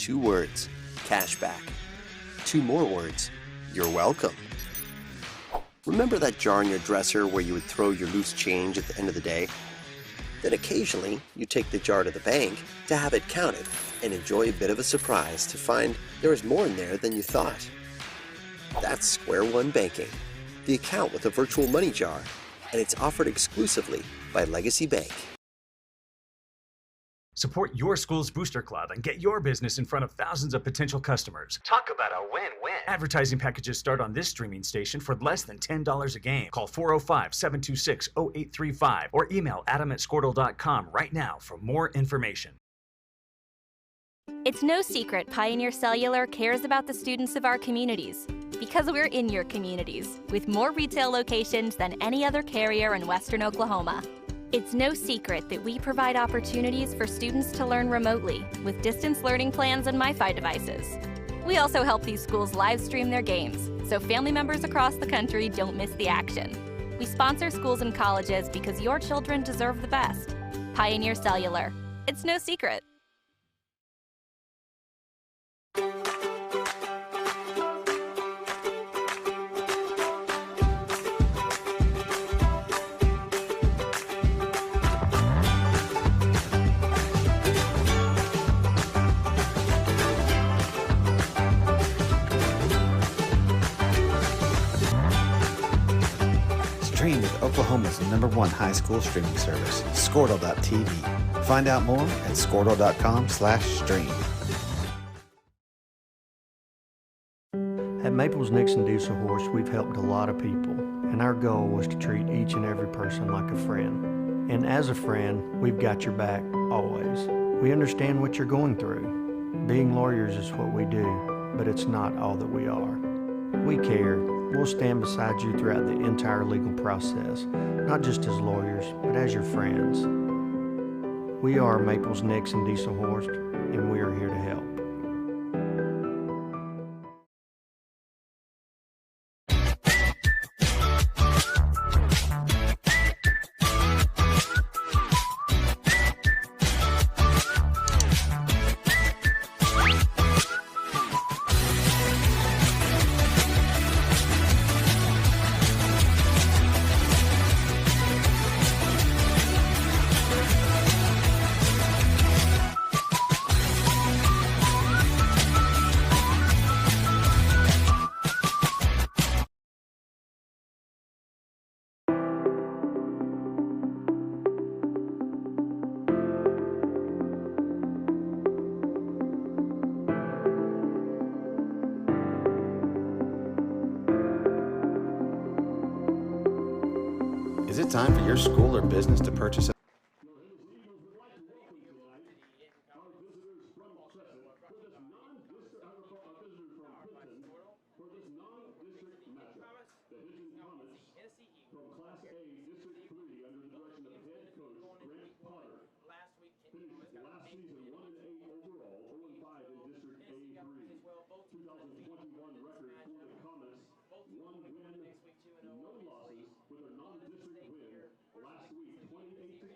2 words, cashback. 2 more words, you're welcome. Remember that jar in your dresser where you would throw your loose change at the end of the day? Then occasionally, you take the jar to the bank to have it counted and enjoy a bit of a surprise to find there is more in there than you thought. That's Square One Banking, the account with a virtual money jar, and it's offered exclusively by Legacy Bank. Support your school's Booster Club and get your business in front of thousands of potential customers. Talk about a win-win. Advertising packages start on this streaming station for less than $10 a game. Call 405-726-0835 or email adam@squirtle.com right now for more information. It's no secret Pioneer Cellular cares about the students of our communities because we're in your communities with more retail locations than any other carrier in Western Oklahoma. It's no secret that we provide opportunities for students to learn remotely with distance learning plans and MiFi devices. We also help these schools live stream their games so family members across the country don't miss the action. We sponsor schools and colleges because your children deserve the best. Pioneer Cellular. It's no secret. Stream with Oklahoma's #1 high school streaming service, Squirtle.tv. Find out more at Squirtle.com/stream. At Maples Nixon Diesel Horse, we've helped a lot of people, and our goal was to treat each and every person like a friend. And as a friend, we've got your back, always. We understand what you're going through. Being lawyers is what we do, but it's not all that we are. We care. We'll stand beside you throughout the entire legal process, not just as lawyers, but as your friends. We are Maples Nixon Diesel Horse, and we are here to help. Is it time for your school or business to purchase a Hennessey from Class A District 3 under the direction of head coach Grant Potter. Last season 1-8 overall, 0-5 in District A3. 2021 record for the Comets, 1 win, no losses with a non-district win last week, 28-6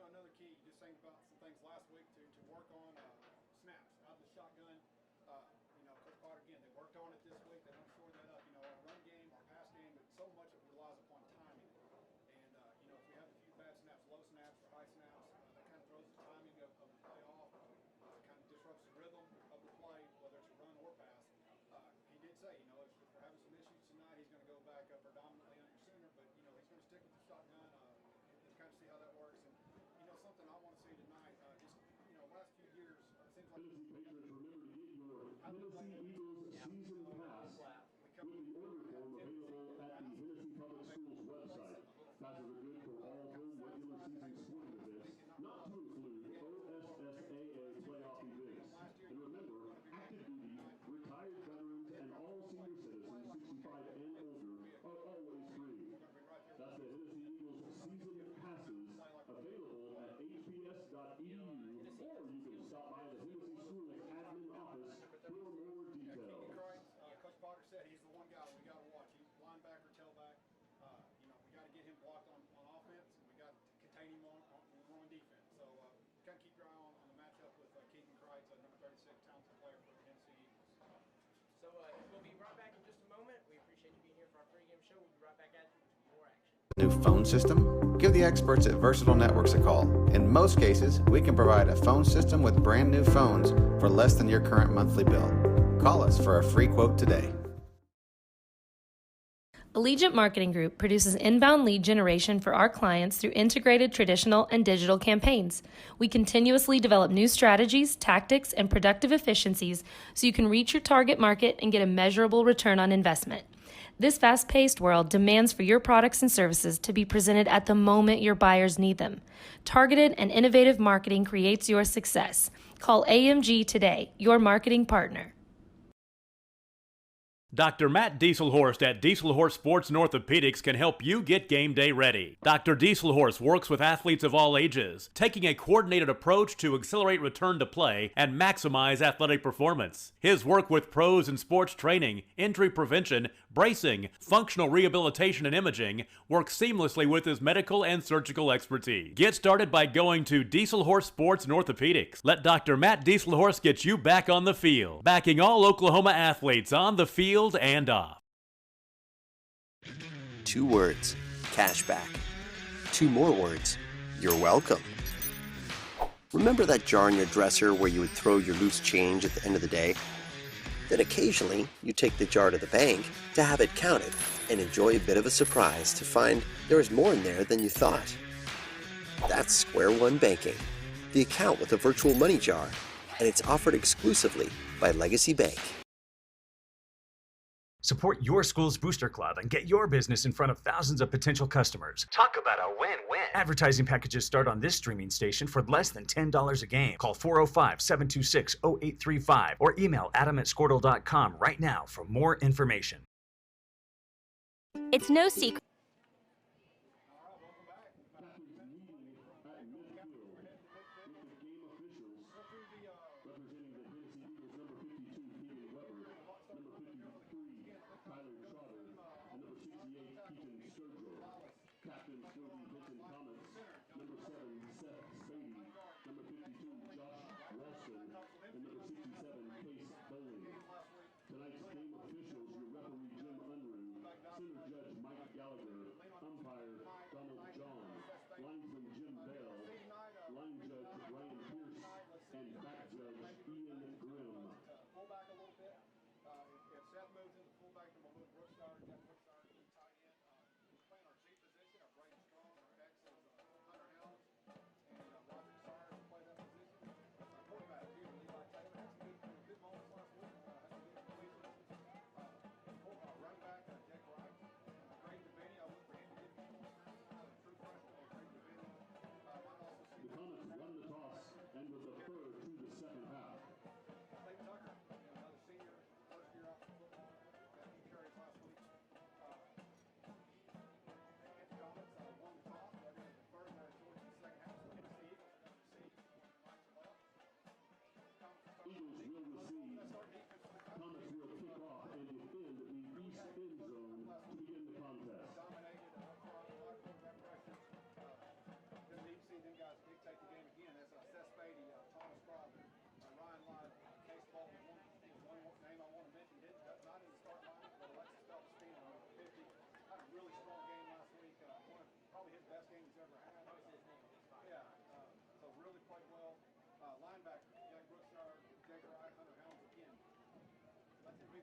another key, just saying about some things last week to work on snaps out of the shotgun. Coach Potter, again, they worked on it this week. They don't shore that up. Our run game, our pass game, but so much of it relies upon timing. And, if we have a few bad snaps, low snaps or high snaps, that kind of throws the timing of the play off, kind of disrupts the rhythm of the play, whether it's a run or pass. He did say, if we're having some issues tonight, he's going to go back predominantly under center, but, he's going to stick with the shotgun and kind of see how that works. And, something I want to see tonight, last few years, it seems like Hennessey patrons, remember to get your Hennessey Eagles season pass with the order form available at the Hennessey Public Schools website. Passes are good for all home regular season sporting events, not to include OSSAA playoff events. And remember, active duty, retired veterans, and all senior citizens 65 and older are always free. That's the Hennessey Eagles season passes available at hps.edu, or you can stop by the Hennessey Schools admin office for more details. Coach Potter said he's the one guy we got to watch. He's linebacker, tailback. We got to get him blocked on offense, and we got to contain him on defense. So kind of keep your eye on the matchup with Keaton Kreitz, number 36, talented player for the Hennessey Eagles. So we'll be right back in just a moment. We appreciate you being here for our pregame show. We'll be right back at you with more action. New phone system? Give the experts at Versatile Networks a call. In most cases, we can provide a phone system with brand new phones for less than your current monthly bill. Call us for a free quote today. Allegiant Marketing Group produces inbound lead generation for our clients through integrated traditional and digital campaigns. We continuously develop new strategies, tactics, and productive efficiencies so you can reach your target market and get a measurable return on investment. This fast-paced world demands for your products and services to be presented at the moment your buyers need them. Targeted and innovative marketing creates your success. Call AMG today, your marketing partner. Dr. Matt Dieselhorst at Dieselhorst Sports and Orthopedics can help you get game day ready. Dr. Dieselhorst works with athletes of all ages, taking a coordinated approach to accelerate return to play and maximize athletic performance. His work with pros in sports training, injury prevention, bracing, functional rehabilitation, and imaging works seamlessly with his medical and surgical expertise. Get started by going to Dieselhorst Sports and Orthopedics. Let Dr. Matt Dieselhorst get you back on the field, backing all Oklahoma athletes on the field and off. 2 words, cashback. 2 more words, you're welcome. Remember that jar in your dresser where you would throw your loose change at the end of the day? Then occasionally, you take the jar to the bank to have it counted and enjoy a bit of a surprise to find there is more in there than you thought. That's Square One Banking, the account with a virtual money jar, and it's offered exclusively by Legacy Bank. Support your school's booster club and get your business in front of thousands of potential customers. Talk about a win-win. Advertising packages start on this streaming station for less than $10 a game. Call 405-726-0835 or email adam@squirtle.com right now for more information. It's no secret. Captain for the Hinton Comets, number 7, Seth Spady, number 52, Josh Ralston, and number 67, Case Bowling. Tonight's game officials, your referee Jim Unruh, center judge Mike Gallagher, umpire Donald John, linesman Jim Bell, line judge Ryan Pierce, and back judge Ian Grimm. Pull back a little bit. If Seth moves into fullback, then we'll move Brookstar, Jeff Brookstar to the tight end. Playing our G position, our Brayton Strong, our X is Hunter Helms, and Roger Sires play that position. Quarterback here, Levi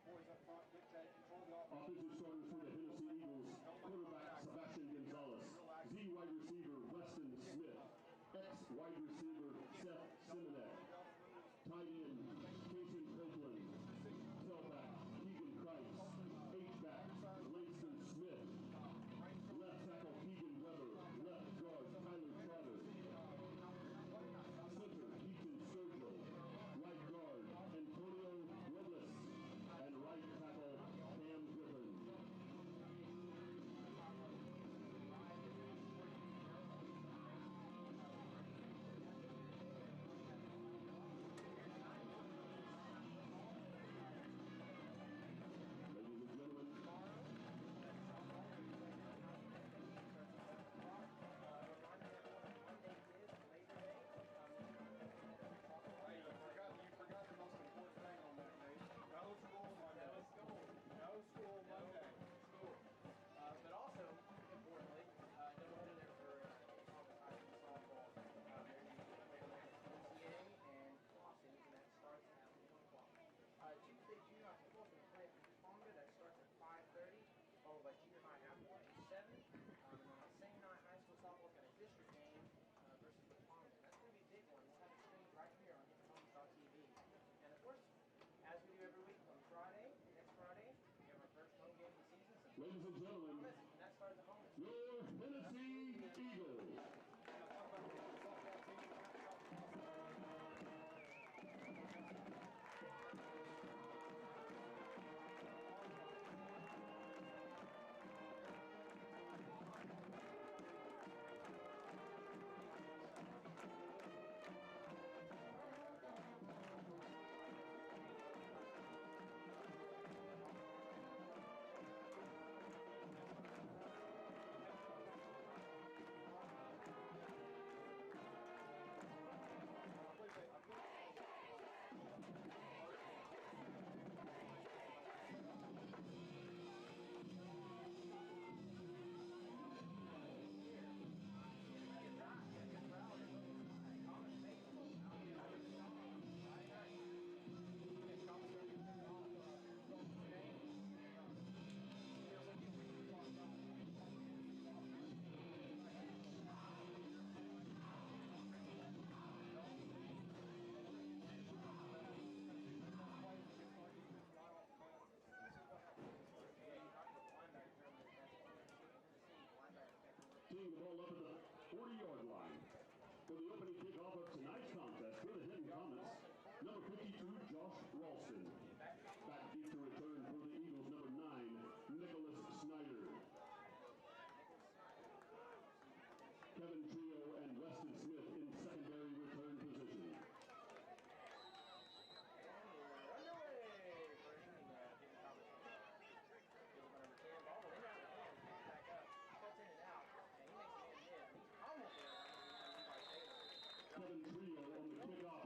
boys up front, dictate, control the offense. Offensive starters for the Hennessey Eagles, quarterback Sebastian Gonzalez, Z wide receiver Weston Smith, X wide receiver Seth Simonek, tight end Jason Copeland, tailback Keegan Christ, H-back Langston Smith, left tackle Keegan Weber, left guard Tyler Trotter, center Ethan Sturgill, right guard Antonio Robles, and right tackle Cam Griffin. Ladies and gentlemen, You forgot the most important thing on that, Nate. No school Monday. No school Monday. But also, importantly, don't go there for high school softball. They're NCAA and Austin, and that starts at 1 o'clock. Tuesday, junior high football is going to play at Tonga. That starts at 5:30, followed by junior high after at 7. And on the same night, high school softball got a district game versus the Tonga. That's going to be a big one. We'll have it streamed right here on HintonHomes.tv. And of course, as we do every week on Friday, next Friday, we have our first home game of the season. So ladies and gentlemen, and that starts at home. your Hennessey Eagles. Teeing the ball up at the 40-yard line. For the opening kickoff of tonight's contest for the Hinton Comets, number 52, Josh Ralston. Back deep to return for the Eagles, number 9, Nicholas Snyder. Kevin Trio and Weston Smith in secondary return position. Kevin Trio on the kickoff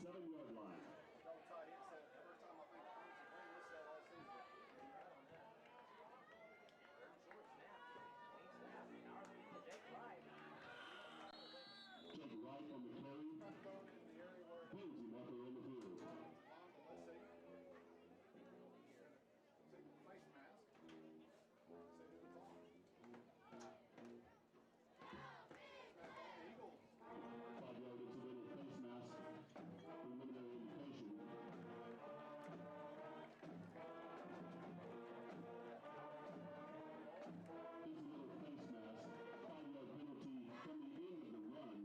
27-yard line. Double tight end set. First time I think Prince has ran this set all season. Short snap. Clean snap. Now to Jake Wright. Jake Wright on the carry. Pins him up there on the field. Let's see. Face mask. Let's see who's on. Eagles. 5-yard incidental face mask. Preliminary indication. Incidental face mask. 5-yard penalty from the end of the run.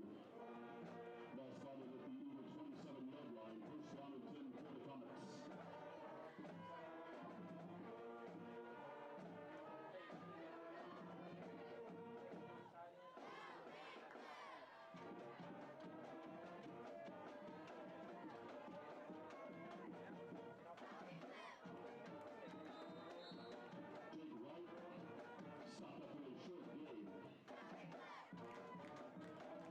Ball spotted at the Eagle 27-yard line. First down and 10 for the Comets. Jake Wright stopped up in a short game.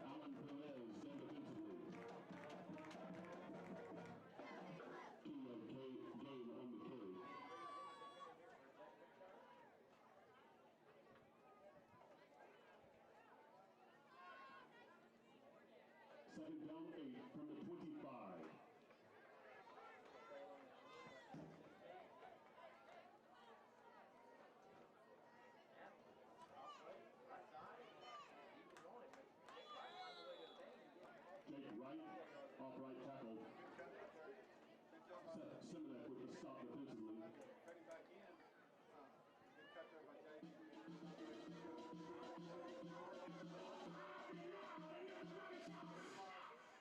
Alan Perez stand defensively. 2-yard gain on the carry. Second down 8 from the 25. Jake Wright, off right tackle. Simonek with the stop defensively. Cutting back in. Good cut there by Jake. Again,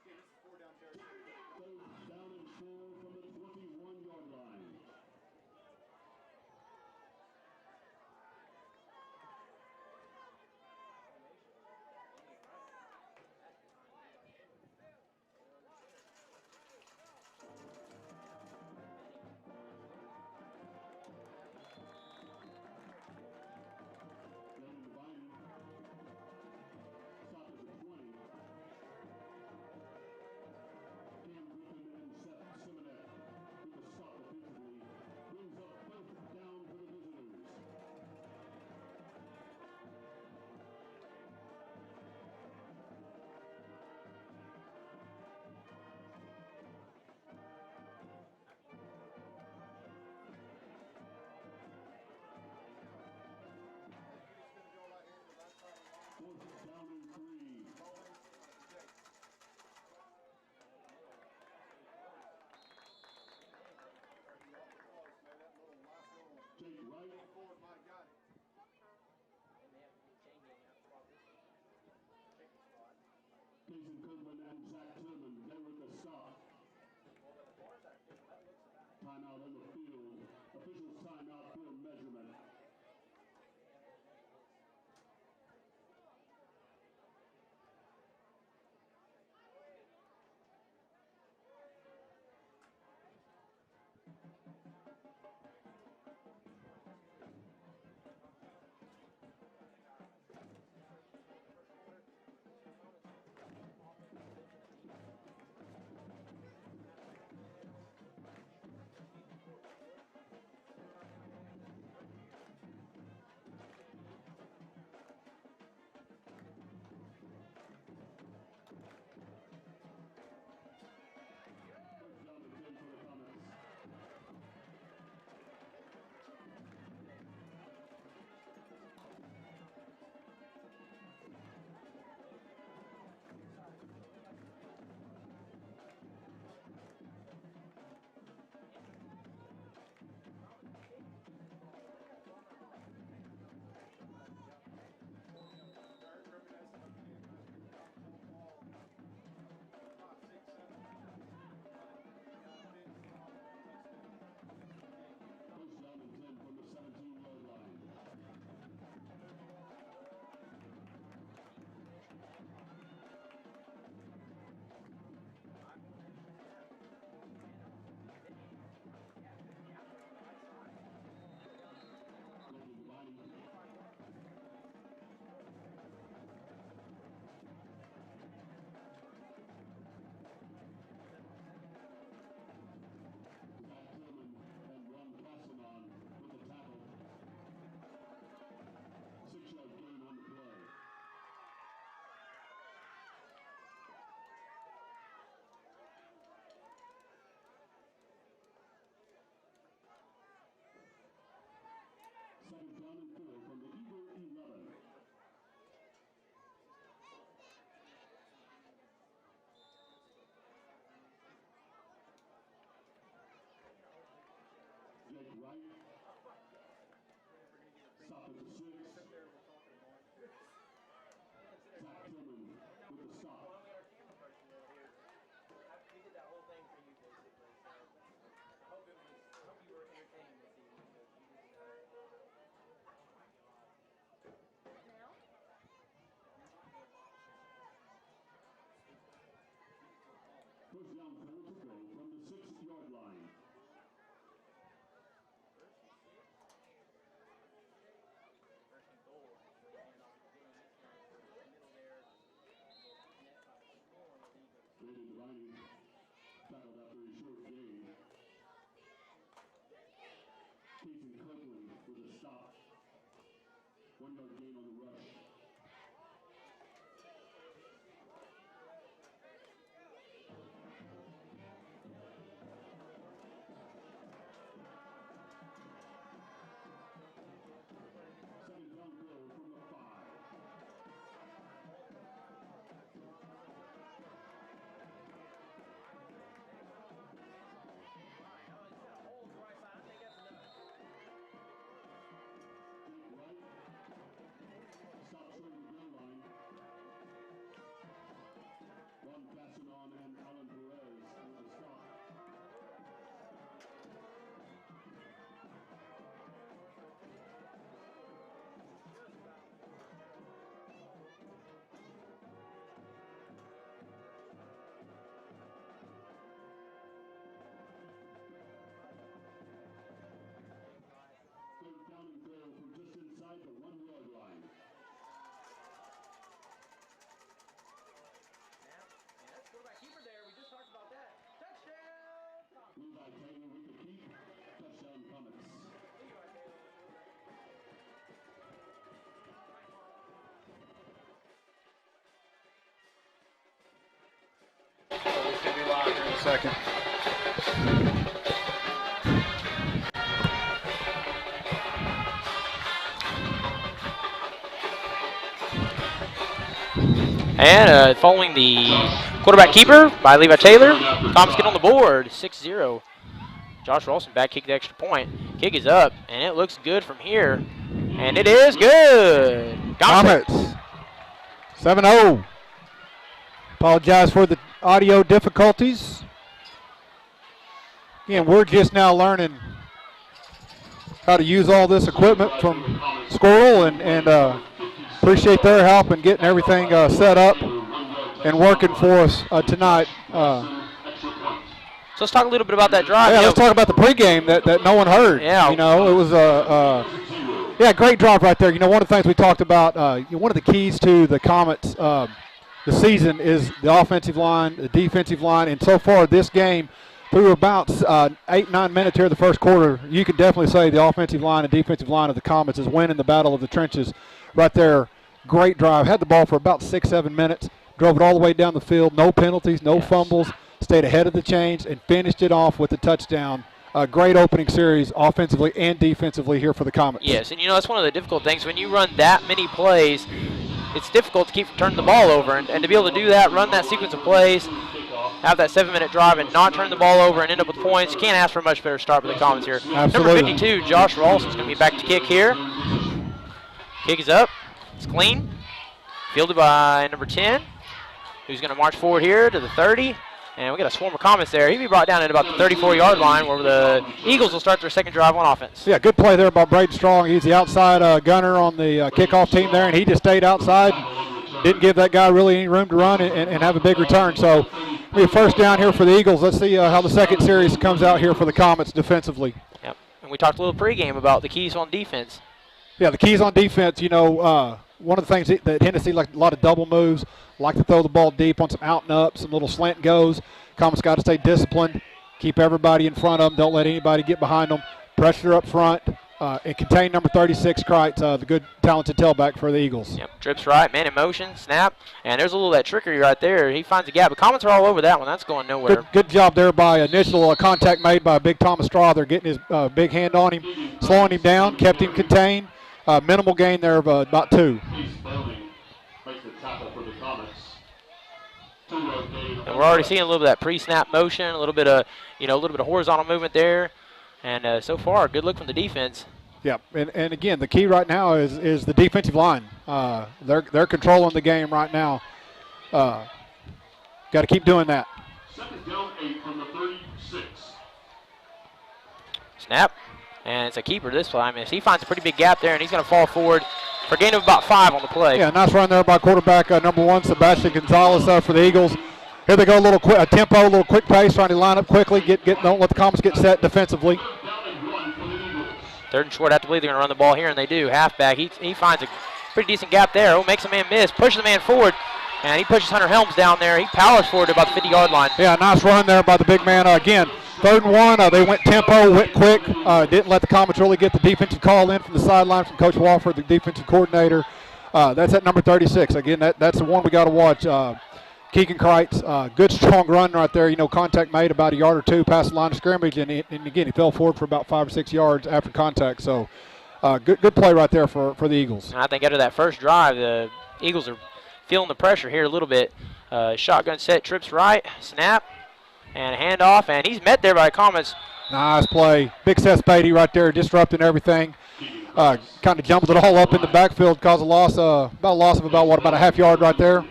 this is 4 down second. And following the quarterback keeper by Levi Taylor, Comets get on the board, 6-0. Josh Ralston back kick the extra point. Kick is up, and it looks good from here. And it is good. Comets, 7-0. Apologize for the audio difficulties. Again, we're just now learning how to use all this equipment from Squirrel, and appreciate their help in getting everything set up and working for us tonight. So let's talk a little bit about that drive. Yeah, let's talk about the pregame that no one heard. Yeah. You know, it was a great drive right there. You know, one of the things we talked about, one of the keys to the Comets the season is the offensive line, the defensive line, and so far this game, through about 8-9 minutes here in the first quarter, you could definitely say the offensive line and defensive line of the Comets is winning the battle of the trenches right there. Great drive. Had the ball for about 6-7 minutes, drove it all the way down the field, no penalties, no fumbles, stayed ahead of the chains, and finished it off with a touchdown. A great opening series offensively and defensively here for the Comets. Yes, and you know, that's one of the difficult things. When you run that many plays, it's difficult to keep turning the ball over. And to be able to do that, run that sequence of plays, have that 7-minute drive and not turn the ball over and end up with points, you can't ask for a much better start for the Comets here. Absolutely. Number 52, Josh Ralston's going to be back to kick here. Kick is up. It's clean. Fielded by number 10, who's going to march forward here to the 30. And we got a swarm of Comets there. He'll be brought down at about the 34-yard line where the Eagles will start their second drive on offense. Yeah, good play there by Braden Strong. He's the outside gunner on the kickoff team there, and he just stayed outside. Didn't give that guy really any room to run and have a big return. So we have first down here for the Eagles. Let's see how the second series comes out here for the Comets defensively. Yep. And we talked a little pregame about the keys on defense. Yeah, the keys on defense, you know, one of the things that Hennessey like a lot of double moves, like to throw the ball deep on some out and up, some little slant goes. Comets got to stay disciplined, keep everybody in front of them, don't let anybody get behind them, pressure up front, and contain number 36, Kreitz, the good, talented tailback for the Eagles. Yep, trips right, man in motion, snap, and there's a little of that trickery right there. He finds a gap, but Comets are all over that one. That's going nowhere. Good job there by initial contact made by Big Thomas Straw. They're getting his big hand on him, slowing him down, kept him contained. Minimal gain there of about 2. And we're already seeing a little bit of that pre-snap motion, a little bit of horizontal movement there, and so far, good look from the defense. Yeah, and again, the key right now is the defensive line. They're controlling the game right now. Got to keep doing that. Second down 8 from the 36. Snap, and it's a keeper this time. He finds a pretty big gap there, and he's going to fall forward for a gain of about 5 on the play. Yeah, nice run there by quarterback number 1, Sebastian Gonzalez for the Eagles. Here they go, a little quick tempo, a little quick pace, trying to line up quickly. Don't let the Comets get set defensively. Third and short, have to believe they're going to run the ball here, and they do. Halfback, he finds a pretty decent gap there. Oh, makes a man miss, pushes the man forward, and he pushes Hunter Helms down there. He powers forward to about the 50-yard line. Yeah, nice run there by the big man. Again, 3rd and 1, they went tempo, went quick. Didn't let the Comets really get the defensive call in from the sideline from Coach Walford, the defensive coordinator. That's at number 36. Again, that's the one we got to watch. Keegan Kreitz, good strong run right there. You know, contact made about a yard or 2 past the line of scrimmage, and again, he fell forward for about 5 or 6 yards after contact. So good play right there for the Eagles. And I think after that first drive, the Eagles are feeling the pressure here a little bit. Shotgun set, trips right, snap, and handoff, and he's met there by Comets. Nice play. Big Seth Beatty right there, disrupting everything. Kind of jumbled it all up in the backfield, caused a loss of about a half yard right there.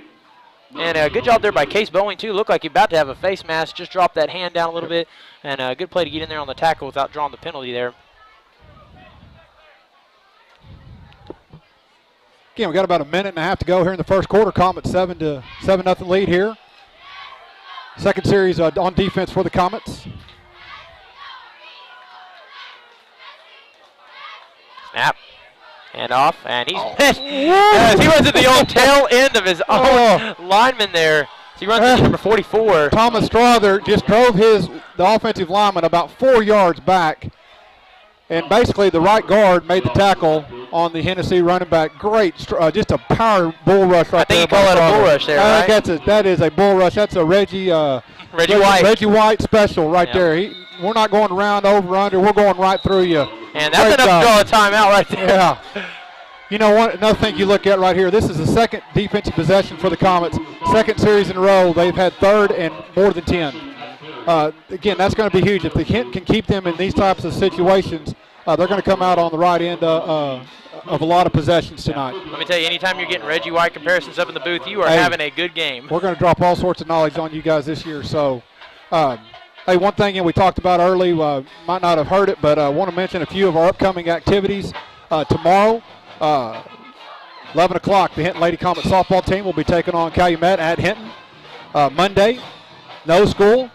And good job there by Case Boeing, too. Looked like he's about to have a face mask. Just dropped that hand down a little bit. And a good play to get in there on the tackle without drawing the penalty there. Again, we got about a minute and a half to go here in the first quarter. Comets 7-0 lead here. Second series on defense for the Comets. Snap. And off, and he's missed. He runs at the old tail end of his own lineman there. So he runs into number 44. Thomas Strother just drove the offensive lineman about 4 yards back And basically the right guard made the tackle on the Hennessey running back. Great, just a power bull rush right there. I think you call it a bull rush there, right? I think that is a bull rush. That's a Reggie White. Reggie White special right there. We're not going around, over, under. We're going right through you. And that's enough to draw a timeout right there. Yeah. You know what? Another thing you look at right here, this is the second defensive possession for the Comets. Second series in a row, they've had third and more than 10. Again, that's going to be huge. If the Hinton can keep them in these types of situations, they're going to come out on the right end of a lot of possessions tonight. Let me tell you, anytime you're getting Reggie White comparisons up in the booth, you are having a good game. We're going to drop all sorts of knowledge on you guys this year. So, hey, one thing we talked about early, might not have heard it, but I want to mention a few of our upcoming activities. Tomorrow, 11 o'clock, the Hinton Lady Comet softball team will be taking on Calumet at Hinton. Monday, no school.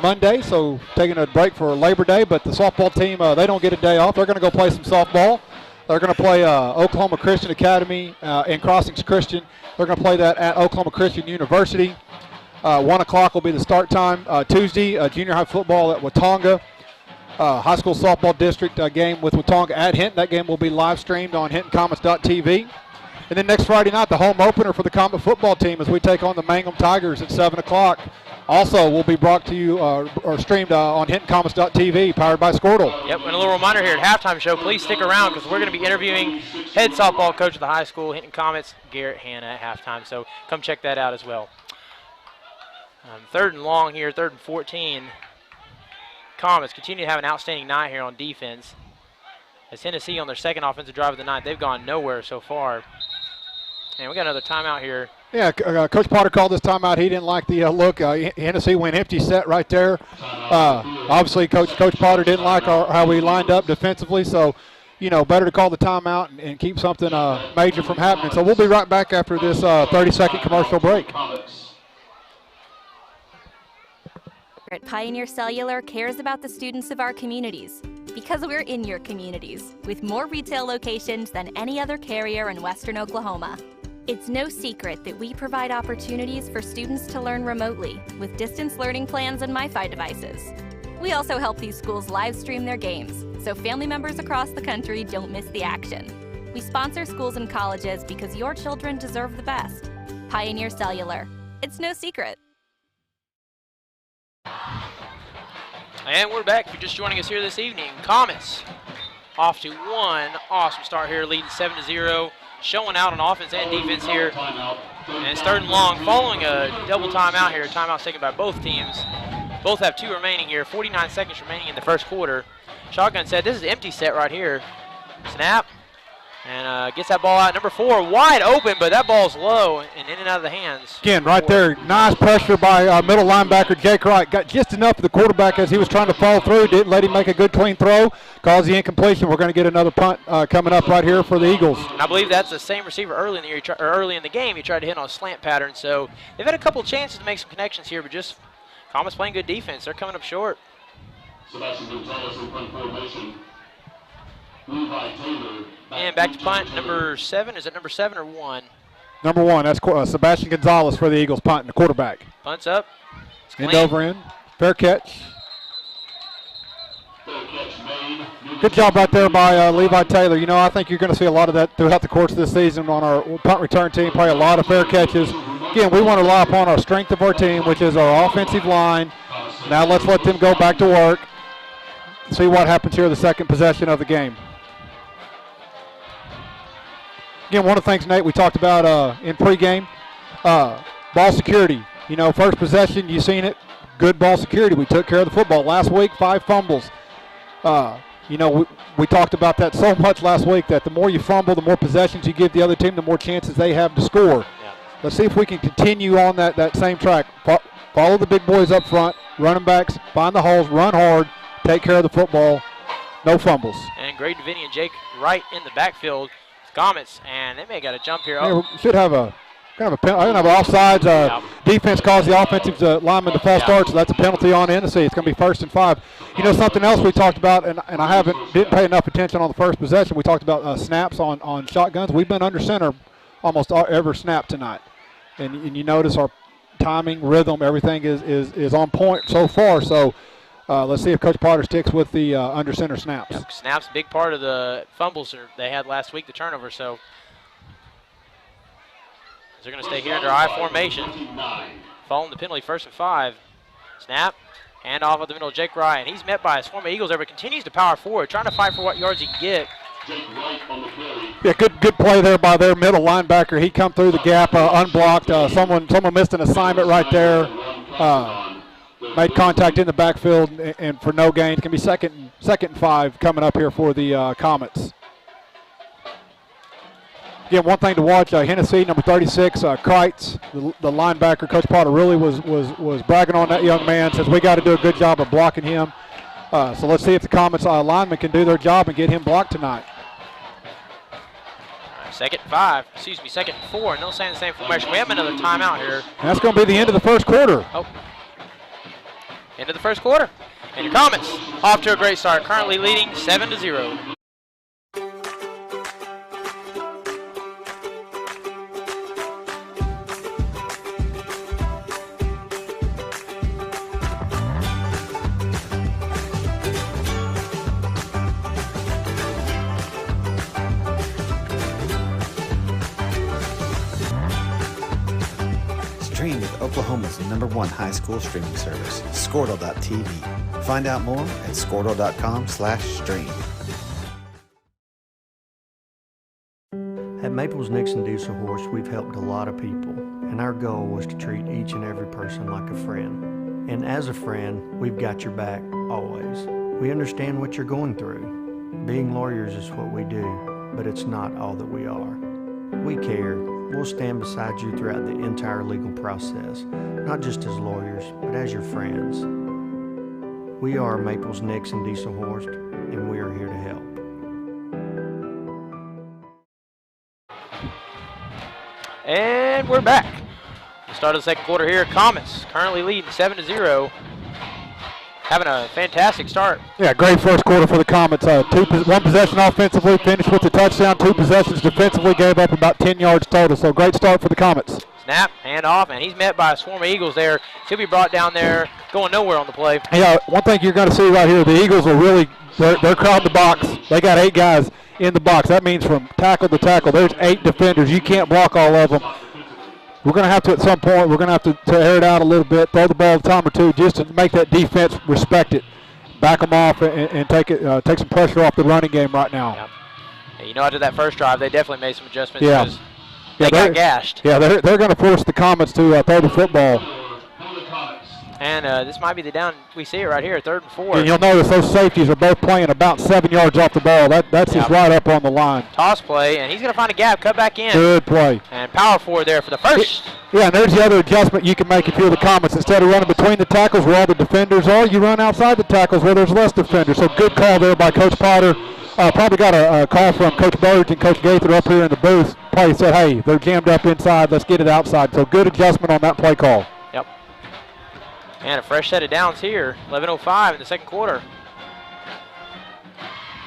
Monday, so taking a break for Labor Day, but the softball team, they don't get a day off. They're going to go play some softball. They're going to play Oklahoma Christian Academy and Crossings Christian. They're going to play that at Oklahoma Christian University. 1 o'clock will be the start time. Tuesday, junior high football at Watonga. High school softball district game with Watonga at Hinton. That game will be live streamed on HintonComets.tv. And then next Friday night, the home opener for the Comet football team as we take on the Mangum Tigers at 7 o'clock. Also will be brought to you or streamed on HintonComets.tv, powered by Squirtle. Yep, and a little reminder here at halftime show, please stick around because we're going to be interviewing head softball coach of the high school, Hinton Comets, Garrett Hanna, at halftime. So come check that out as well. Third and long here, 3rd and 14. Comets continue to have an outstanding night here on defense. As Hennessey on their second offensive drive of the night, they've gone nowhere so far. And we got another timeout here. Yeah, Coach Potter called this timeout. He didn't like the look. Hennessey went empty set right there. Obviously, Coach Potter didn't like how we lined up defensively. So, better to call the timeout and keep something major from happening. So we'll be right back after this 30-second commercial break. At Pioneer Cellular cares about the students of our communities because we're in your communities with more retail locations than any other carrier in Western Oklahoma. It's no secret that we provide opportunities for students to learn remotely with distance learning plans and MiFi devices. We also help these schools live stream their games so family members across the country don't miss the action. We sponsor schools and colleges because your children deserve the best. Pioneer Cellular. It's no secret. And we're back. If you're just joining us here this evening, Comets off to one awesome start here, leading 7-0, showing out on offense and defense here. And it's 3rd and long, following a double timeout here. Timeout taken by both teams. Both have 2 remaining here, 49 seconds remaining in the first quarter. Shotgun set, this is an empty set right here. Snap, and gets that ball out. Number 4, wide open, but that ball's low and in and out of the hands. Again, right there, nice pressure by middle linebacker Jake Wright. Got just enough of the quarterback as he was trying to follow through. Didn't let him make a good clean throw. Caused the incompletion. We're going to get another punt coming up right here for the Eagles. I believe that's the same receiver early in the year, early in the game. He tried to hit on a slant pattern. So they've had a couple chances to make some connections here, but just Comets playing good defense. They're coming up short. Sebastian Gonzalez in front formation. Levi Taylor. And back to punt, number 7. Is it number 7 or 1? Number 1. That's Sebastian Gonzalez for the Eagles punting, the quarterback. Punts up. End over end. Fair catch. Fair catch made. Good job right there by Levi Taylor. I think you're going to see a lot of that throughout the course of this season on our punt return team. Play a lot of fair catches. Again, we want to rely upon our strength of our team, which is our offensive line. Now let's let them go back to work. See what happens here the second possession of the game. Again, one of the things, Nate, we talked about in pregame, ball security. First possession, you've seen it, good ball security. We took care of the football. Last week, 5 fumbles. We talked about that so much last week that the more you fumble, the more possessions you give the other team, the more chances they have to score. Yeah. Let's see if we can continue on that same track. Follow the big boys up front, running backs, find the holes, run hard, take care of the football, no fumbles. And Greg DeVinny and Jake Wright in the backfield. Comets, and they may have got a jump here. Yeah, we should have a kind of a penalty. Have offsides. Defense calls the offensive lineman to false start, so that's a penalty on Hennessey. It's going to be 1st and 5. Something else we talked about, and I didn't pay enough attention on the first possession. We talked about snaps on shotguns. We've been under center almost every snap tonight, and you notice our timing, rhythm, everything is on point so far. So let's see if Coach Potter sticks with the under center snaps. Yep, snaps, big part of the fumbles they had last week, the turnover. So they're going to stay here under I formation. Following the penalty, 1st and 5. Snap, hand off of the middle of Jake Ryan. He's met by his former Eagles there, but continues to power forward, trying to fight for what yards he can get. Yeah, good play there by their middle linebacker. He come through the gap unblocked. Someone missed an assignment right there. Made contact in the backfield and for no gain. It's going to be second and 5 coming up here for the Comets. Again, one thing to watch, Hennessey, number 36, Kreitz, the linebacker. Coach Potter really was bragging on that young man, says we got to do a good job of blocking him. So let's see if the Comets linemen can do their job and get him blocked tonight. All right, 2nd and 4, and they'll stay in the same formation. We have another timeout here. And that's going to be the end of the first quarter. Oh, end of the first quarter. And your Comets off to a great start, currently leading 7-0. Stream with Oklahoma's #1 high school streaming service, Squirtle.tv. Find out more at Squirtle.com/stream. At Maples Nixon Diesel Horse, we've helped a lot of people, and our goal was to treat each and every person like a friend. And as a friend, we've got your back always. We understand what you're going through. Being lawyers is what we do, but it's not all that we are. We care. We'll stand beside you throughout the entire legal process, not just as lawyers, but as your friends. We are Maples Nixon Diesel Horse, and we are here to help. And we're back. The start of the second quarter here. Comets currently leading 7-0. Having a fantastic start. Yeah, great first quarter for the Comets. One possession offensively, finished with a touchdown. 2 possessions defensively, gave up about 10 yards total. So great start for the Comets. Snap, hand off, and he's met by a swarm of Eagles there. He'll be brought down there, going nowhere on the play. Yeah, one thing you're going to see right here, the Eagles are really, they're crowding the box. They got 8 guys in the box. That means from tackle to tackle, there's 8 defenders. You can't block all of them. We're going to have to, at some point, we're going to have to air it out a little bit, throw the ball a time or two just to make that defense respect it. Back them off and take some pressure off the running game right now. Yep. Yeah, you know, after that first drive, they definitely made some adjustments. Yeah. Because they got gashed. Yeah, they're going to force the Comets to throw the football. And this might be the down. We see it right here, 3rd and 4. And you'll notice those safeties are both playing about 7 yards off the ball. That's just right up on the line. Toss play, and he's going to find a gap, cut back in. Good play. And power forward there for the first. Yeah, and there's the other adjustment you can make if you're the Comets. Instead of running between the tackles where all the defenders are, you run outside the tackles where there's less defenders. So good call there by Coach Potter. Probably got a call from Coach Burge and Coach Gaither up here in the booth. Play said, hey, they're jammed up inside. Let's get it outside. So good adjustment on that play call. Yep. And a fresh set of downs here. 11:05 in the second quarter.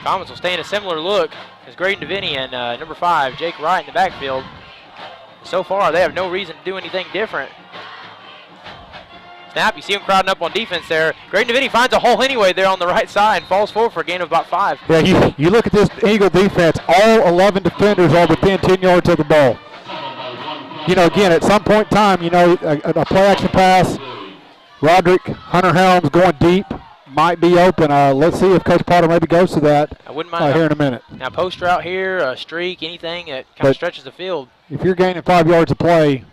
Comets will stay in a similar look as Graydon DeVinny and number 5, Jake Wright in the backfield. So far, they have no reason to do anything different. Snap, you see him crowding up on defense there. Graydon DeVinny finds a hole anyway there on the right side and falls forward for a gain of about 5. Yeah, you look at this Eagle defense, all 11 defenders are within 10 yards of the ball. You know, again, at some point in time, you know, a play action pass, Roderick, Hunter Helms going deep, might be open. Let's see if Coach Potter maybe goes to that I wouldn't mind here in a minute. Now, post route here, a streak, anything that kind of stretches the field. If you're gaining 5 yards of play,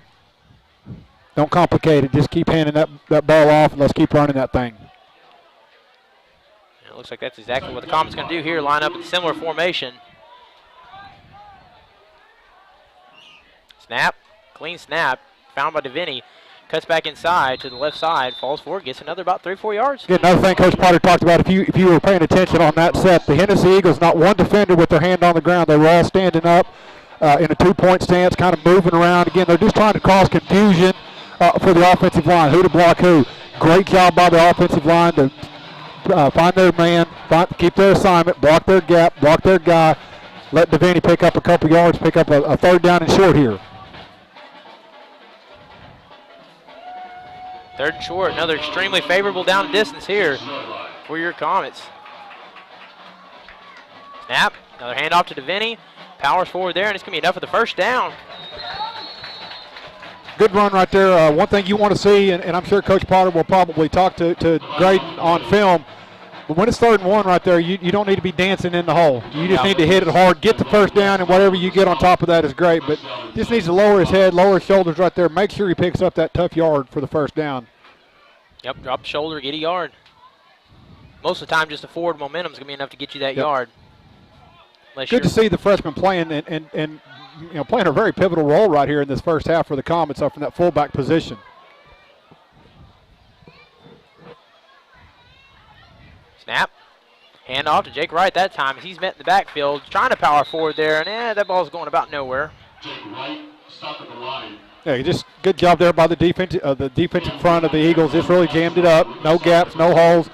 don't complicate it. Just keep handing that ball off, and let's keep running that thing. And it looks like that's exactly what the Comets going to do here, line up in similar formation. Snap, clean snap, found by DeVinny. Cuts back inside to the left side, falls forward, gets another about 3-4 yards. Again, another thing Coach Potter talked about, if you were paying attention on that set, the Hennessey Eagles, not one defender with their hand on the ground. They were all standing up in a 2-point stance, kind of moving around. Again, they're just trying to cause confusion for the offensive line, who to block who. Great job by the offensive line to find their man, keep their assignment, block their gap, block their guy, let DeVinny pick up a couple yards, pick up a 3rd down and short here. Third and short, another extremely favorable down and distance here for your Comets. Snap, another handoff to DeVinny. Powers forward there, and it's going to be enough for the first down. Good run right there. One thing you want to see, and I'm sure Coach Potter will probably talk to Graydon on film, but when it's 3rd and 1 right there, you don't need to be dancing in the hole. You just need to hit it hard, get the first down, and whatever you get on top of that is great. But just needs to lower his head, lower his shoulders right there. Make sure he picks up that tough yard for the first down. Yep, drop the shoulder, get a yard. Most of the time, just the forward momentum is going to be enough to get you that yard. Good to see the freshman playing and playing a very pivotal role right here in this first half for the Comets up from that fullback position. Snap. Hand off to Jake Wright that time. He's met in the backfield, trying to power forward there, and that ball's going about nowhere. Jake Wright, stop at the line. Yeah, just good job there by the defensive front of the Eagles. Just really jammed it up. No gaps, no holes.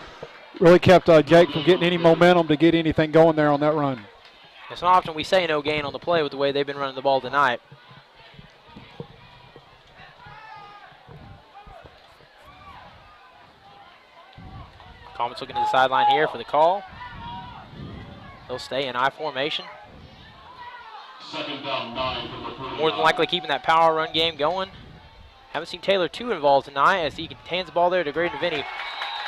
Really kept Jake from getting any momentum to get anything going there on that run. It's not often we say no gain on the play with the way they've been running the ball tonight. Comets looking to the sideline here for the call. They'll stay in I formation. Second down, 9 from the 35. More than likely keeping that power run game going. Haven't seen Taylor too involved tonight as he hands the ball there to Graydon Vinny.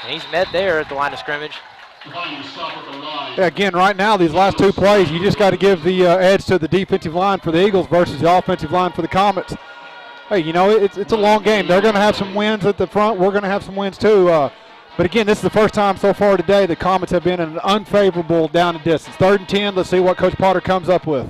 And he's met there at the line of scrimmage. Yeah, again, right now, these last 2 plays, you just got to give the edge to the defensive line for the Eagles versus the offensive line for the Comets. Hey, it's a long game. They're going to have some wins at the front. We're going to have some wins too. But again, this is the first time so far today the Comets have been in an unfavorable down and distance. 3rd and 10. Let's see what Coach Potter comes up with.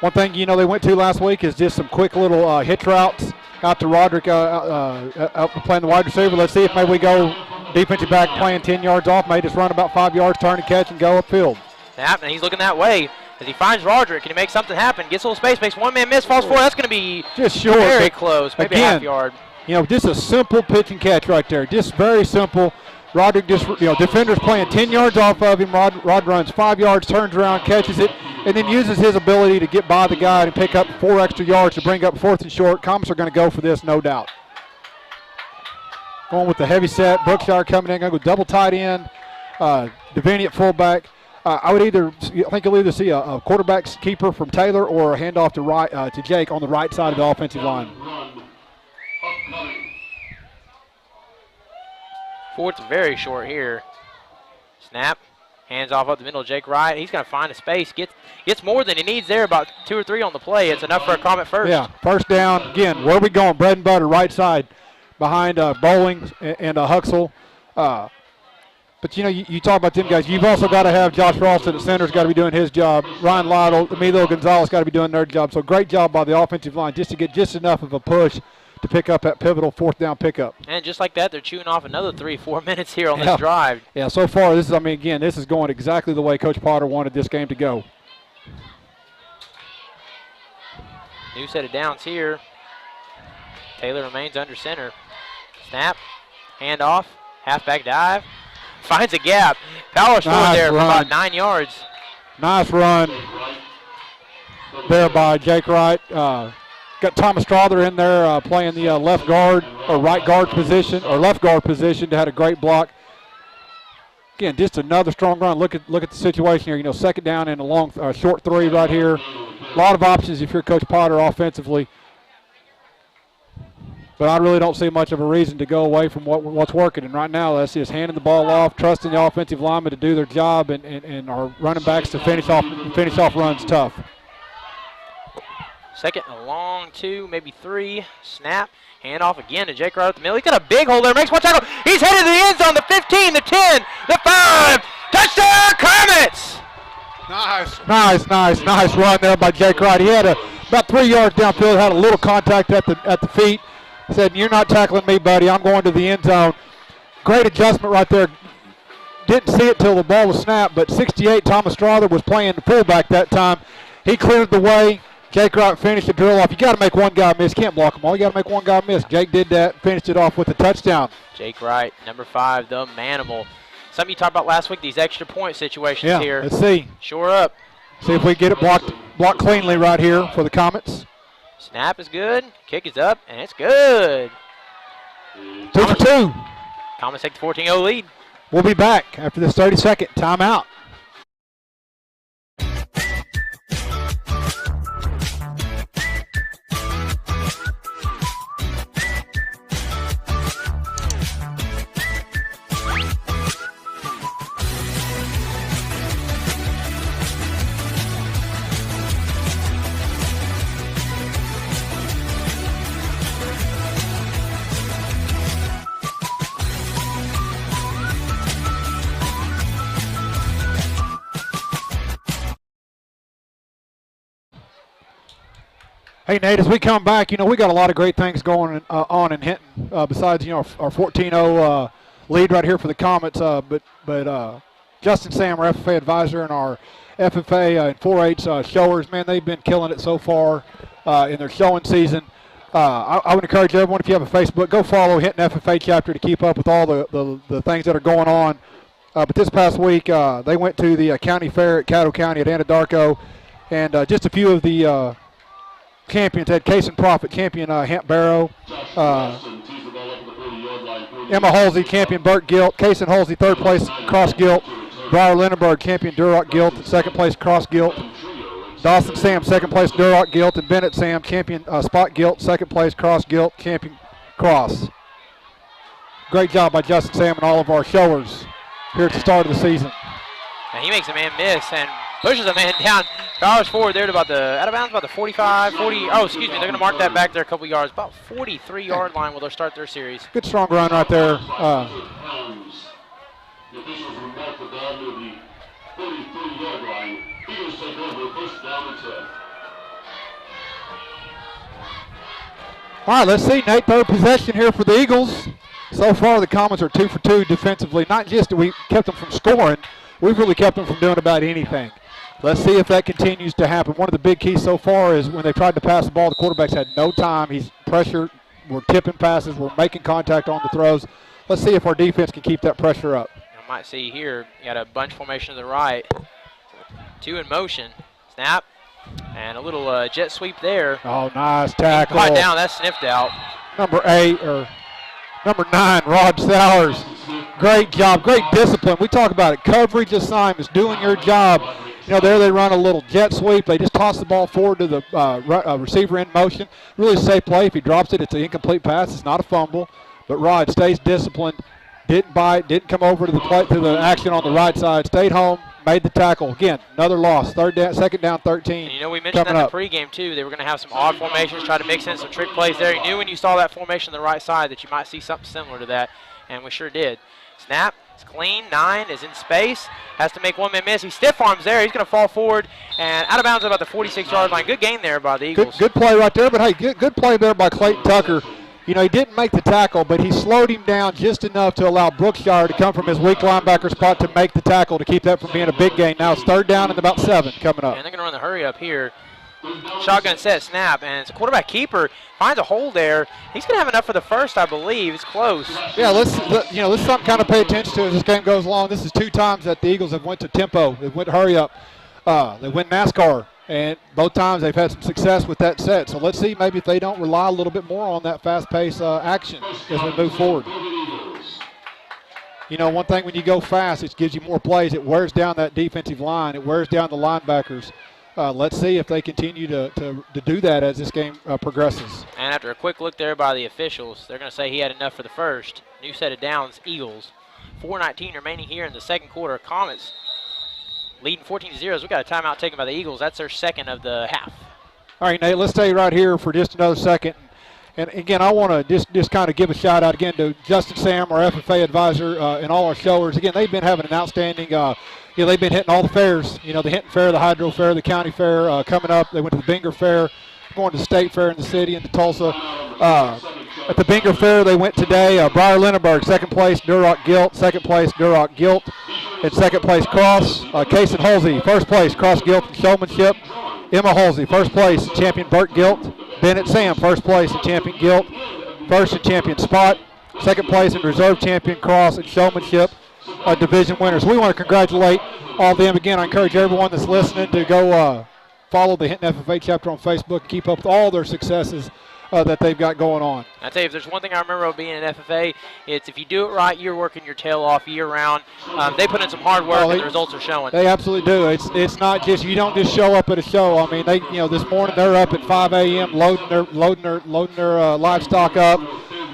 One thing they went to last week is just some quick little hitch routes out to Roderick out playing the wide receiver. Let's see if maybe we go defensive back playing 10 yards off, may just run about 5 yards, turn and catch, and go upfield. Snap, and he's looking that way as he finds Roderick. Can he make something happen? Gets a little space, makes one-man miss, falls forward. That's going to be just short, very close, maybe again, a half yard. Just a simple pitch and catch right there. Just very simple. Roderick just, defenders playing 10 yards off of him. Rod runs 5 yards, turns around, catches it, and then uses his ability to get by the guy and pick up 4 extra yards to bring up 4th and short. Comets are going to go for this, no doubt. Going with the heavy set. Brookshire coming in, going to go double tight end. Devaney at fullback. I think you'll either see a quarterback keeper from Taylor or a handoff to Jake on the right side of the offensive line. Fourth's very short here. Snap. Hands off up the middle of Jake Wright. He's going to find a space. Gets more than he needs there, about 2 or 3 on the play. It's enough for a Comet first. Yeah, first down. Again, where are we going? Bread and butter, right side behind Bowling and Huxell. But, you talk about them guys. You've also got to have Josh Ralston at center's got to be doing his job. Ryan Lytle, Emilio Gonzalez got to be doing their job. So great job by the offensive line just to get just enough of a push to pick up that pivotal 4th down pickup. And just like that, they're chewing off another 3-4 minutes here on this drive. Yeah, so far, this is going exactly the way Coach Potter wanted this game to go. New set of downs here. Taylor remains under center. Snap, hand off, halfback dive. Finds a gap. Powers forward there for about 9 yards. Nice run there by Jake Wright. Got Thomas Strother in there playing the left guard or right guard position or left guard position. Had a great block. Again, just another strong run. Look at the situation here. 2nd down and a long short 3 right here. A lot of options if you're Coach Potter offensively. But I really don't see much of a reason to go away from what's working. And right now, that's just handing the ball off, trusting the offensive linemen to do their job, and our running backs to finish off runs tough. Second and a long 2, maybe 3. Snap. Hand off again to Jake Wright at the middle. He's got a big hole there. Makes one tackle. He's headed to the end zone. The 15, the 10, the 5. Touchdown, Comets! Nice run there by Jake Wright. He had about 3 yards downfield, had a little contact at the feet. Said, "You're not tackling me, buddy. I'm going to the end zone." Great adjustment right there. Didn't see it till the ball was snapped, but 68, Thomas Strother, was playing the fullback that time. He cleared the way. Jake Wright finished the drill off. You got to make one guy miss. Can't block them all. You got to make one guy miss. Jake did that, finished it off with a touchdown. Jake Wright, number 5, the Manimal. Something you talked about last week, these extra point situations here. Let's see. Shore up. See if we get it blocked cleanly right here for the Comets. Snap is good. Kick is up, and it's good. 2 for 2. Comets take the 14-0 lead. We'll be back after this 30-second timeout. Hey, Nate, as we come back, we got a lot of great things going on in Hinton. Besides, our 14-0 lead right here for the Comets. But Justin Sam, our FFA advisor, and our FFA and 4-H showers, man, they've been killing it so far in their showing season. I would encourage everyone, if you have a Facebook, go follow Hinton FFA chapter to keep up with all the things that are going on. But this past week, they went to the county fair at Caddo County at Anadarko, and just a few of the champions had Case and Profit, champion Hamp Barrow, Emma Halsey, champion Burt Gilt, Case and Halsey, third place Cross Gilt, Briar Lindenberg, champion Duroc Gilt, second place Cross Gilt, Dawson Sam, second place Duroc Gilt, and Bennett Sam, champion Spot Gilt, second place Cross Gilt, champion Cross. Great job by Justin Sam and all of our showers here at the start of the season. And he makes a man miss and pushes a man down. Dollars forward there to about the, out of bounds, about the 45, 40, oh, excuse me, they're going to mark that back there a couple yards. About 43-yard line will they start their series. Good strong run right there. The officials remark the ball near the 43-yard line. Eagles take over, first down and 10. All right, let's see, Nate, third possession here for the Eagles. So far, the Comets are 2 for 2 defensively. Not just that we kept them from scoring, we've really kept them from doing about anything. Let's see if that continues to happen. One of the big keys so far is when they tried to pass the ball, the quarterbacks had no time. He's pressured. We're tipping passes. We're making contact on the throws. Let's see if our defense can keep that pressure up. You might see here, you got a bunch formation to the right. 2 in motion. Snap. And a little jet sweep there. Oh, nice tackle. Caught down. That's sniffed out. Number 9, Rod Sowers. Great job. Great discipline. We talk about it. Coverage assignments, doing your job. There they run a little jet sweep. They just toss the ball forward to the receiver in motion. Really safe play. If he drops it, it's an incomplete pass. It's not a fumble. But Rod stays disciplined. Didn't bite. Didn't come over to the action on the right side. Stayed home. Made the tackle. Again, another loss. Second down, 13. And we mentioned that in the pregame, too. They were going to have some odd formations, try to mix in some trick plays there. You knew when you saw that formation on the right side that you might see something similar to that, and we sure did. Snap. It's clean. 9 is in space. Has to make one man miss. He stiff arms there. He's going to fall forward and out of bounds at about the 46-yard line. Good game there by the Eagles. Good play right there, but hey, good play there by Clayton Tucker. He didn't make the tackle, but he slowed him down just enough to allow Brookshire to come from his weak linebacker spot to make the tackle to keep that from being a big gain. Now it's third down and about 7 coming up. And they're going to run the hurry up here. Shotgun set, snap, and it's a quarterback keeper. Finds a hole there. He's going to have enough for the first, I believe. It's close. Yeah, this is something kind of pay attention to as this game goes along. This is 2 times that the Eagles have went to tempo. They went hurry up. They went NASCAR. And both times they've had some success with that set. So let's see maybe if they don't rely a little bit more on that fast-paced action as we move forward. One thing when you go fast, it gives you more plays. It wears down that defensive line. It wears down the linebackers. Let's see if they continue to do that as this game progresses. And after a quick look there by the officials, they're going to say he had enough for the first. New set of downs, Eagles. 4:19 remaining here in the second quarter. Comets leading 14-0. We got a timeout taken by the Eagles. That's their second of the half. All right, Nate, let's stay right here for just another second. And again, I want to just kind of give a shout out again to Justin Sam, our FFA advisor, and all our showers. Again, they've been having an outstanding, they've been hitting all the fairs. The Hinton Fair, the Hydro Fair, the County Fair coming up. They went to the Binger Fair, going to the State Fair in the city and to Tulsa. At the Binger Fair, they went today. Briar Lindenberg, second place, Duroc Gilt, second place, Duroc Gilt, and second place, Cross. Case and Halsey, first place, Cross Gilt and Showmanship. Emma Halsey, first place, champion Burt Gilt. Bennett Sam, first place and champion Gilt. First and champion Spot. Second place and reserve champion Cross and Showmanship division winners. We want to congratulate all of them. Again, I encourage everyone that's listening to go follow the Hinton FFA chapter on Facebook, keep up with all their successes that they've got going on. I tell you, if there's one thing I remember about being an FFA, it's if you do it right, you're working your tail off year round. They put in some hard work, and the results are showing. They absolutely do. It's not just, you don't just show up at a show. I mean, they, this morning they're up at 5 a.m. loading their livestock up.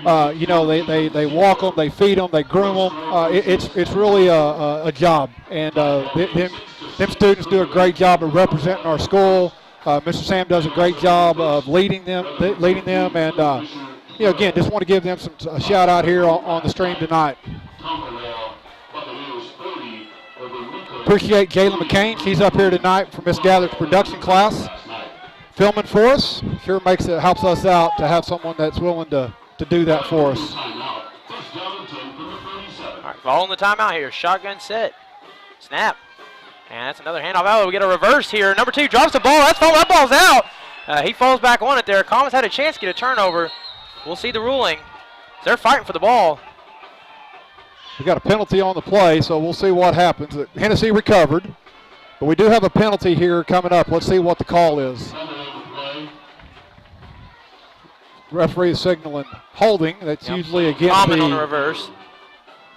They walk them, they feed them, they groom them. It's really a job, and them students do a great job of representing our school. Mr. Sam does a great job of leading them, and again, just want to give them a shout out here on the stream tonight. Appreciate Jayla McCain. She's up here tonight for Miss Gather's production class, filming for us. Sure helps us out to have someone that's willing to do that for us. All right, following the timeout here. Shotgun set. Snap. And that's another handoff. Oh, we get a reverse here. Number 2 drops the ball. That ball's out. He falls back on it there. Comets had a chance to get a turnover. We'll see the ruling. They're fighting for the ball. We got a penalty on the play, so we'll see what happens. Hennessey recovered, but we do have a penalty here coming up. Let's see what the call is. Referee is signaling holding. That's usually against Common on the reverse.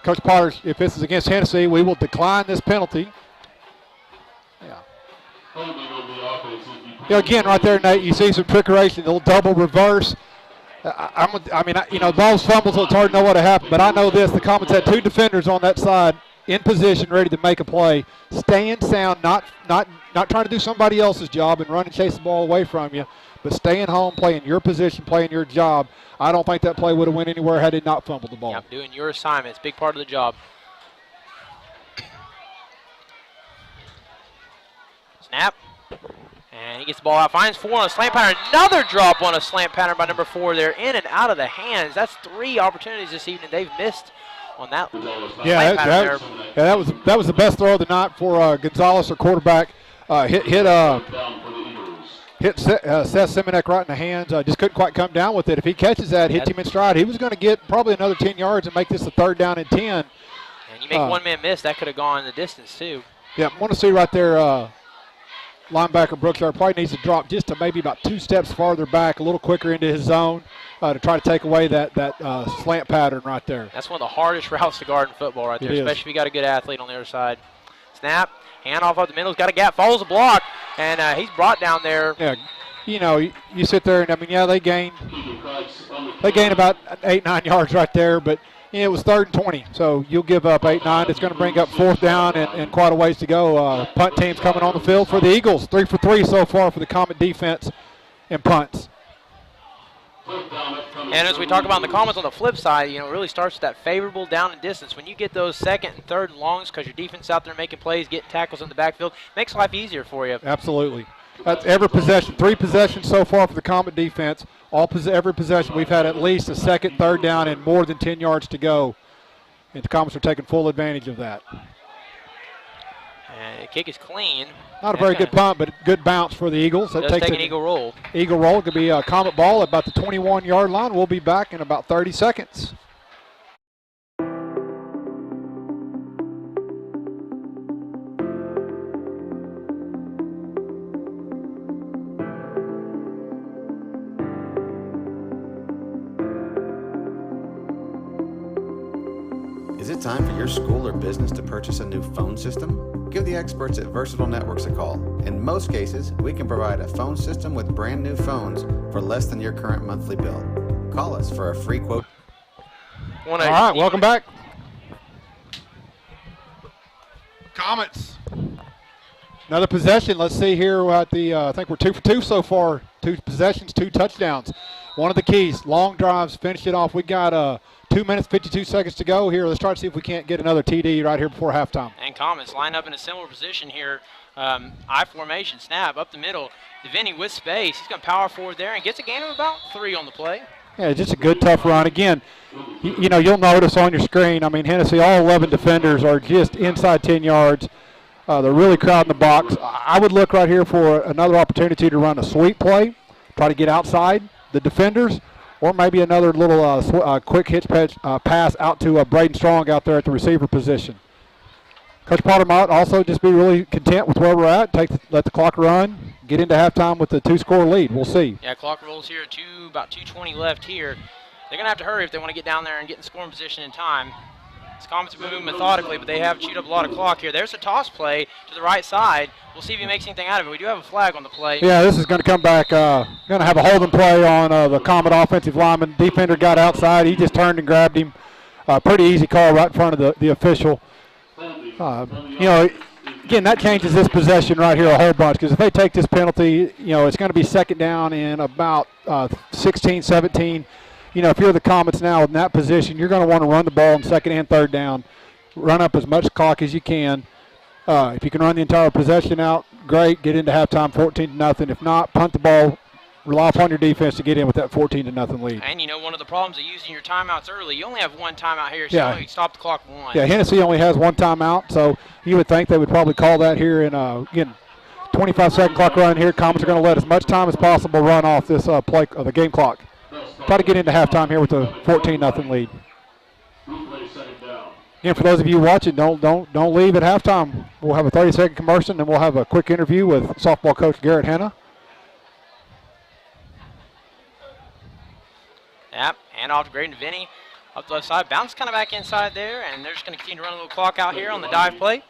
Coach Potter, if this is against Hennessey, we will decline this penalty. Again, right there, Nate, you see some trickeration, a little double reverse. Balls fumbles, so it's hard to know what happened, but I know this. The Comets had 2 defenders on that side in position, ready to make a play. Staying sound, not trying to do somebody else's job and run and chase the ball away from you, but staying home, playing your position, playing your job. I don't think that play would have went anywhere had he not fumbled the ball. Yep, doing your assignment. It's a big part of the job. Snap. And he gets the ball out, finds 4 on a slant pattern. Another drop on a slant pattern by number 4. They're in and out of the hands. That's 3 opportunities this evening they've missed on that slant pattern there. That was the best throw of the night for Gonzalez, our quarterback. Hit Seth Simonek right in the hands. Just couldn't quite come down with it. If he catches that, hits him in stride, he was going to get probably another 10 yards and make this a 3rd down and 10. And you make one man miss, that could have gone the distance too. Yeah, I want to see right there. Linebacker Brookshire probably needs to drop just to maybe about 2 steps farther back, a little quicker into his zone to try to take away that slant pattern right there. That's one of the hardest routes to guard in football right there, especially if you got a good athlete on the other side. Snap, handoff up the middle, he's got a gap, follows the block, and he's brought down there. Yeah, you sit there and they gain about 8-9 yards right there, but it was 3rd and 20, so you'll give up 8-9. It's going to bring up 4th down and quite a ways to go. Punt team's coming on the field for the Eagles. 3 for 3 so far for the Comet defense in punts. And as we talk about in the comments on the flip side, it really starts with that favorable down and distance. When you get those 2nd and 3rd and longs because your defense out there making plays, getting tackles in the backfield, makes life easier for you. Absolutely. That's every possession. 3 possessions so far for the Comet defense. Every possession we've had at least a 2nd, 3rd down and more than 10 yards to go. And the Comets are taking full advantage of that. And the kick is clean. Not a very good punt, but good bounce for the Eagles. That takes an Eagle roll. Eagle roll. It could be a Comet ball at about the 21-yard line. We'll be back in about 30 seconds. Is it time for your school or business to purchase a new phone system? Give the experts at Versatile Networks a call. In most cases, we can provide a phone system with brand new phones for less than your current monthly bill. Call us for a free quote. All right, welcome back. Comets. Another possession. Let's see here at I think we're 2 for 2 so far. 2 possessions, 2 touchdowns. One of the keys, long drives, finish it off. We got 2 minutes, 52 seconds to go here. Let's try to see if we can't get another TD right here before halftime. And Comets line up in a similar position here. I formation, snap, up the middle. DeVinny with space. He's going to power forward there and gets a gain of about 3 on the play. Yeah, just a good, tough run. Again, you'll notice on your screen, Hennessey, all 11 defenders are just inside 10 yards. They're really crowding the box. I would look right here for another opportunity to run a sweep play, try to get outside the defenders, or maybe another little quick hitch pass out to Braden Strong out there at the receiver position. Coach Potter might also just be really content with where we're at, let the clock run, get into halftime with the 2-score lead. We'll see. Yeah, clock rolls here, about 2:20 left here. They're going to have to hurry if they want to get down there and get in scoring position in time. The Comets have been moving methodically, but they have chewed up a lot of clock here. There's a toss play to the right side. We'll see if he makes anything out of it. We do have a flag on the play. Yeah, this is going to come back. Going to have a holding play on the Comet offensive lineman. Defender got outside. He just turned and grabbed him. Pretty easy call right in front of the official. Again, that changes this possession right here a whole bunch, because if they take this penalty, it's going to be second down in about 16, 17. If you're the Comets now in that position, you're going to want to run the ball on second and third down, run up as much clock as you can. If you can run the entire possession out, great, get into halftime 14-0. If not, punt the ball, rely upon your defense to get in with that 14-0 lead. And one of the problems of using your timeouts early, you only have one timeout here, so you only stop the clock once. Yeah, Hennessey only has one timeout, so you would think they would probably call that here in, again, 25-second clock run here. Comets are going to let as much time as possible run off this play of the game clock. Try to get into halftime here with a 14-0 lead. Again, for those of you watching, don't leave at halftime. We'll have a 30-second commercial, and then we'll have a quick interview with softball coach Garrett Hanna. Yep, hand off to Graydon Vinny up the left side. Bounce kind of back inside there, and they're just going to continue to run a little clock out here on the dive play.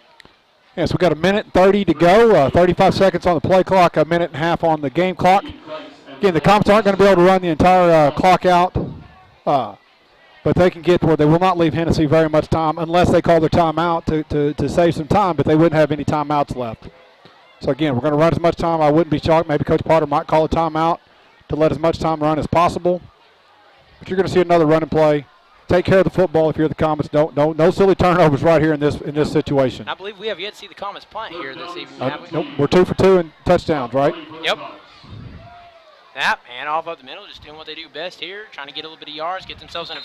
Yeah, so we've got a minute 30 to go, 35 seconds on the play clock, a minute and a half on the game clock. Again, the Comets aren't going to be able to run the entire clock out, but they can get to where they will not leave Hennessey very much time unless they call their timeout to save some time, but they wouldn't have any timeouts left. So, again, we're going to run as much time. I wouldn't be shocked. Maybe Coach Potter might call a timeout to let as much time run as possible. But you're going to see another running play. Take care of the football if you're the Comets. No silly turnovers right here in this situation. I believe we have yet to see the Comets punt here this evening, have we? Nope, we're 2 for 2 in touchdowns, right? Yep. Yep, hand off up the middle, just doing what they do best here, trying to get a little bit of yards, get themselves in a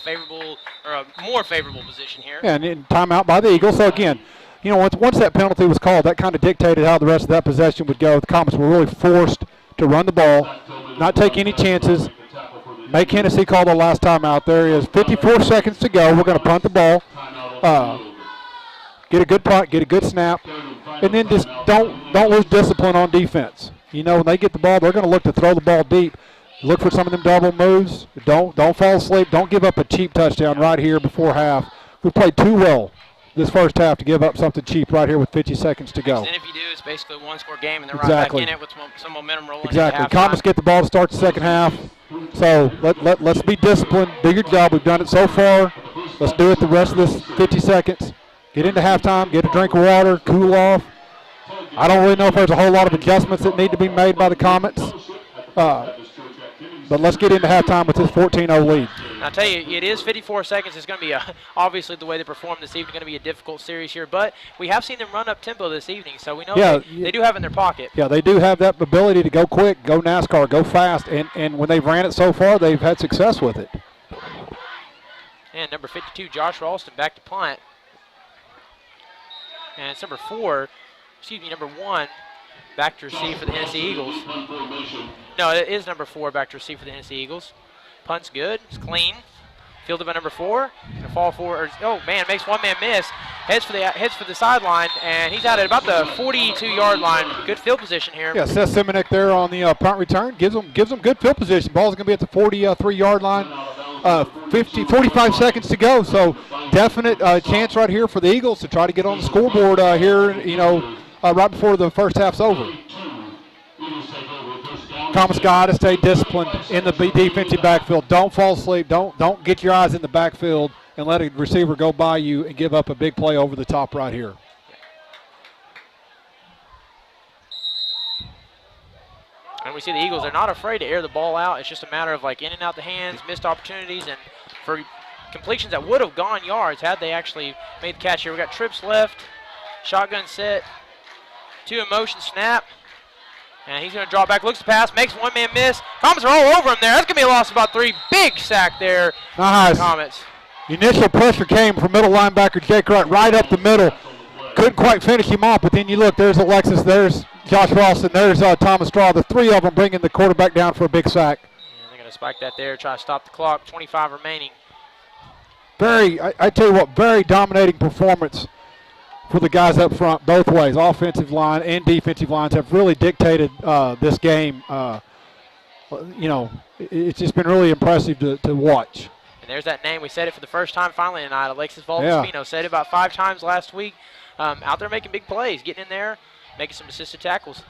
more favorable position here. Yeah, and then timeout by the Eagles. So again, once that penalty was called, that kind of dictated how the rest of that possession would go. The Comets were really forced to run the ball, not take any chances. Make Hennessey call the last timeout. There is 54 seconds to go. We're going to punt the ball. Get a good punt, get a good snap, and then just don't lose discipline on defense. When they get the ball, they're going to look to throw the ball deep. Look for some of them double moves. Don't fall asleep. Don't give up a cheap touchdown right here before half. We played too well this first half to give up something cheap right here with 50 seconds to go. And then if you do, it's basically a one-score game, and they're right back in it with some momentum rolling. Exactly. Comets get the ball to start the second half. So let's be disciplined. Do your job. We've done it so far. Let's do it the rest of this 50 seconds. Get into halftime. Get a drink of water. Cool off. I don't really know if there's a whole lot of adjustments that need to be made by the Comets. But let's get into halftime with this 14-0 lead. I'll tell you, it is 54 seconds. It's going to be, obviously, the way they perform this evening, going to be a difficult series here. But we have seen them run up tempo this evening, so we know they do have it in their pocket. Yeah, they do have that ability to go quick, go NASCAR, go fast. And when they've ran it so far, they've had success with it. And number 52, Josh Ralston, back to punt. And it's number 1, back to receive for the Hennessey Eagles. No, it is number 4 back to receive for the Hennessey Eagles. Punt's good. It's clean. Fielded by number 4. Gonna fall forward. Oh man, makes one man miss. Heads for the sideline, and he's out at about the 42-yard line. Good field position here. Yeah, Seth Simonek there on the punt return gives them good field position. Ball's gonna be at the 43-yard line. 45 seconds to go. So definite chance right here for the Eagles to try to get on the scoreboard here. Right before the first half's over. Comets got to stay disciplined in the defensive backfield. Don't fall asleep. Don't get your eyes in the backfield and let a receiver go by you and give up a big play over the top right here. And we see the Eagles, they're not afraid to air the ball out. It's just a matter of in and out the hands, missed opportunities, and for completions that would have gone yards had they actually made the catch here. We got trips left, shotgun set, 2 in motion, snap. And he's going to draw back, looks to pass, makes one man miss. Comets are all over him there. That's going to be a loss of about 3. Big sack there. Nice. Comets. Initial pressure came from middle linebacker Jake Wright right up the middle. Couldn't quite finish him off, but then you look, there's Alexis, there's Josh Ralston, there's Thomas Straw. The 3 of them bringing the quarterback down for a big sack. And they're going to spike that there, try to stop the clock. 25 remaining. I tell you what, very dominating performance for the guys up front both ways. Offensive line and defensive lines have really dictated this game. It's just been really impressive to watch. And there's that name. We said it for the first time finally tonight. Alexis Valdespino said it about 5 times last week. Out there making big plays, getting in there, making some assisted tackles.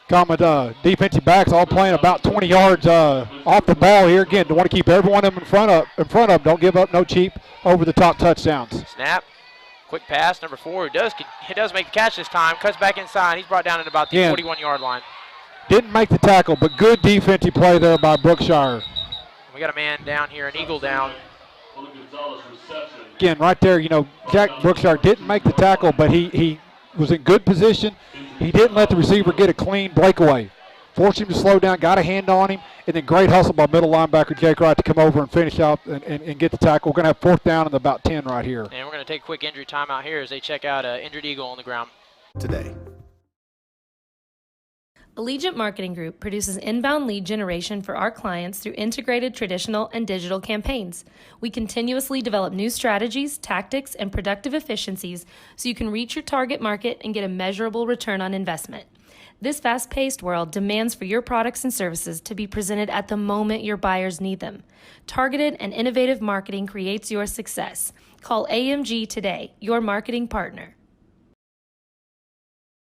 Comet defensive backs all playing about 20 yards off the ball here. Again, want to keep everyone in front of. Don't give up no cheap over-the-top touchdowns. Snap, quick pass, number 4. He does make the catch this time. Cuts back inside. He's brought down at about the 41-yard line. Didn't make the tackle, but good defensive play there by Brookshire. We got a man down here, an eagle down. Again, right there, Jack Brookshire didn't make the tackle, but he was in good position. He didn't let the receiver get a clean breakaway. Forced him to slow down, got a hand on him, and then great hustle by middle linebacker Jake Wright to come over and finish out and get the tackle. We're going to have 4th down and about 10 right here. And we're going to take a quick injury timeout here as they check out Injured Eagle on the ground. Today. Allegiant Marketing Group produces inbound lead generation for our clients through integrated traditional and digital campaigns. We continuously develop new strategies, tactics, and productive efficiencies so you can reach your target market and get a measurable return on investment. This fast-paced world demands for your products and services to be presented at the moment your buyers need them. Targeted and innovative marketing creates your success. Call AMG today, your marketing partner.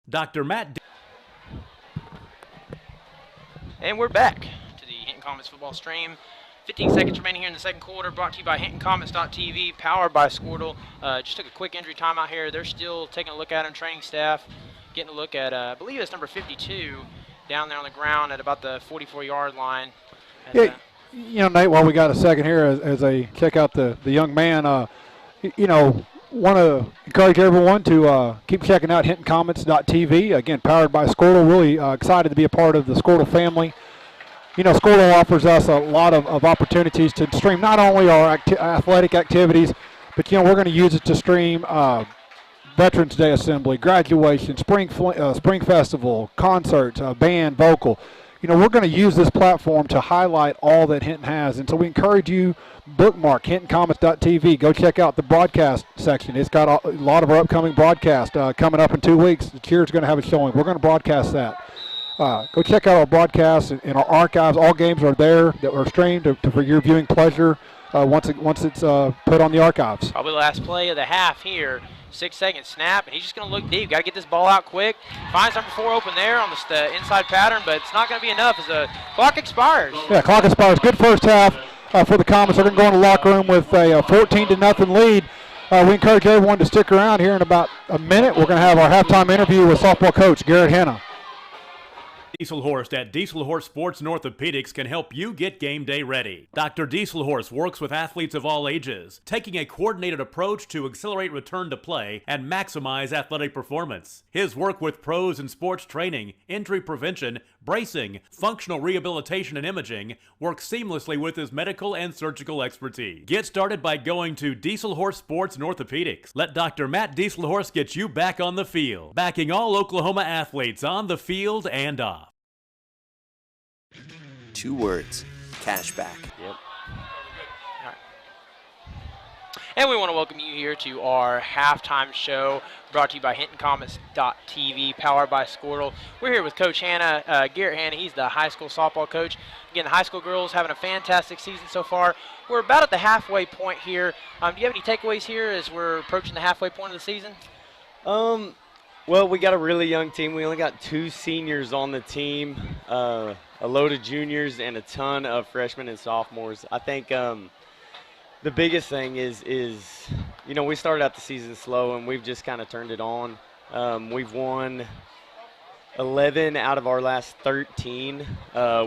Dr. Matt. And we're back to the Hinton Comets football stream. 15 seconds remaining here in the second quarter, brought to you by HintonComets.tv, powered by Squirtle. Just took a quick injury timeout here. They're still taking a look at him, training staff, getting a look at, I believe it's number 52, down there on the ground at about the 44-yard line. And, Nate, while we got a second here as they check out the young man, want to encourage everyone to keep checking out HintonComets.tv. Again, powered by Squirtle. Really excited to be a part of the Squirtle family. Squirtle offers us a lot of opportunities to stream not only our athletic activities, but, we're going to use it to stream Veterans Day Assembly, graduation, Spring Festival, concerts, band, vocal. We're going to use this platform to highlight all that Hinton has. And so we encourage you, bookmark HintonComets.tv. Go check out the broadcast section. It's got a lot of our upcoming broadcast coming up in 2 weeks. The Cheer's going to have a showing. We're going to broadcast that. Go check out our broadcasts and our archives. All games are there that are streamed for your viewing pleasure once it's put on the archives. Probably the last play of the half here. 6-second snap, and he's just going to look deep. Got to get this ball out quick. Finds number 4 open there on the inside pattern, but it's not going to be enough as the clock expires. Yeah, clock expires. Good first half for the Comets. They're going to go in the locker room with a 14-0 lead. We encourage everyone to stick around here in about a minute. We're going to have our halftime interview with softball coach Garrett Hanna. Dieselhorst at Dieselhorst Sports and Orthopedics can help you get game day ready. Dr. Dieselhorst works with athletes of all ages, taking a coordinated approach to accelerate return to play and maximize athletic performance. His work with pros in sports training, injury prevention, bracing, functional rehabilitation, and imaging works seamlessly with his medical and surgical expertise. Get started by going to Dieselhorst Sports and Orthopedics. Let Dr. Matt Dieselhorst get you back on the field, backing all Oklahoma athletes on the field and off. 2 words, cashback. Yep. All right. And we want to welcome you here to our halftime show brought to you by HintonComets.tv, powered by Squirtle. We're here with Coach Hanna, Garrett Hanna. He's the high school softball coach. Again, the high school girls having a fantastic season so far. We're about at the halfway point here. Do you have any takeaways here as we're approaching the halfway point of the season? Well, we got a really young team. We only got 2 seniors on the team, a load of juniors, and a ton of freshmen and sophomores. I think the biggest thing is we started out the season slow, and we've just kind of turned it on. We've won 11 out of our last 13,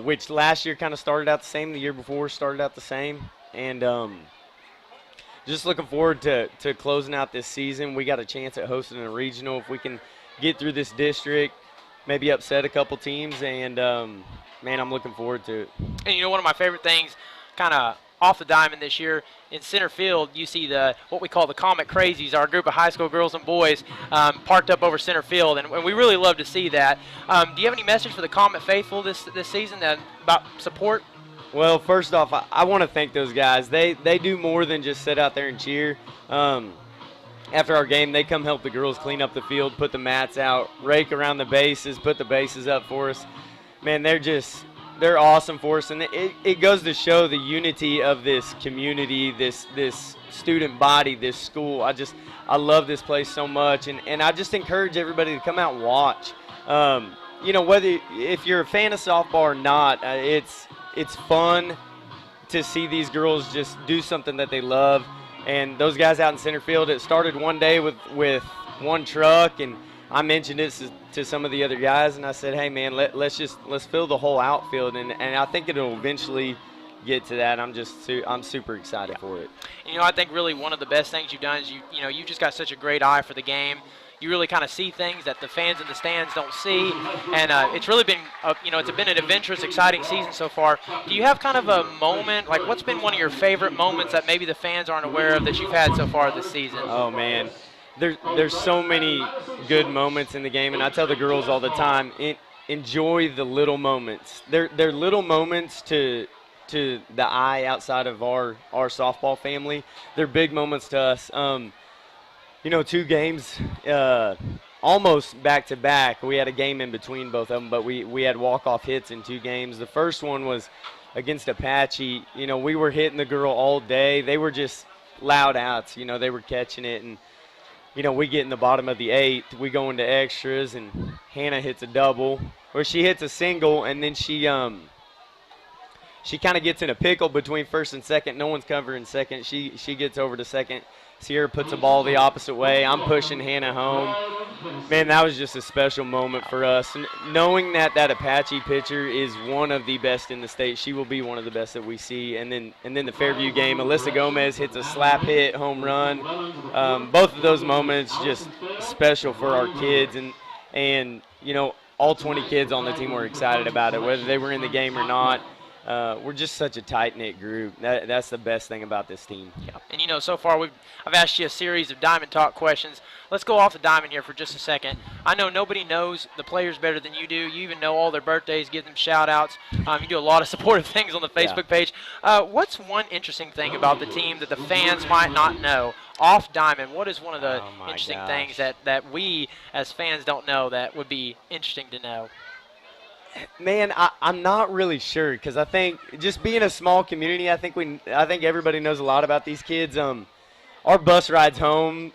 which last year kind of started out the same. The year before started out the same. And just looking forward to closing out this season. We got a chance at hosting a regional if we can get through this district, maybe upset a couple teams, and, man, I'm looking forward to it. And, one of my favorite things kind of off the diamond this year, in center field, you see what we call the Comet Crazies, our group of high school girls and boys parked up over center field, and we really love to see that. Do you have any message for the Comet faithful this season about support? Well, first off, I want to thank those guys. They do more than just sit out there and cheer. after our game, they come help the girls clean up the field, put the mats out, rake around the bases, put the bases up for us. Man, they're awesome for us, and it goes to show the unity of this community, this student body, this school. I love this place so much, and I just encourage everybody to come out and watch. Whether if you're a fan of softball or not, it's fun to see these girls just do something that they love. And those guys out in center field, it started one day with one truck, and I mentioned it to some of the other guys, and I said, hey, man, let's fill the whole outfield, and I think it'll eventually get to that. I'm super excited for it. I think really one of the best things you've done is you just got such a great eye for the game. You really kind of see things that the fans in the stands don't see, and it's really been, it's been an adventurous, exciting season so far. Do you have kind of a moment, like what's been one of your favorite moments that maybe the fans aren't aware of that you've had so far this season? Oh, man. There's so many good moments in the game, and I tell the girls all the time, enjoy the little moments. They're little moments to the eye outside of our softball family. They're big moments to us. 2 games almost back-to-back. We had a game in between both of them, but we had walk-off hits in 2 games. The first one was against Apache. We were hitting the girl all day. They were just loud outs. They were catching it, and we get in the bottom of the 8th. We go into extras, and Hannah hits a double, or she hits a single, and then she kind of gets in a pickle between first and second. No one's covering second. She gets over to second. Sierra puts a ball the opposite way. I'm pushing Hannah home. Man, that was just a special moment for us. Knowing that Apache pitcher is one of the best in the state. She will be one of the best that we see. And then the Fairview game, Alyssa Gomez hits a slap hit, home run. Both of those moments just special for our kids. And all 20 kids on the team were excited about it, whether they were in the game or not. We're just such a tight-knit group. That's the best thing about this team. Yeah. And so far I've asked you a series of Diamond Talk questions. Let's go off the diamond here for just a second. I know nobody knows the players better than you do. You even know all their birthdays, give them shout-outs. You do a lot of supportive things on the Facebook page. What's one interesting thing about the team that the fans might not know? Off diamond, what is one of the interesting things that we as fans don't know that would be interesting to know? Man, I'm not really sure, because I think just being a small community, I think everybody knows a lot about these kids. Our bus rides home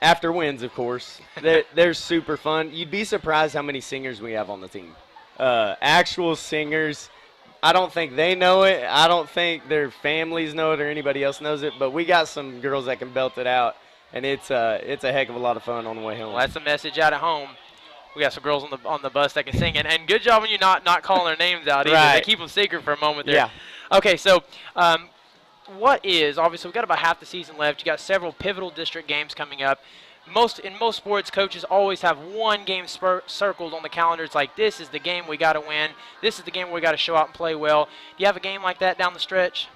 after wins, of course. They're super fun. You'd be surprised how many singers we have on the team. Actual singers. I don't think they know it. I don't think their families know it or anybody else knows it. But we got some girls that can belt it out, and it's a heck of a lot of fun on the way home. Well, that's the message out at home. We got some girls on the bus that can sing, and good job on you not calling their names out either. They keep them secret for a moment there. Yeah. Okay, so obviously we've got about half the season left. You got several pivotal district games coming up. In most sports, coaches always have one game circled on the calendar. It's like, this is the game we got to win. This is the game we got to show out and play well. Do you have a game like that down the stretch?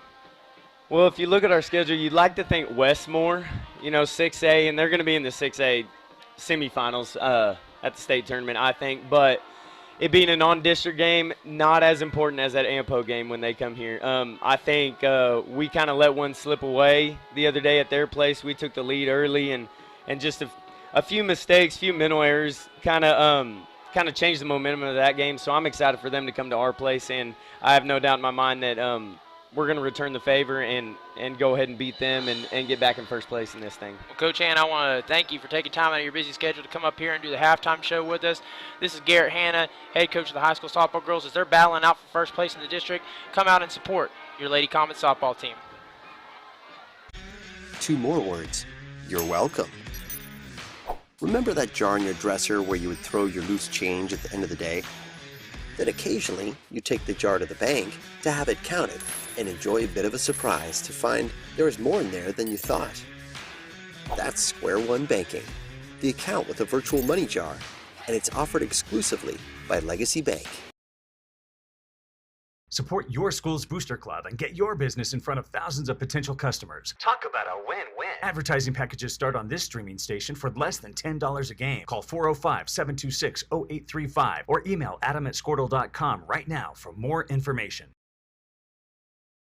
Well, if you look at our schedule, you'd like to think Westmore, 6A, and they're going to be in the 6A semifinals at the state tournament, I think. But it being a non-district game, not as important as that Ampo game when they come here. I think we kind of let one slip away the other day at their place. We took the lead early, and just a few mistakes, few mental errors kind of changed the momentum of that game. So I'm excited for them to come to our place, and I have no doubt in my mind that we're going to return the favor and go ahead and beat them and get back in first place in this thing. Well, Coach Han, I want to thank you for taking time out of your busy schedule to come up here and do the halftime show with us. This is Garrett Hanna, head coach of the high school softball girls. As they're battling out for first place in the district, come out and support your Lady Comet softball team. 2 more words. You're welcome. Remember that jar in your dresser where you would throw your loose change at the end of the day? Then occasionally, you take the jar to the bank to have it counted and enjoy a bit of a surprise to find there is more in there than you thought. That's Square One Banking, the account with a virtual money jar, and it's offered exclusively by Legacy Bank. Support your school's booster club and get your business in front of thousands of potential customers. Talk about a win-win. Advertising packages start on this streaming station for less than $10 a game. Call 405-726-0835 or email adam@squirtle.com right now for more information.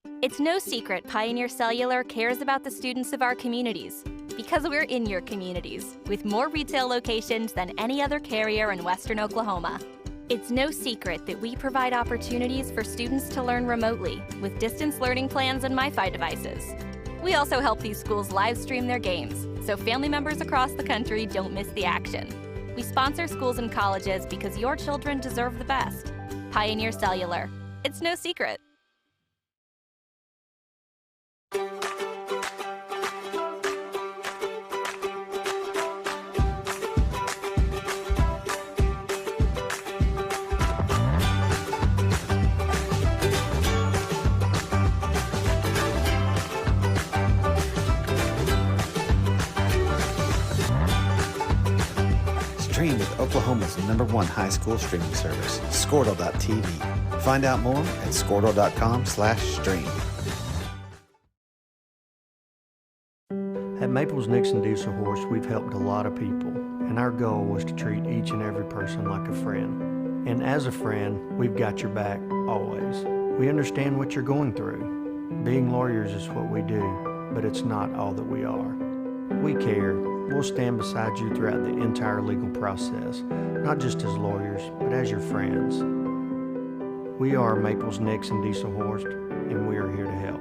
It's no secret Pioneer Cellular cares about the students of our communities because we're in your communities with more retail locations than any other carrier in Western Oklahoma. It's no secret that we provide opportunities for students to learn remotely with distance learning plans and MiFi devices. We also help these schools live stream their games so family members across the country don't miss the action. We sponsor schools and colleges because your children deserve the best. Pioneer Cellular. It's no secret. Stream with Oklahoma's #1 high school streaming service, Squirtle.tv. Find out more at squirtle.com/stream. At Maples Nixon Diesel Horse, we've helped a lot of people, and our goal was to treat each and every person like a friend. And as a friend, we've got your back always. We understand what you're going through. Being lawyers is what we do, but it's not all that we are. We care. We'll stand beside you throughout the entire legal process, not just as lawyers, but as your friends. We are Maples Nixon Diesel Horse, and we are here to help.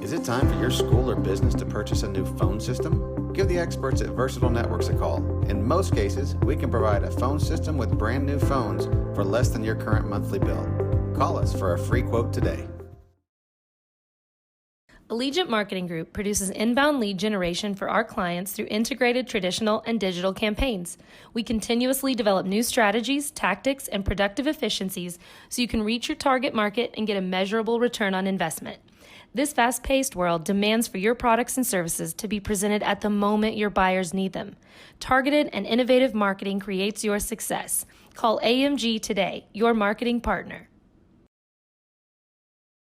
Is it time for your school or business to purchase a new phone system? Give the experts at Versatile Networks a call. In most cases, we can provide a phone system with brand new phones for less than your current monthly bill. Call us for a free quote today. Allegiant Marketing Group produces inbound lead generation for our clients through integrated traditional and digital campaigns. We continuously develop new strategies, tactics, and productive efficiencies so you can reach your target market and get a measurable return on investment. This fast-paced world demands for your products and services to be presented at the moment your buyers need them. Targeted and innovative marketing creates your success. Call AMG today, your marketing partner.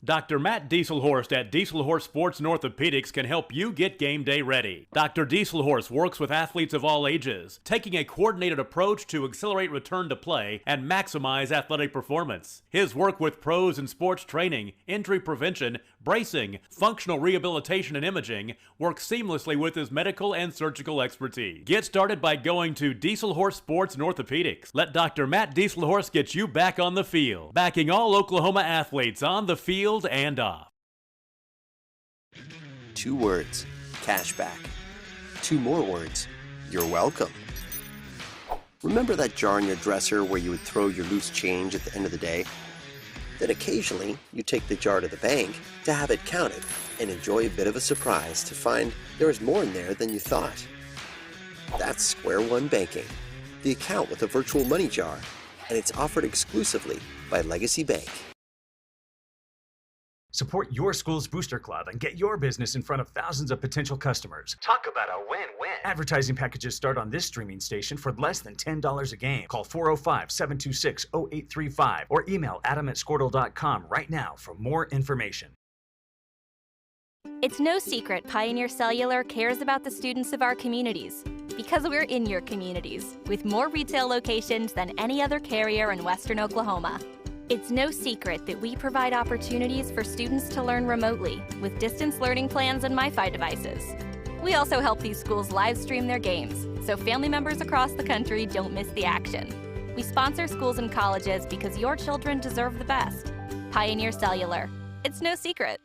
Dr. Matt Dieselhorst at Dieselhorst Sports and Orthopedics can help you get game day ready. Dr. Dieselhorst works with athletes of all ages, taking a coordinated approach to accelerate return to play and maximize athletic performance. His work with pros in sports training, injury prevention, bracing, functional rehabilitation, and imaging works seamlessly with his medical and surgical expertise. Get started by going to Dieselhorst Sports and Orthopedics. Let Dr. Matt Dieselhorst get you back on the field, backing all Oklahoma athletes on the field and off. 2 words, cashback. 2 more words, you're welcome. Remember that jar in your dresser where you would throw your loose change at the end of the day? Then occasionally you take the jar to the bank to have it counted and enjoy a bit of a surprise to find there is more in there than you thought. That's Square One Banking, the account with a virtual money jar, and it's offered exclusively by Legacy Bank. Support your school's booster club and get your business in front of thousands of potential customers. Talk about a win-win. Advertising packages start on this streaming station for less than $10 a game. Call 405-726-0835 or email adam@squirtle.com right now for more information. It's no secret Pioneer Cellular cares about the students of our communities because we're in your communities with more retail locations than any other carrier in Western Oklahoma. It's no secret that we provide opportunities for students to learn remotely with distance learning plans and MiFi devices. We also help these schools live stream their games so family members across the country don't miss the action. We sponsor schools and colleges because your children deserve the best. Pioneer Cellular. It's no secret.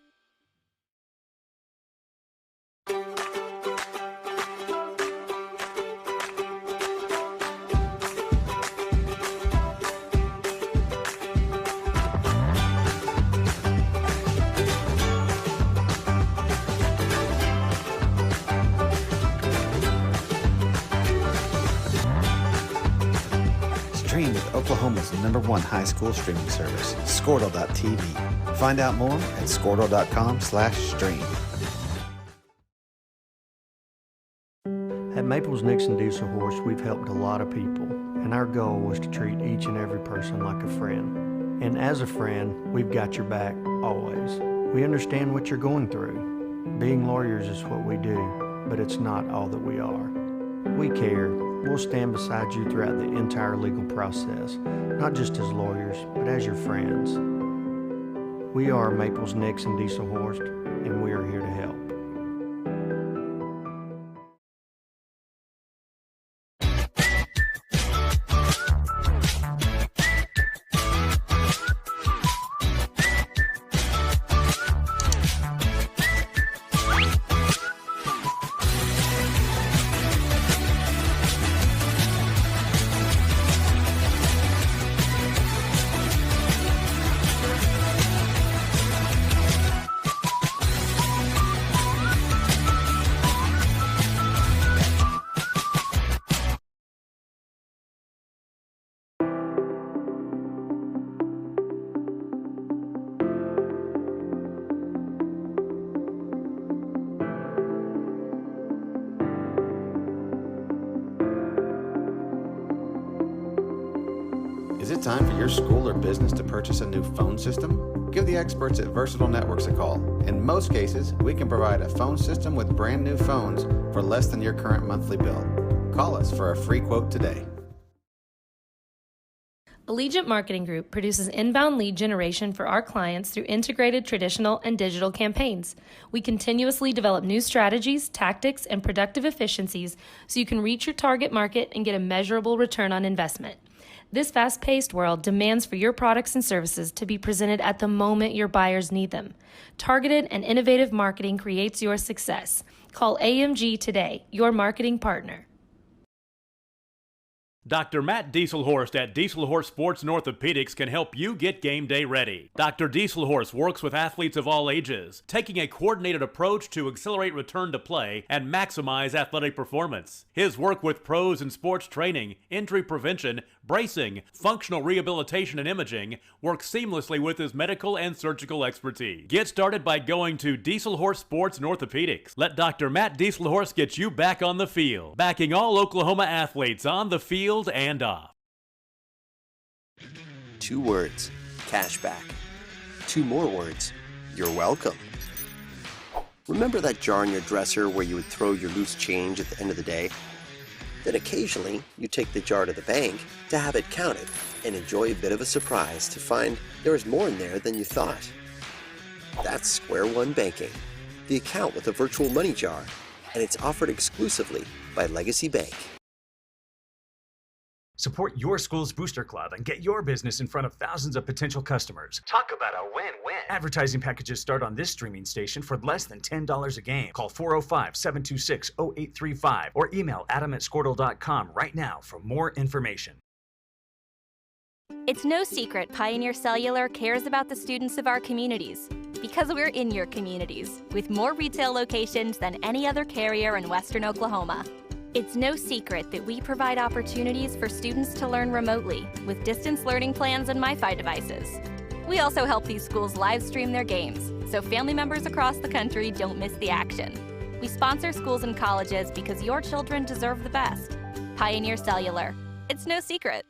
Oklahoma's #1 high school streaming service, Squirtle.tv. Find out more at squirtle.com/stream. At Maples Nixon Diesel Horse, we've helped a lot of people, and our goal was to treat each and every person like a friend. And as a friend, we've got your back always. We understand what you're going through. Being lawyers is what we do, but it's not all that we are. We care. We'll stand beside you throughout the entire legal process, not just as lawyers, but as your friends. We are Maples Nixon Diesel Horse, and we are here to help. Is it time for your school or business to purchase a new phone system? Give the experts at Versatile Networks a call. In most cases, we can provide a phone system with brand new phones for less than your current monthly bill. Call us for a free quote today. Allegiant Marketing Group produces inbound lead generation for our clients through integrated traditional and digital campaigns. We continuously develop new strategies, tactics, and productive efficiencies so you can reach your target market and get a measurable return on investment. This fast-paced world demands for your products and services to be presented at the moment your buyers need them. Targeted and innovative marketing creates your success. Call AMG today, your marketing partner. Dr. Matt Dieselhorst at Dieselhorst Sports and Orthopedics can help you get game day ready. Dr. Dieselhorst works with athletes of all ages, taking a coordinated approach to accelerate return to play and maximize athletic performance. His work with pros in sports training, injury prevention, bracing, functional rehabilitation, and imaging works seamlessly with his medical and surgical expertise. Get started by going to Dieselhorst Sports and Orthopedics. Let Dr. Matt Dieselhorst get you back on the field, backing all Oklahoma athletes on the field and off. 2 words, cashback. 2 more words, you're welcome. Remember that jar in your dresser where you would throw your loose change at the end of the day? Then occasionally you take the jar to the bank to have it counted and enjoy a bit of a surprise to find there is more in there than you thought. That's Square One Banking, the account with a virtual money jar, and it's offered exclusively by Legacy Bank. Support your school's booster club and get your business in front of thousands of potential customers. Talk about a win-win. Advertising packages start on this streaming station for less than $10 a game. Call 405-726-0835 or email adam@squirtle.com right now for more information. It's no secret Pioneer Cellular cares about the students of our communities because we're in your communities with more retail locations than any other carrier in Western Oklahoma. It's no secret that we provide opportunities for students to learn remotely with distance learning plans and MiFi devices. We also help these schools live stream their games, so family members across the country don't miss the action. We sponsor schools and colleges because your children deserve the best. Pioneer Cellular. It's no secret.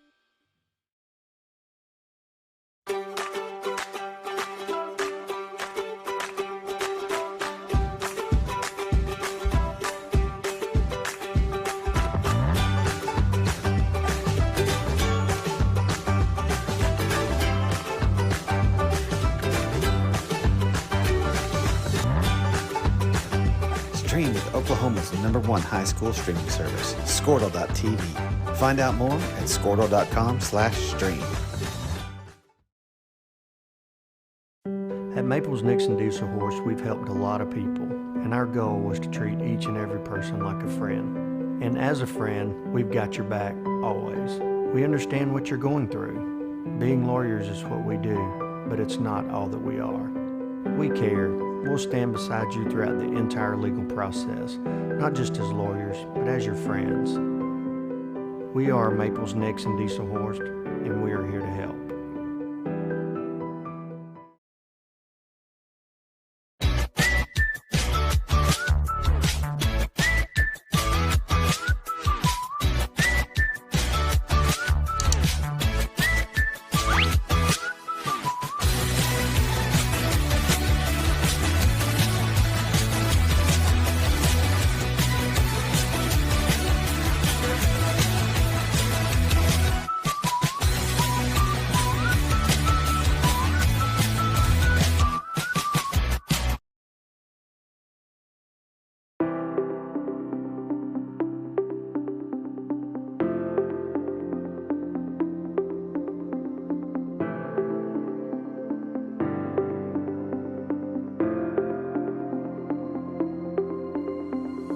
Stream with Oklahoma's #1 high school streaming service, Squirtle.tv. Find out more at squirtle.com/stream. At Maples Nixon Diesel Horse, we've helped a lot of people, and our goal was to treat each and every person like a friend. And as a friend, we've got your back always. We understand what you're going through. Being lawyers is what we do, but it's not all that we are. We care. We'll stand beside you throughout the entire legal process, not just as lawyers, but as your friends. We are Maples, Nix, and Dieselhorst, and we are here to help.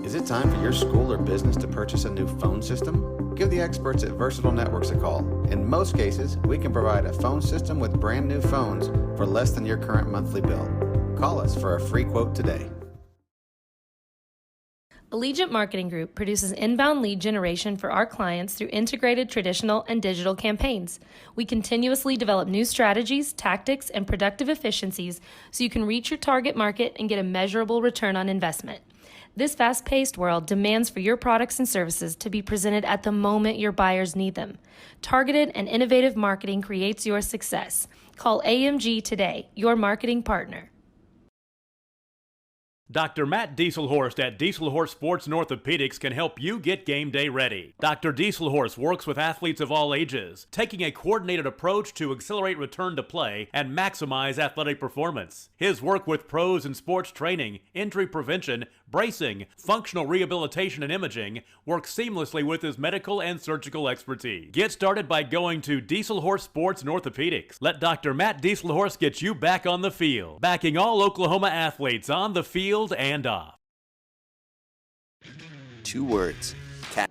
Is it time for your school or business to purchase a new phone system? Give the experts at Versatile Networks a call. In most cases, we can provide a phone system with brand new phones for less than your current monthly bill. Call us for a free quote today. Allegiant Marketing Group produces inbound lead generation for our clients through integrated traditional and digital campaigns. We continuously develop new strategies, tactics, and productive efficiencies so you can reach your target market and get a measurable return on investment. This fast-paced world demands for your products and services to be presented at the moment your buyers need them. Targeted and innovative marketing creates your success. Call AMG today, your marketing partner. Dr. Matt Dieselhorst at Dieselhorst Sports and Orthopedics can help you get game day ready. Dr. Dieselhorst works with athletes of all ages, taking a coordinated approach to accelerate return to play and maximize athletic performance. His work with pros in sports training, injury prevention, bracing, functional rehabilitation, and imaging works seamlessly with his medical and surgical expertise. Get started by going to Dieselhorst Sports and Orthopedics. Let Dr. Matt Dieselhorst get you back on the field, backing all Oklahoma athletes on the field and off. 2 words. Cat.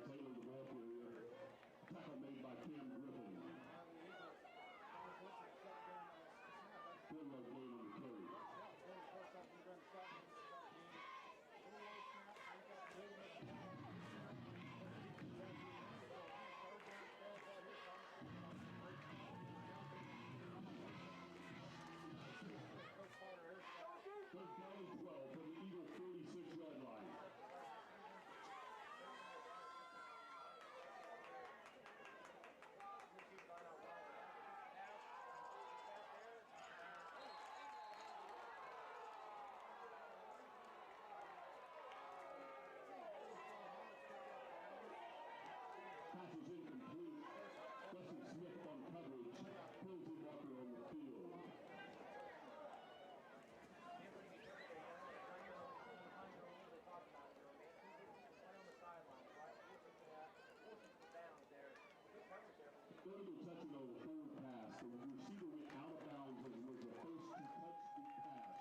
Taylor, the ball carrier. Tackle made by Cam Griffin. Field goal game on the carry. Third down and 12 from the Eagle 46-yard line. Pass is incomplete. Justin Smith on coverage. Penalty marker on the field. Illegal touching on the forward pass. The receiver went out of bounds and was the first to touch the pass.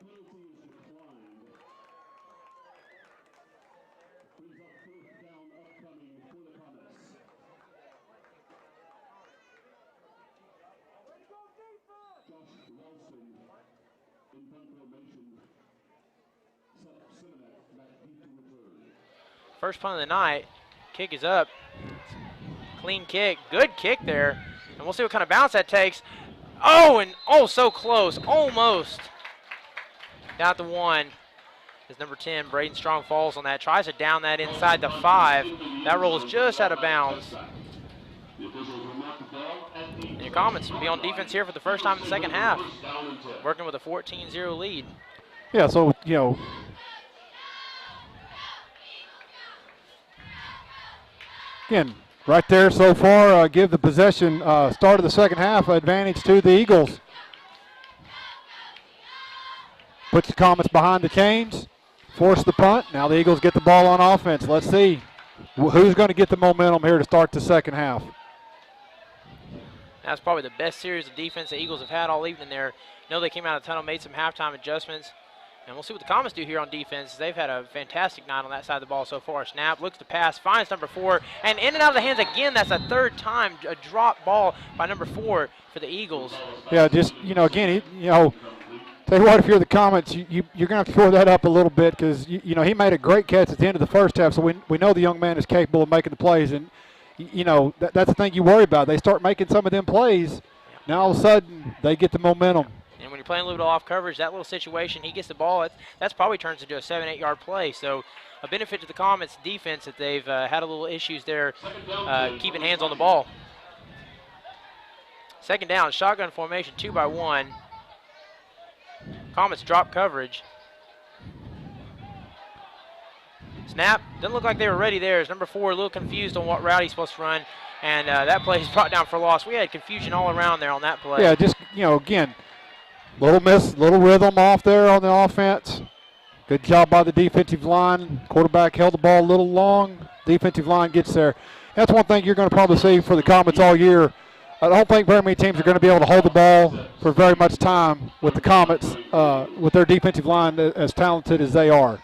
Penalty is declined. Brings up fourth down upcoming for the Comets. Josh Ralston in punt formation. Cinnamon back deep to return. First punt of the night. Kick is up. Clean kick. Good kick there. And we'll see what kind of bounce that takes. Oh, and oh, so close. Almost. Got the one. As number 10, Braden Strong, falls on that. Tries to down that inside the 5. That rolls just out of bounds. And your Comets will be on defense here for the first time in the second half. Working with a 14-0 lead. Yeah, so, you know, again, right there so far, give the possession start of the second half advantage to the Eagles. Puts the Comets behind the chains, force the punt. Now the Eagles get the ball on offense. Let's see who's going to get the momentum here to start the second half. That's probably the best series of defense the Eagles have had all evening there. You know, they came out of the tunnel, made some halftime adjustments. And we'll see what the Comets do here on defense. They've had a fantastic night on that side of the ball so far. Snap, looks to pass, finds number 4, and in and out of the hands again. That's a third time a drop ball by number 4 for the Eagles. Yeah, just, you know, again, you know, tell you what, if you're the Comets, you're going to have to shore that up a little bit because, you know, he made a great catch at the end of the first half, so we know the young man is capable of making the plays. And, you know, that's the thing you worry about. They start making some of them plays, now all of a sudden they get the momentum. And when you're playing a little bit off coverage, that little situation, he gets the ball, that's probably turns into a 7-8 yard play. So a benefit to the Comets defense that they've had a little issues there keeping hands on the ball. Second down, shotgun formation, 2-by-1. Comets drop coverage. Snap, doesn't look like they were ready there. As number 4 a little confused on what route he's supposed to run. And that play is brought down for loss. We had confusion all around there on that play. Yeah, just, you know, again, little rhythm off there on the offense. Good job by the defensive line. Quarterback held the ball a little long. Defensive line gets there. That's one thing you're going to probably see for the Comets all year. I don't think very many teams are going to be able to hold the ball for very much time with the Comets, with their defensive line as talented as they are.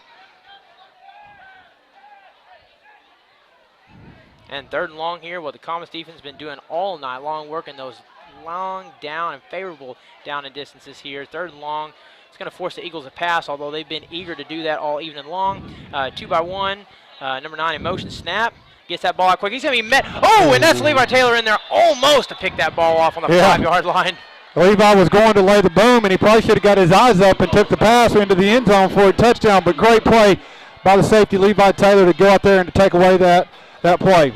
And third and long here, what the Comets defense has been doing all night long, working those long down and favorable down and distances here. Third and long, it's going to force the Eagles to pass, although they've been eager to do that all evening long. 2-by-1, number 9 in motion, snap. Gets that ball out quick. He's going to be met. Oh, and that's Levi Taylor in there almost to pick that ball off on the 5-yard line. Levi was going to lay the boom, and he probably should have got his eyes up and took the pass into the end zone for a touchdown. But great play by the safety, Levi Taylor, to go out there and to take away that play.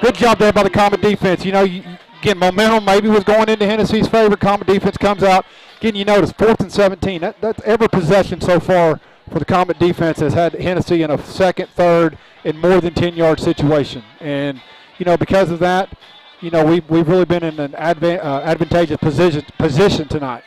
Good job there by the Comet defense. You know, again, momentum maybe was going into Hennessy's favor. Comet defense comes out. Again, you notice 4th and 17. That's every possession so far for the Comet defense has had Hennessey in a second, third, and more than 10-yard situation. And, you know, because of that, you know, we've really been in an advantageous position tonight.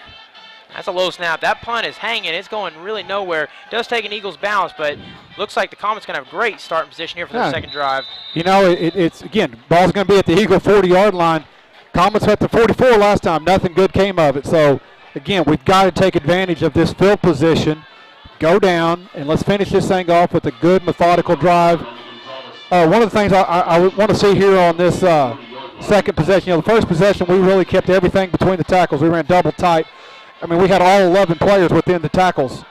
That's a low snap. That punt is hanging. It's going really nowhere. Does take an Eagles bounce, but looks like the Comets going to have great starting position here for their second drive. You know, it's again, ball's going to be at the Eagle 40-yard line. Comets at the 44 last time. Nothing good came of it. So, again, we've got to take advantage of this field position, go down, and let's finish this thing off with a good methodical drive. One of the things I want to see here on this second possession, the first possession we really kept everything between the tackles. We ran double tight. I mean, we had all 11 players within the tackles,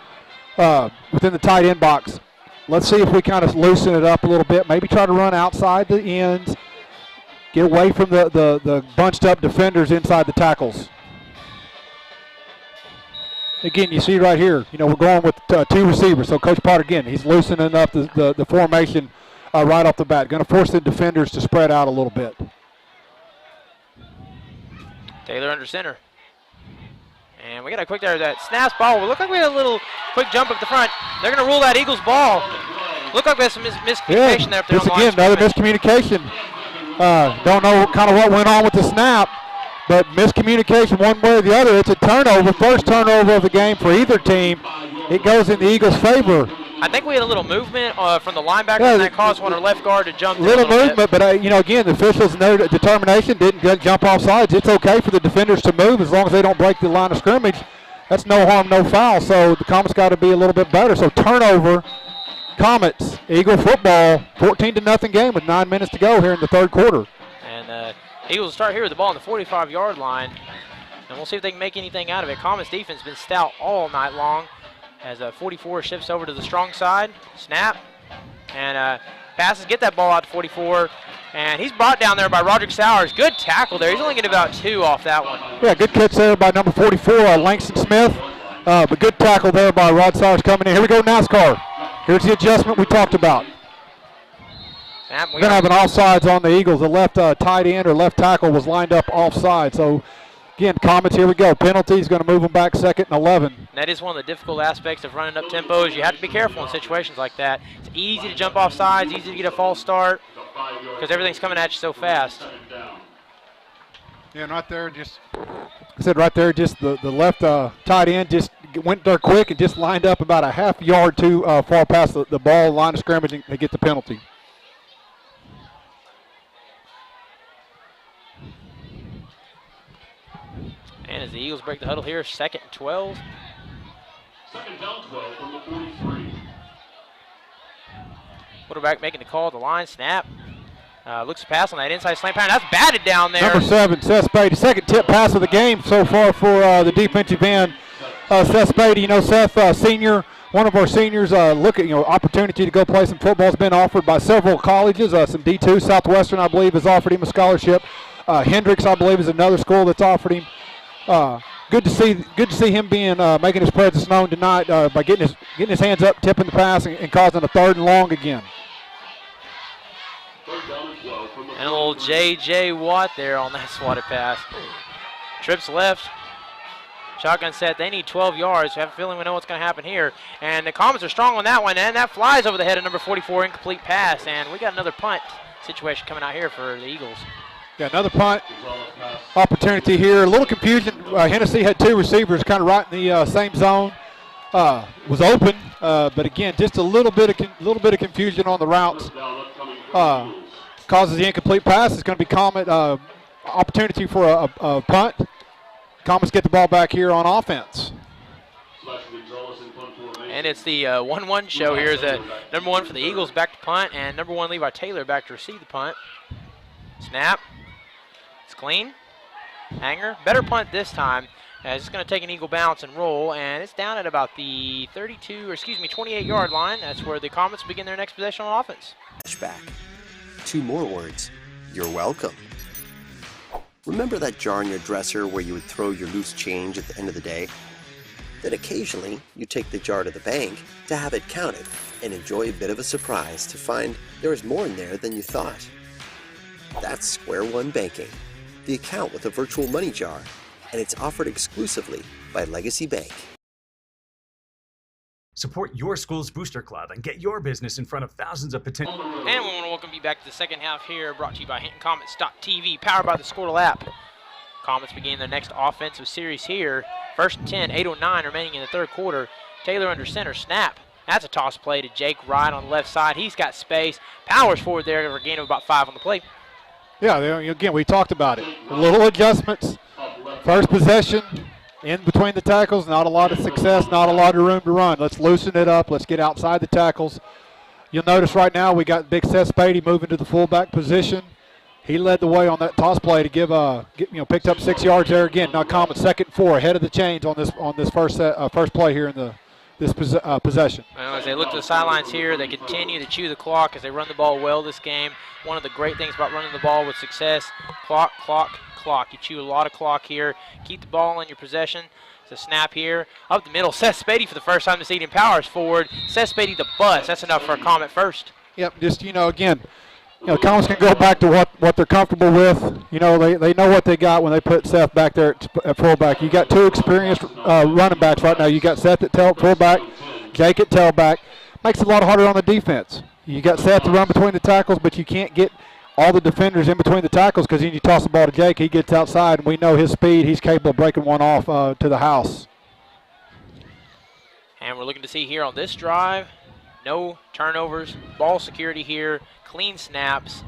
within the tight end box. Let's see if we kind of loosen it up a little bit. Maybe try to run outside the ends, get away from the bunched up defenders inside the tackles. Again, you see right here, we're going with 2 receivers. So Coach Potter, again, he's loosening up the formation right off the bat. Going to force the defenders to spread out a little bit. Taylor under center. And we got a quick there, that snaps ball. We look like we had a little quick jump up the front. They're going to rule that Eagles ball. Look like there's some miscommunication there. This again, another miscommunication. Don't know kind of what went on with the snap, but miscommunication one way or the other. It's a turnover, first turnover of the game for either team. It goes in the Eagles' favor. I think we had a little movement from the linebacker, and that caused one of our left guard to jump. Little movement, but again, the officials in their determination didn't jump off sides. It's okay for the defenders to move as long as they don't break the line of scrimmage. That's no harm, no foul. So the Comets got to be a little bit better. So turnover, Comets, Eagle football, 14-0 game with 9 minutes to go here in the third quarter. And Eagles start here with the ball on the 45-yard line, and we'll see if they can make anything out of it. Comets defense has been stout all night long. As 44 shifts over to the strong side, snap, and passes, get that ball out to 44, and he's brought down there by Roderick Sowers. Good tackle there. He's only getting about 2 off that one. Yeah, good catch there by number 44, Langston Smith, but good tackle there by Rod Sowers coming in. Here we go, NASCAR. Here's the adjustment we talked about. We're going to have an offsides on the Eagles. The left tight end or left tackle was lined up offside, so again, Comets, here we go. Penalty is going to move them back 2nd and 11. And that is one of the difficult aspects of running up tempos. You have to be careful in situations like that. It's easy to jump off sides, easy to get a false start because everything's coming at you so fast. Yeah, and right there, just I said right there, just the left tight end just went there quick and just lined up about a half yard too far past the ball line of scrimmage, and they get the penalty. And as the Eagles break the huddle here, 2nd and 12. 2nd down 12 from the 43. Quarterback making the call at the line, snap. Looks to pass on that inside slant pattern. That's batted down there. Number 7, Seth Spade. Second tip pass of the game so far for the defensive end. Seth Spade, Seth, senior, one of our seniors, opportunity to go play some football has been offered by several colleges. Some D2, Southwestern, I believe, has offered him a scholarship. Hendricks, I believe, is another school that's offered him. Good to see him being making his presence known tonight by getting his hands up, tipping the pass, and causing a 3rd and long again. And a little J.J. Watt there on that swatted pass. Trips left. Shotgun set. They need 12 yards. I have a feeling we know what's going to happen here. And the Comets are strong on that one, and that flies over the head of number 44, incomplete pass. And we got another punt situation coming out here for the Eagles. Yeah, another punt opportunity here. A little confusion. Hennessey had 2 receivers kind of right in the same zone. Was open, but again, just a little bit of confusion on the routes. Causes the incomplete pass. It's going to be Comet opportunity for a punt. Comets get the ball back here on offense. And it's the 1-1 show here. Is number 1 for the Eagles back to punt, and number 1 Levi Taylor back to receive the punt. Snap. It's clean. Hanger. Better punt this time. It's going to take an Eagle bounce and roll, and it's down at about the 28-yard line. That's where the Comets begin their next possession on offense. Back. 2 more words. You're welcome. Remember that jar in your dresser where you would throw your loose change at the end of the day? Then occasionally you take the jar to the bank to have it counted and enjoy a bit of a surprise to find there is more in there than you thought. That's Square One Banking, the account with a virtual money jar, and it's offered exclusively by Legacy Bank. Support your school's booster club and get your business in front of thousands of potential. And we want to welcome you back to the second half here, brought to you by HintonComets.tv, powered by the Squirtle app. Comets begin their next offensive series here. 1st and 10, 8:09 remaining in the third quarter. Taylor under center, snap. That's a toss play to Jake Wright on the left side. He's got space, powers forward there for a gain of about 5 on the play. Yeah, again, we talked about it. Little adjustments. First possession, in between the tackles, not a lot of success, not a lot of room to run. Let's loosen it up. Let's get outside the tackles. You'll notice right now we got Big Seth Spady moving to the fullback position. He led the way on that toss play to picked up 6 yards there again. Now Comets 2nd and 4 ahead of the chains on this first play here in this possession. Well, as they look to the sidelines here, they continue to chew the clock as they run the ball well this game. One of the great things about running the ball with success, clock, clock, clock. You chew a lot of clock here. Keep the ball in your possession. It's a snap here. Up the middle, Seth Spady for the first time this evening powers forward. Seth Spady the bust. That's enough for a Comet first. Yep, just, again, Comets can go back to what they're comfortable with. They know what they got when they put Seth back there at fullback. You got two experienced running backs right now. You got Seth at fullback, Jake at tailback. Makes it a lot harder on the defense. You got Seth to run between the tackles, but you can't get all the defenders in between the tackles because then you toss the ball to Jake, he gets outside, and we know his speed. He's capable of breaking one off to the house. And we're looking to see here on this drive, no turnovers, ball security here, clean snaps.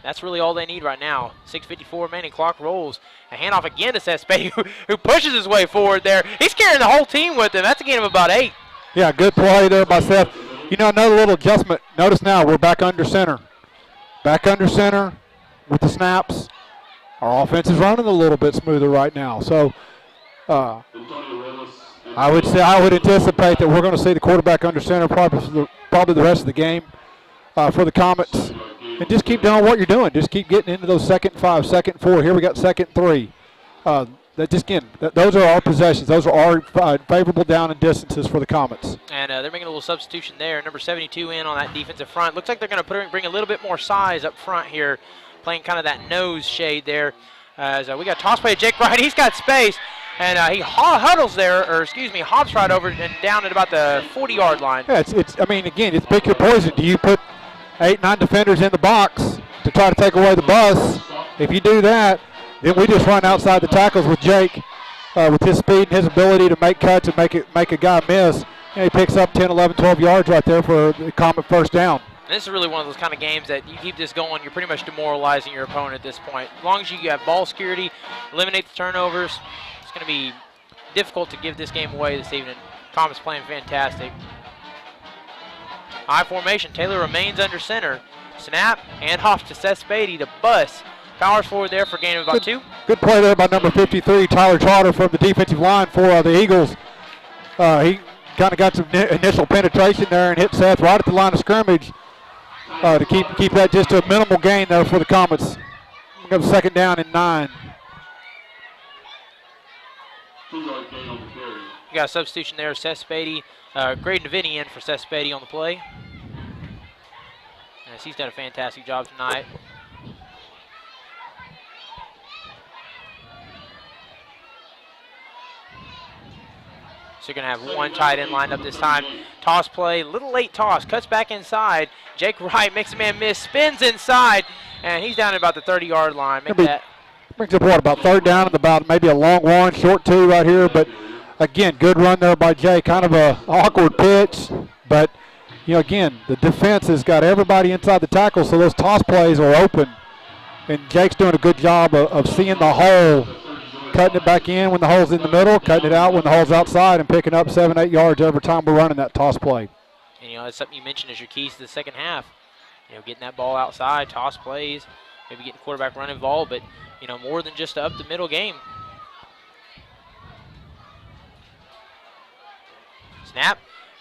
That's really all they need right now. 6:54 remaining, clock rolls. A handoff again to Seth Spady, who pushes his way forward there. He's carrying the whole team with him. That's a gain of about 8. Yeah, good play there by Seth. Another little adjustment. Notice now we're back under center. Back under center with the snaps. Our offense is running a little bit smoother right now. So I would anticipate that we're going to see the quarterback under center probably the rest of the game for the Comets. And just keep doing what you're doing. Just keep getting into those 2nd 5, 2nd 4. Here we got 2nd 3. Those are our possessions. Those are our favorable down and distances for the Comets. And they're making a little substitution there. Number 72 in on that defensive front. Looks like they're going to bring a little bit more size up front here, playing kind of that nose shade there. As we got a toss play to Jake Wright. He's got space, and he hops right over and down at about the 40-yard line. Yeah, it's pick your poison. Do you put 8, 9 defenders in the box to try to take away the bus? If you do that, then we just run outside the tackles with Jake with his speed and his ability to make cuts and make a guy miss. And he picks up 10, 11, 12 yards right there for the Comet first down. And this is really one of those kind of games that you keep this going, you're pretty much demoralizing your opponent at this point. As long as you have ball security, eliminate the turnovers, it's going to be difficult to give this game away this evening. Comet's playing fantastic. High formation, Taylor remains under center. Snap, and off to Seth Spady, the bus. Powers forward there for a gain of about 2. Good play there by number 53, Tyler Trotter from the defensive line for the Eagles. He kind of got some initial penetration there and hit Seth right at the line of scrimmage to keep that just a minimal gain there for the Comets. We got a 2nd down and 9. You got a substitution there, Seth Spady. Graydon Vinny in for Seth Spady on the play. As he's done a fantastic job tonight. So you're going to have one tight end lined up this time. Toss play, little late toss, cuts back inside. Jake Wright makes a man miss, spins inside, and he's down at about the 30-yard line. Brings up about 3rd down and about maybe a long 1, short 2 right here. But again, good run there by Jake. Kind of a awkward pitch, but again, the defense has got everybody inside the tackle, so those toss plays are open. And Jake's doing a good job of seeing the hole, cutting it back in when the hole's in the middle, cutting it out when the hole's outside, and picking up 7, 8 yards every time we're running that toss play. And that's something you mentioned as your keys to the second half. Getting that ball outside, toss plays, maybe getting the quarterback run involved, but more than just up the middle game. Snap,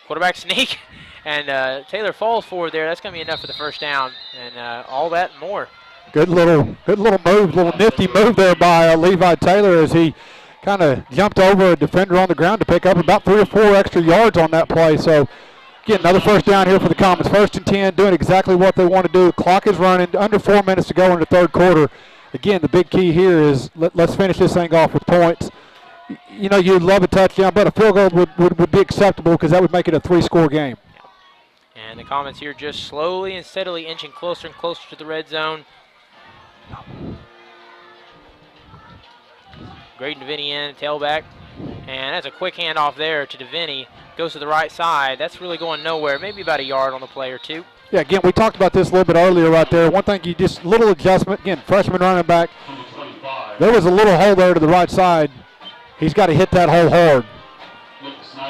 quarterback sneak, and Taylor falls forward there. That's going to be enough for the first down, and all that and more. Good little move, little nifty move there by Levi Taylor as he kind of jumped over a defender on the ground to pick up about 3 or 4 extra yards on that play. So, again, another first down here for the Comets. 1st and 10, doing exactly what they want to do. The clock is running, under 4 minutes to go in the 3rd quarter. Again, the big key here is let's finish this thing off with points. You'd love a touchdown, but a field goal would be acceptable because that would make it a 3-score game. And the Comets here just slowly and steadily inching closer and closer to the red zone. Graydon Deviney in, tailback. And that's a quick handoff there to Deviney. Goes to the right side. That's really going nowhere. Maybe about a yard on the play or 2. Yeah, again, we talked about this a little bit earlier right there. One thing, little adjustment. Again, freshman running back. There was a little hole there to the right side. He's got to hit that hole hard.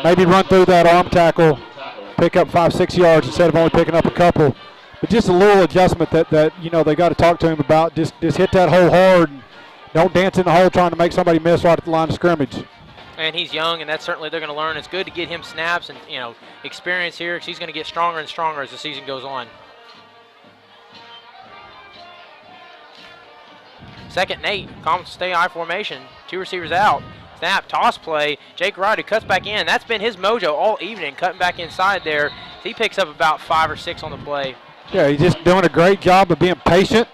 Maybe run through that arm tackle, pick up 5-6 yards instead of only picking up a couple. But just a little adjustment that they got to talk to him about. Just hit that hole hard. And don't dance in the hole trying to make somebody miss right at the line of scrimmage. And he's young, and that's certainly they're going to learn. It's good to get him snaps and experience here, because he's going to get stronger and stronger as the season goes on. Second and 8, Comets stay I formation. 2 receivers out. Snap, toss play. Jake Wright, who cuts back in. That's been his mojo all evening, cutting back inside there. He picks up about 5 or 6 on the play. Yeah, he's just doing a great job of being patient,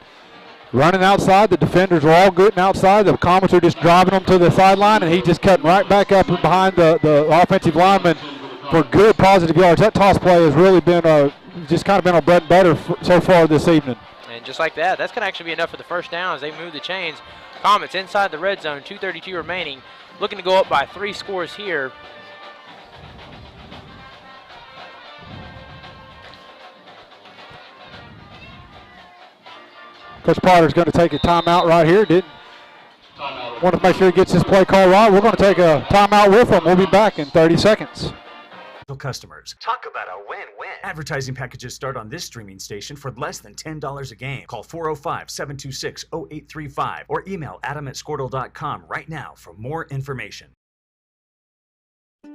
running outside. The defenders are all good outside. The Comets are just driving them to the sideline, and he's just cutting right back up and behind the offensive lineman for good positive yards. That toss play has really been just kind of been our bread and butter so far this evening. And just like that, that's going to actually be enough for the first down as they move the chains. Comets inside the red zone, 2:32 remaining. Looking to go up by 3 scores here. Coach Potter's going to take a timeout right here. Want to make sure he gets his play call right. We're going to take a timeout with him. We'll be back in 30 seconds. Customers. Talk about a win-win. Advertising packages start on this streaming station for less than $10 a game. Call 405-726-0835 or email adam@squirtle.com right now for more information.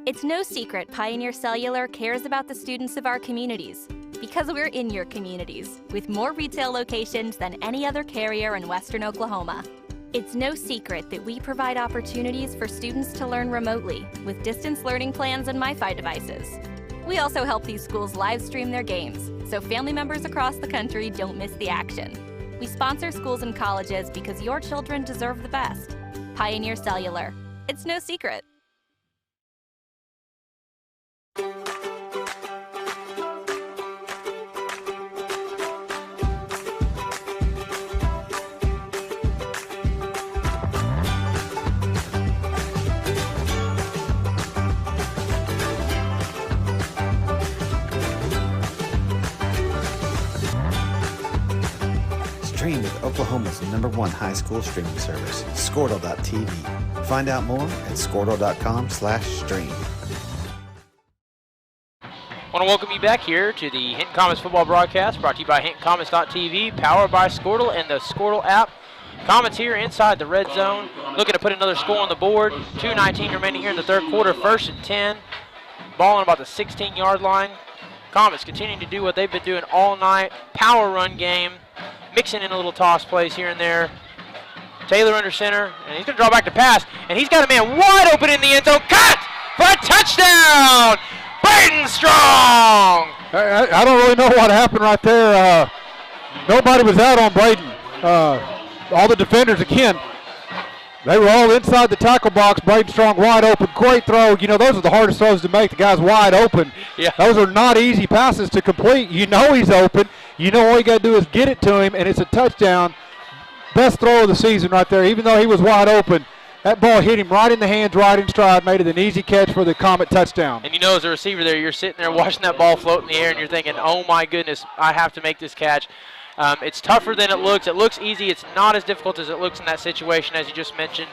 It's no secret Pioneer Cellular cares about the students of our communities, because we're in your communities with more retail locations than any other carrier in Western Oklahoma. It's no secret that we provide opportunities for students to learn remotely with distance learning plans and MiFi devices. We also help these schools live stream their games, so family members across the country don't miss the action. We sponsor schools and colleges because your children deserve the best. Pioneer Cellular. It's no secret. Stream with Oklahoma's #1 high school streaming service, Squirtle.tv. Find out more at squirtle.com/stream. I want to welcome you back here to the Hinton Comets football broadcast, brought to you by HintonComets.tv, powered by Squirtle and the Squirtle app. Comets here inside the red zone, looking to put another score on the board. 2:19 remaining here in the third quarter, 1st and 10. Ball on about the 16-yard line. Comets continuing to do what they've been doing all night, power run game, mixing in a little toss plays here and there. Taylor under center, and he's going to draw back to pass, and he's got a man wide open in the end zone. Cut for a touchdown! Braden Strong! I don't really know what happened right there. Nobody was out on Braden. All the defenders, again, they were all inside the tackle box. Braden Strong wide open. Great throw. You know, those are the hardest throws to make. The guy's wide open. Yeah. Those are not easy passes to complete. You know he's open. You know all you got to do is get it to him, and it's a touchdown. Best throw of the season right there. Even though he was wide open, that ball hit him right in the hands, right in stride, made it an easy catch for the Comet touchdown. And you know, as a receiver there, you're sitting there watching that ball float in the air, and you're thinking, oh, my goodness, I have to make this catch. It's tougher than it looks. It looks easy. It's not as difficult as it looks in that situation, as you just mentioned.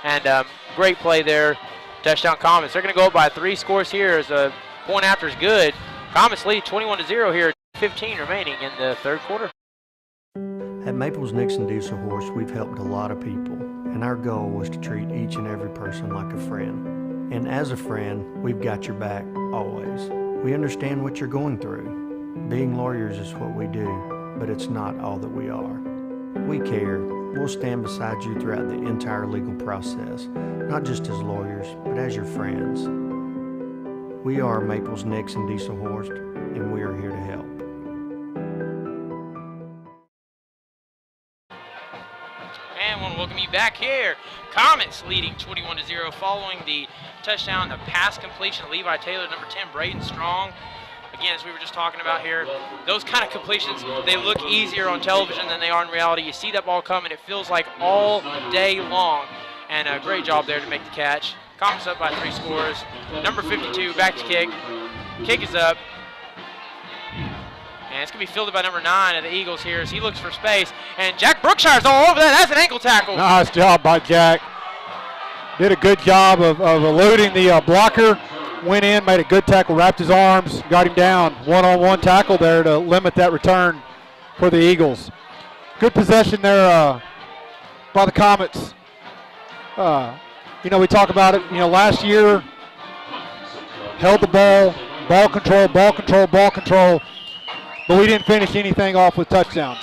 And great play there. Touchdown Comets. They're going to go up by 3 scores here as a point after is good. Comets lead 21-0 here. 15 remaining in the third quarter. At Maples Nixon Diesel Horse, we've helped a lot of people, and our goal was to treat each and every person like a friend. And as a friend, we've got your back always. We understand what you're going through. Being lawyers is what we do, but it's not all that we are. We care. We'll stand beside you throughout the entire legal process, not just as lawyers, but as your friends. We are Maples Nixon Diesel Horse, and we are here to help. And I want to welcome you back here. Comets leading 21-0 following the touchdown, the pass completion of Levi Taylor, number 10, Braden Strong. Again, as we were just talking about here, those kind of completions, they look easier on television than they are in reality. You see that ball coming, it feels like all day long. And a great job there to make the catch. Comets up by 3 scores. Number 52, back to kick. Kick is up. And it's going to be fielded by number 9 of the Eagles here as he looks for space. And Jack Brookshire's all over that. That's an ankle tackle. Nice job by Jack. Did a good job of eluding the blocker. Went in, made a good tackle, wrapped his arms, got him down. One-on-one tackle there to limit that return for the Eagles. Good possession there by the Comets. We talk about it, last year, held the ball control, but we didn't finish anything off with touchdowns.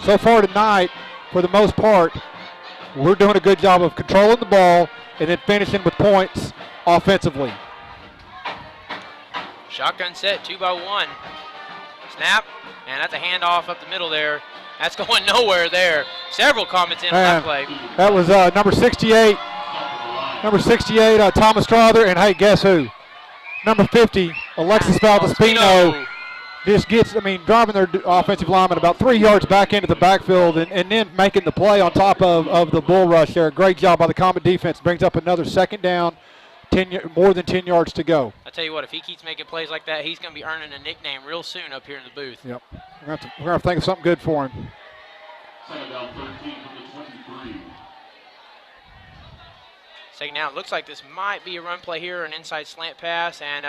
So far tonight, for the most part, we're doing a good job of controlling the ball and then finishing with points offensively. Shotgun set, 2-by-1. Snap, and that's a handoff up the middle there. That's going nowhere there. Several Comets in on that play. That was number 68. Number 68, Thomas Strother, and hey, guess who? Number 50, Alexis Valdespino. Just gets, driving their offensive lineman about 3 yards back into the backfield and then making the play on top of the bull rush there. Great job by the Comet defense. Brings up another second down, more than 10 yards to go. I tell you what, if he keeps making plays like that, he's going to be earning a nickname real soon up here in the booth. Yep. We're going to have to think of something good for him. Second down 13 from the 23. Second down, looks like this might be a run play here, an inside slant pass, and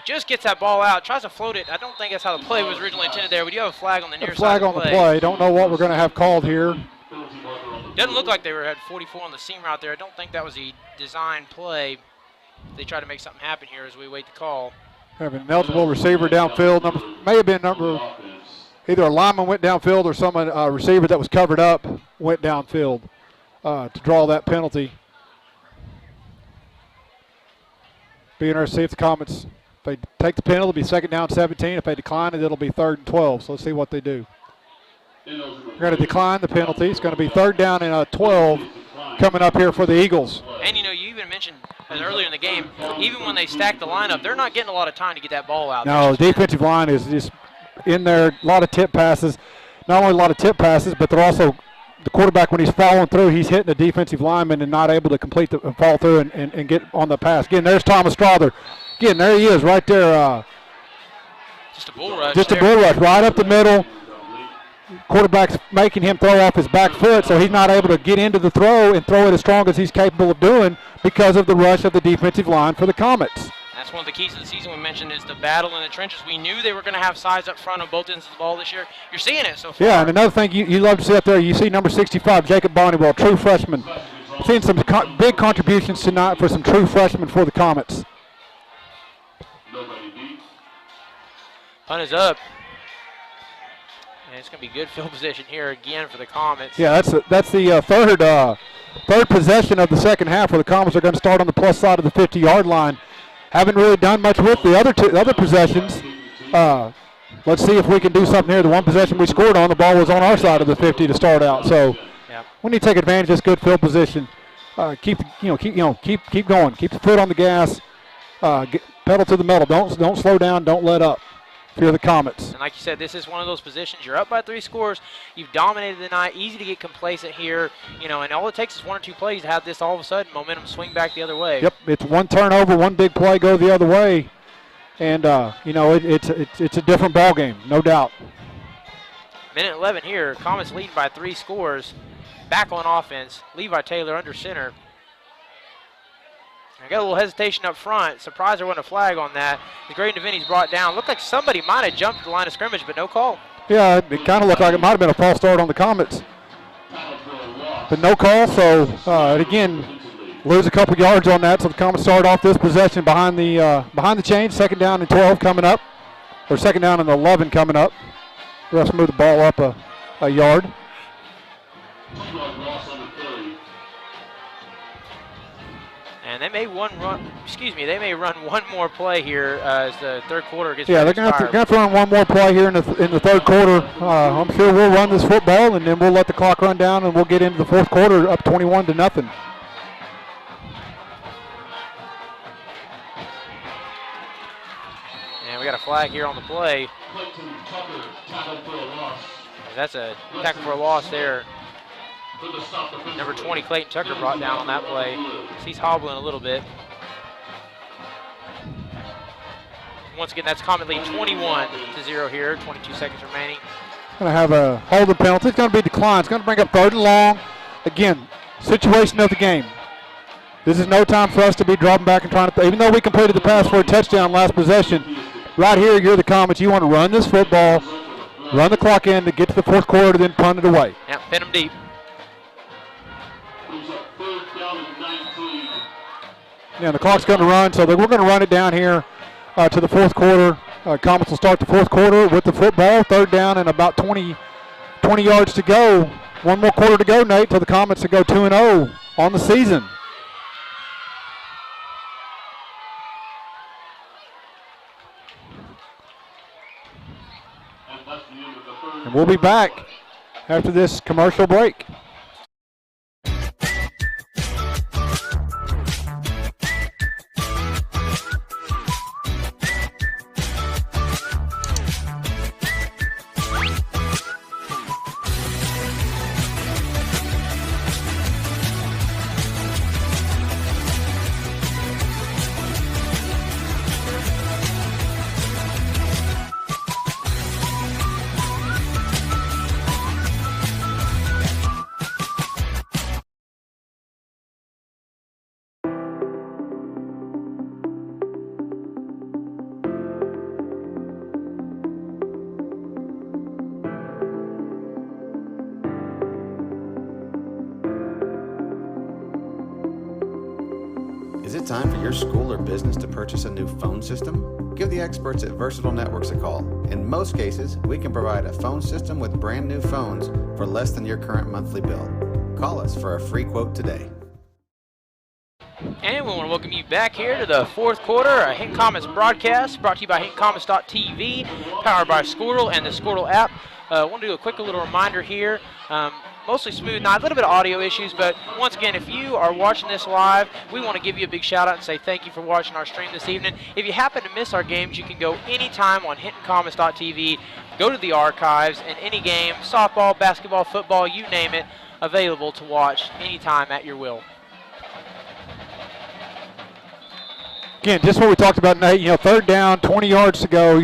just gets that ball out, tries to float it. I don't think that's how the play was originally intended there. We do have a flag on the near side of the play. Flag on the play. Don't know what we're going to have called here. Doesn't look like they had 44 on the seam route there. I don't think that was a design play. They try to make something happen here as we wait the call. Have an eligible receiver downfield. May have been either a lineman went downfield or some receiver that was covered up went downfield to draw that penalty. Be interested to see if the Comets, if they take the penalty, it'll be second down 17. If they decline it, it'll be 3rd and 12. So let's see what they do. They're going to decline the penalty. It's going to be 3rd down and 12 coming up here for the Eagles. And, you even mentioned earlier in the game, even when they stack the lineup, they're not getting a lot of time to get that ball out. No, the defensive line is just in there, a lot of tip passes. Not only a lot of tip passes, but they're also, the quarterback, when he's following through, he's hitting the defensive lineman and not able to complete and fall through and get on the pass. Again, there's Thomas Strother. Again, there he is right there. Just a bull rush. Just a bull rush right up the middle. Quarterback's making him throw off his back foot, so he's not able to get into the throw and throw it as strong as he's capable of doing because of the rush of the defensive line for the Comets. That's one of the keys of the season we mentioned is the battle in the trenches. We knew they were going to have size up front on both ends of the ball this year. You're seeing it so far. Yeah, and another thing you love to see up there, you see number 65, Jacob Bonnewell, true freshman. Seeing some big contributions tonight for some true freshmen for the Comets. Punt is up. And it's going to be good field position here again for the Comets. Yeah, that's the third possession of the second half where the Comets are going to start on the plus side of the 50-yard line. Haven't really done much with the other possessions. Let's see if we can do something here. The one possession we scored on, the ball was on our side of the 50 to start out. So we need to take advantage of this good field position. Keep going. Keep the foot on the gas. Pedal to the metal. Don't slow down. Don't let up. If you're the Comets. And like you said, this is one of those positions. You're up by 3 scores. You've dominated the night. Easy to get complacent here. And all it takes is 1 or 2 plays to have this all of a sudden momentum swing back the other way. Yep, it's one turnover, one big play go the other way. And, it's a different ball game, no doubt. Minute 11 here. Comets leading by 3 scores. Back on offense. Levi Taylor under center. I got a little hesitation up front. Surprised there wasn't a flag on that. The Grady DeVinny's brought down. Looked like somebody might have jumped the line of scrimmage, but no call. Yeah, it kind of looked like it might have been a false start on the Comets. But no call, so again, lose a couple yards on that. So the Comets start off this possession behind the chain. Second down and 12 coming up, or second down and 11 coming up. The refs move the ball up a yard. And they may run one more play here as the third quarter gets they're going to have to run one more play here in the third quarter. I'm sure we'll run this football, and then we'll let the clock run down, and we'll get into the fourth quarter up 21-0. And we got a flag here on the play. That's a tackle for a loss there. Number 20, Clayton Tucker, brought down on that play. He's hobbling a little bit. Once again, that's Comet lead 21-0 here, 22 seconds remaining. Going to have a holding penalty. It's going to be declined. It's going to bring up 3rd and long. Again, situation of the game. This is no time for us to be dropping back and trying to, even though we completed the pass for a touchdown last possession, right here, you're the Comets. You want to run this football, run the clock in to get to the 4th quarter, then punt it away. Yeah, pin them deep. Yeah, the clock's going to run, so we're going to run it down here to the 4th quarter. Comets will start the 4th quarter with the football, 3rd down and about 20 yards to go. One more quarter to go, Nate, for the Comets to go 2-0 on the season. And we'll be back after this commercial break. Is it time for your school or business to purchase a new phone system? Give the experts at Versatile Networks a call. In most cases, we can provide a phone system with brand new phones for less than your current monthly bill. Call us for a free quote today. And we want to welcome you back here to the 4th quarter, a Hinton Comets broadcast brought to you by HintonComets.tv, powered by Squirtle and the Squirtle app. I want to do a quick little reminder here. Mostly smooth night, a little bit of audio issues, but once again, if you are watching this live, we want to give you a big shout out and say thank you for watching our stream this evening. If you happen to miss our games, you can go anytime on HintonComets.tv, go to the archives, and any game, softball, basketball, football, you name it, available to watch anytime at your will. Again, just what we talked about, Nate, 3rd down, 20 yards to go.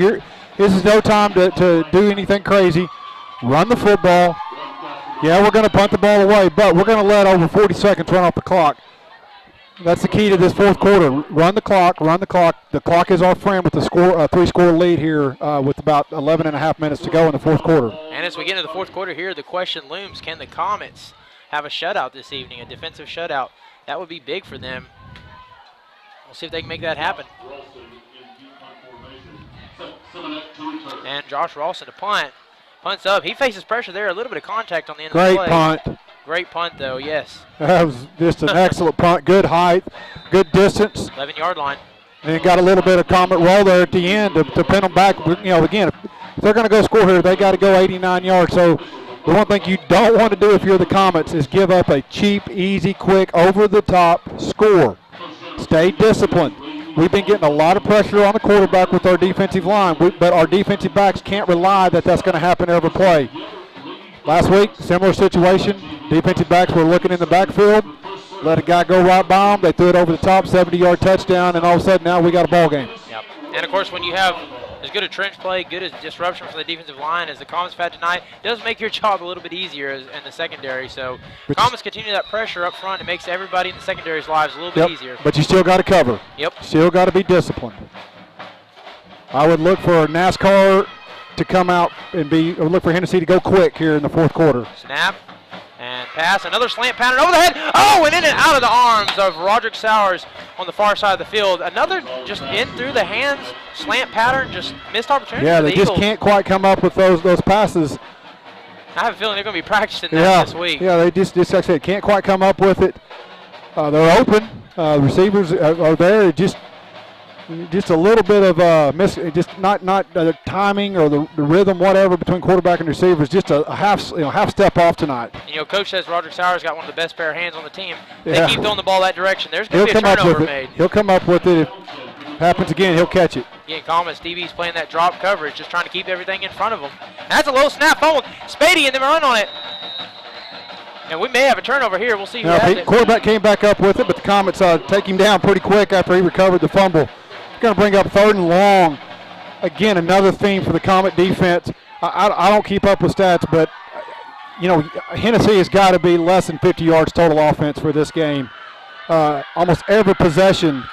This is no time to do anything crazy. Run the football. Yeah, we're going to punt the ball away, but we're going to let over 40 seconds run off the clock. That's the key to this 4th quarter. Run the clock, run the clock. The clock is our friend with the 3-score lead here with about 11 and a half minutes to go in the 4th quarter. And as we get into the 4th quarter here, the question looms, can the Comets have a shutout this evening, a defensive shutout? That would be big for them. We'll see if they can make that happen. And Josh Ralston to punt. Punts up. He faces pressure there. A little bit of contact on the end of the play. Great punt. Great punt, though, yes. That was just an excellent punt. Good height, good distance. 11-yard line. And got a little bit of Comet roll there at the end to pin them back. Again, if they're going to go score here, they got to go 89 yards. So the one thing you don't want to do if you're the Comets is give up a cheap, easy, quick, over-the-top score. Stay disciplined. We've been getting a lot of pressure on the quarterback with our defensive line, but our defensive backs can't rely that that's going to happen every play. Last week, similar situation. Defensive backs were looking in the backfield, let a guy go right by them. They threw it over the top, 70-yard touchdown, and all of a sudden now we got a ball game. Yep. And, of course, when you have as good a trench play, good as disruption from the defensive line as the Comets had tonight, it does make your job a little bit easier in the secondary. So Comets continue that pressure up front. It makes everybody in the secondary's lives a little bit easier. But you still got to cover. Yep. Still got to be disciplined. I would look for NASCAR to come out and look for Hennessey to go quick here in the 4th quarter. Snap and pass. Another slant pattern over the head. Oh, and in and out of the arms of Roderick Sowers on the far side of the field. Another just in through the hands slant pattern, just missed opportunity. Yeah, for the they just Eagles. can't quite come up with those passes. I have a feeling they're going to be practicing that this week. Yeah, they just like I said, can't quite come up with it. They're open. Receivers are there. Just a little bit of just not the timing or the rhythm, whatever, between quarterback and receivers. Just a half step off tonight. Coach says Roderick Sowers got one of the best pair of hands on the team. Yeah. They keep throwing the ball that direction. There's going to be a turnover made. He'll come up with it. If it happens again, he'll catch it. Again, Comets, DB's playing that drop coverage, just trying to keep everything in front of him. That's a low snap, fumbled. Spady and then run on it. And we may have a turnover here. We'll see who has it. Quarterback came back up with it, but the Comets take him down pretty quick after he recovered the fumble. Going to bring up 3rd and long again, another theme for the Comet defense. I don't keep up with stats, but, Hennessey has got to be less than 50 yards total offense for this game. Almost every possession,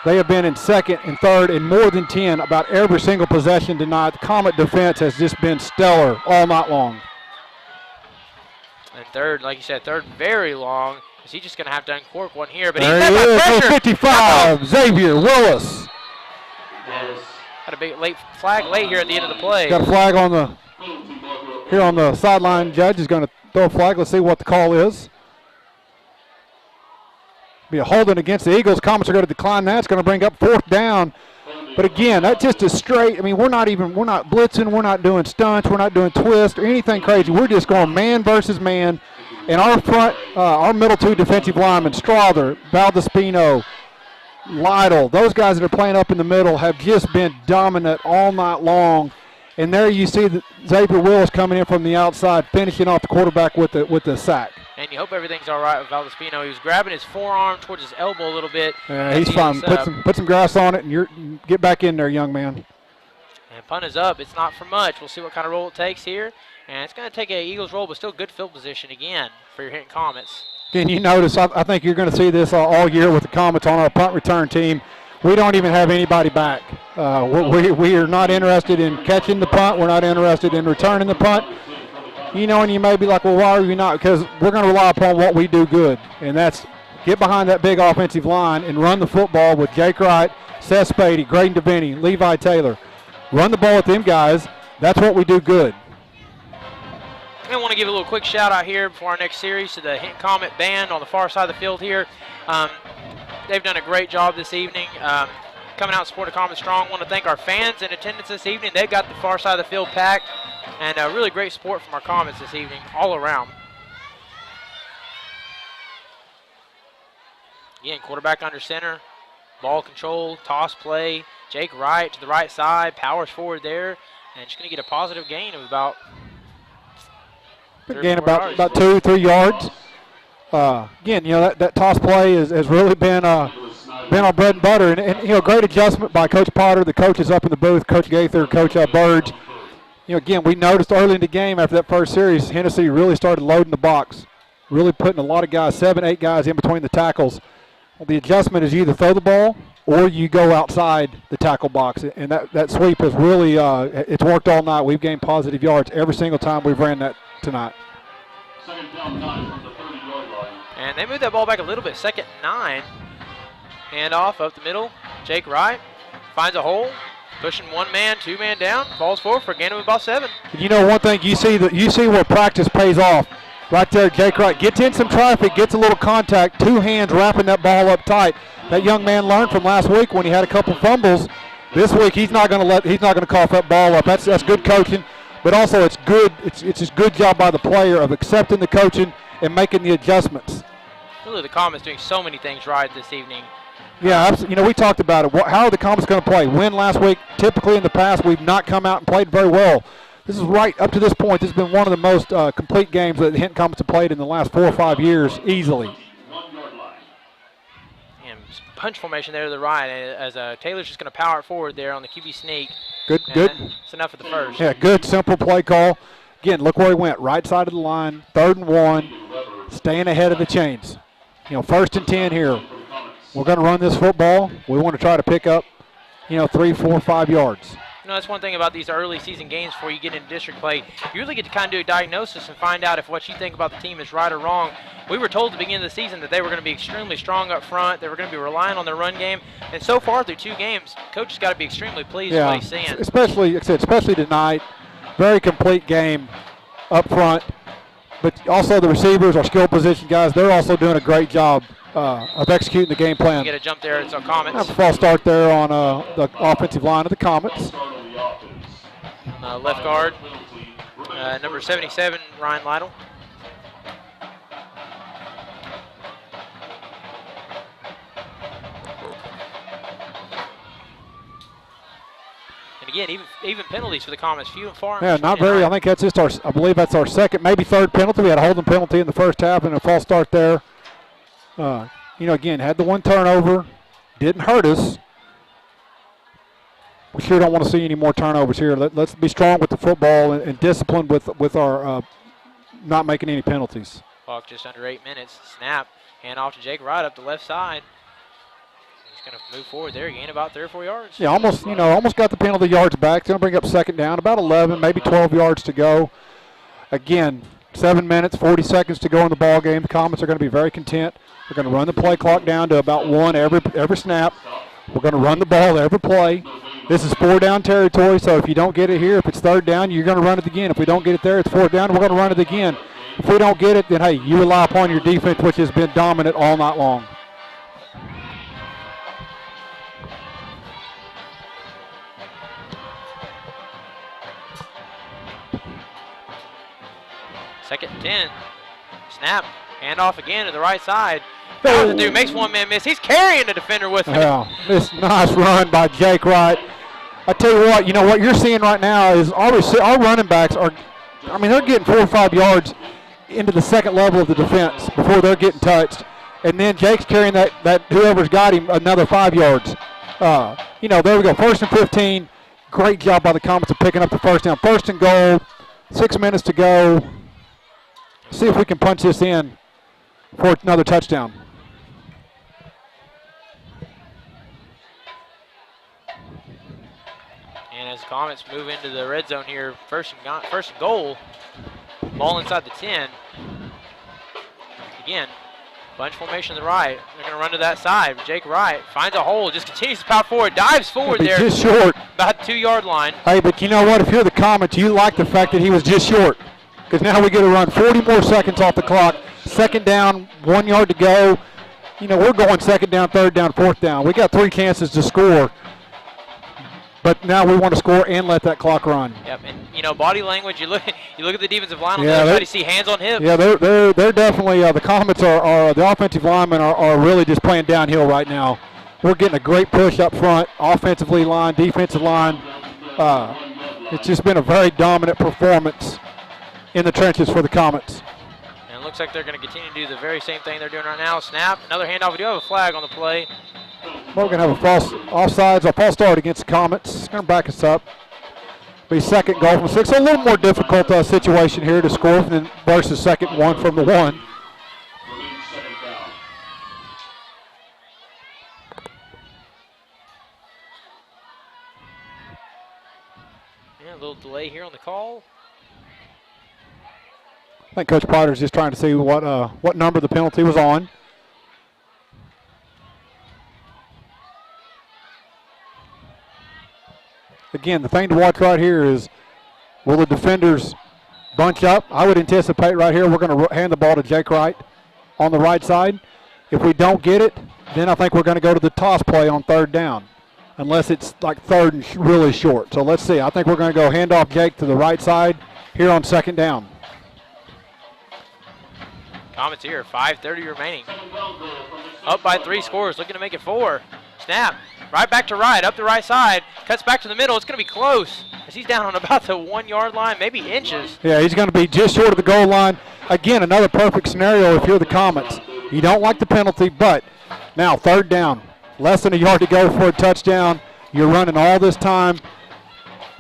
they have been in second and third and more than 10 about every single possession tonight. The Comet defense has just been stellar all night long. And third, like you said, third very long. Is he just going to have to uncork one here? But there he's he is, pressure. 55, Xavier Willis. Yes. Got a big late flag late here at the end of the play. Got a flag on the sideline. Judge is going to throw a flag. Let's see what the call is. Be a holding against the Eagles. Comets are going to decline that. It's going to bring up 4th down. But again, that's just a straight. I mean, we're not blitzing. We're not doing stunts. We're not doing twists or anything crazy. We're just going man versus man. And our front, our middle 2 defensive linemen, Strother, Valdespino, Lytle, those guys that are playing up in the middle have just been dominant all night long. And there you see Xavier Willis coming in from the outside, finishing off the quarterback with the sack. And you hope everything's all right with Valdespino. He was grabbing his forearm towards his elbow a little bit. Yeah, he's fine. Put some grass on it, and get back in there, young man. And punt is up. It's not for much. We'll see what kind of roll it takes here. And it's going to take a Eagles roll, but still good field position again for your Hinton Comets. Again, you notice, I think you're going to see this all year with the Comets on our punt return team. We don't even have anybody back. We are not interested in catching the punt. We're not interested in returning the punt. And you may be like, well, why are you not? Because we're going to rely upon what we do good, and that's get behind that big offensive line and run the football with Jake Wright, Seth Spady, Graydon DeVinny, Levi Taylor. Run the ball with them guys. That's what we do good. I want to give a little quick shout out here before our next series to the Hinton Comet band on the far side of the field here. They've done a great job this evening coming out and supporting Comet Strong. I want to thank our fans in attendance this evening. They've got the far side of the field packed, and really great support from our Comets this evening all around. Again, quarterback under center, ball control, toss play. Jake Wright to the right side, powers forward there, and just going to get a positive gain of about gain about 2-3 yards. Again, that toss play has really been our bread and butter, and great adjustment by Coach Potter, the coaches up in the booth, Coach Gaither, Coach Burge. Again, we noticed early in the game after that first series, Hennessey really started loading the box, really putting a lot of guys, 7-8 guys in between the tackles. Well, the adjustment is you either throw the ball or you go outside the tackle box, and that sweep has really it's worked all night. We've gained positive yards every single time we've ran that tonight. Second down 9 from the 30-yard line. And they moved that ball back a little bit. 2nd and 9. Handoff up the middle. Jake Wright finds a hole, pushing 1 man, 2 man down. Falls forward for a gain of about 7. One thing you see where practice pays off. Right there, Jake Wright gets in some traffic, gets a little contact, 2 hands wrapping that ball up tight. That young man learned from last week when he had a couple fumbles. This week he's not going to cough that ball up. That's good coaching. But also it's good. It's just good job by the player of accepting the coaching and making the adjustments. Really, the Comets doing so many things right this evening. Yeah, absolutely. We talked about it. How are the Comets going to play? Win last week. Typically in the past, we've not come out and played very well. This is right up to this point. This has been one of the most complete games that the Hinton Comets have played in the last 4 or 5 years, easily. And punch formation there to the right as Taylor's just going to power it forward there on the QB sneak. Good. It's enough for the first. Yeah, good, simple play call. Again, look where he went. Right side of the line, 3rd and 1, staying ahead of the chains. 1st and 10 here. We're going to run this football. We want to try to pick up, 3, 4, 5 yards. That's one thing about these early season games before you get into district play. You really get to kind of do a diagnosis and find out if what you think about the team is right or wrong. We were told at the beginning of the season that they were going to be extremely strong up front. They were going to be relying on their run game. And so far through 2 games, coach has got to be extremely pleased with what he's seeing. Especially tonight. Very complete game up front. But also the receivers, our skill position guys, they're also doing a great job of executing the game plan. You get a jump there. It's our Comets. Have a false start there on the offensive line of the Comets. Left guard, number 77, Ryan Lytle. And again, even penalties for the Comets, few and far. Yeah, not very. I think that's just I believe that's our 2nd, maybe 3rd penalty. We had a holding penalty in the first half and a false start there. Again, had the 1 turnover, didn't hurt us. we sure don't want to see any more turnovers here. Let's be strong with the football and disciplined with our not making any penalties. Clock just under 8 minutes. Snap. Hand off to Jake Wright up the left side. He's going to move forward there, gain about 3 or 4 yards. Yeah, almost got the penalty yards back. It's going to bring up second down, about 11, maybe 12 yards to go. Again, 7 minutes, 40 seconds to go in the ball game. The Comets are going to be very content. We're going to run the play clock down to about 1 every snap. We're going to run the ball every play. This is 4-down territory, so if you don't get it here, if it's 3rd down, you're going to run it again. If we don't get it there, it's 4th down, and we're going to run it again. If we don't get it, then, hey, you rely upon your defense, which has been dominant all night long. Second and 10. Snap. Hand off again to the right side. What to do? Makes one man miss. He's carrying the defender with him. Yeah, this nice run by Jake Wright. I tell you what you're seeing right now is our running backs are, they're getting 4 or 5 yards into the second level of the defense before they're getting touched. And then Jake's carrying that whoever's got him another 5 yards. There we go. 1st and 15. Great job by the Comets of picking up the first down. 1st and goal. 6 minutes to go. See if we can punch this in for another touchdown. And as the Comets move into the red zone here, first and goal. Ball inside the 10. Again, bunch formation to the right. They're going to run to that side. Jake Wright finds a hole, just continues to power forward, dives forward there. Just short. About the 2-yard line. Hey, but you know what? If you're the Comets, you like the fact that he was just short. Because now we get to run 40 more seconds off the clock. 2nd down, 1 yard to go. We're going 2nd down, 3rd down, 4th down. We got 3 chances to score. But now we want to score and let that clock run. Yep, and body language. You look at the defensive line on the other side. You see hands on hips. Yeah, they're definitely the Comets are the offensive linemen are really just playing downhill right now. We're getting a great push up front, offensively line, defensive line. It's just been a very dominant performance in the trenches for the Comets. And it looks like they're going to continue to do the very same thing they're doing right now. Snap, another handoff. We do have a flag on the play. We're going to have a false offsides, a false start against the Comets. It's going to back us up. Be 2nd goal from 6. So a little more difficult situation here to score versus 2nd one from the 1. Yeah, a little delay here on the call. I think Coach Potter's just trying to see what number the penalty was on. Again, the thing to watch right here is, will the defenders bunch up? I would anticipate right here we're going to hand the ball to Jake Wright on the right side. If we don't get it, then I think we're going to go to the toss play on 3rd down, unless it's like 3rd and really short. So let's see. I think we're going to go hand off Jake to the right side here on 2nd down. Comets here, 5:30 remaining. Up by 3 scores, looking to make it 4. Snap, right back to Wright, up the right side, cuts back to the middle. It's going to be close as he's down on about the 1 yard line, maybe inches. Yeah, he's going to be just short of the goal line. Again, another perfect scenario if you're the Comets. You don't like the penalty, but now 3rd down, less than a yard to go for a touchdown. You're running all this time.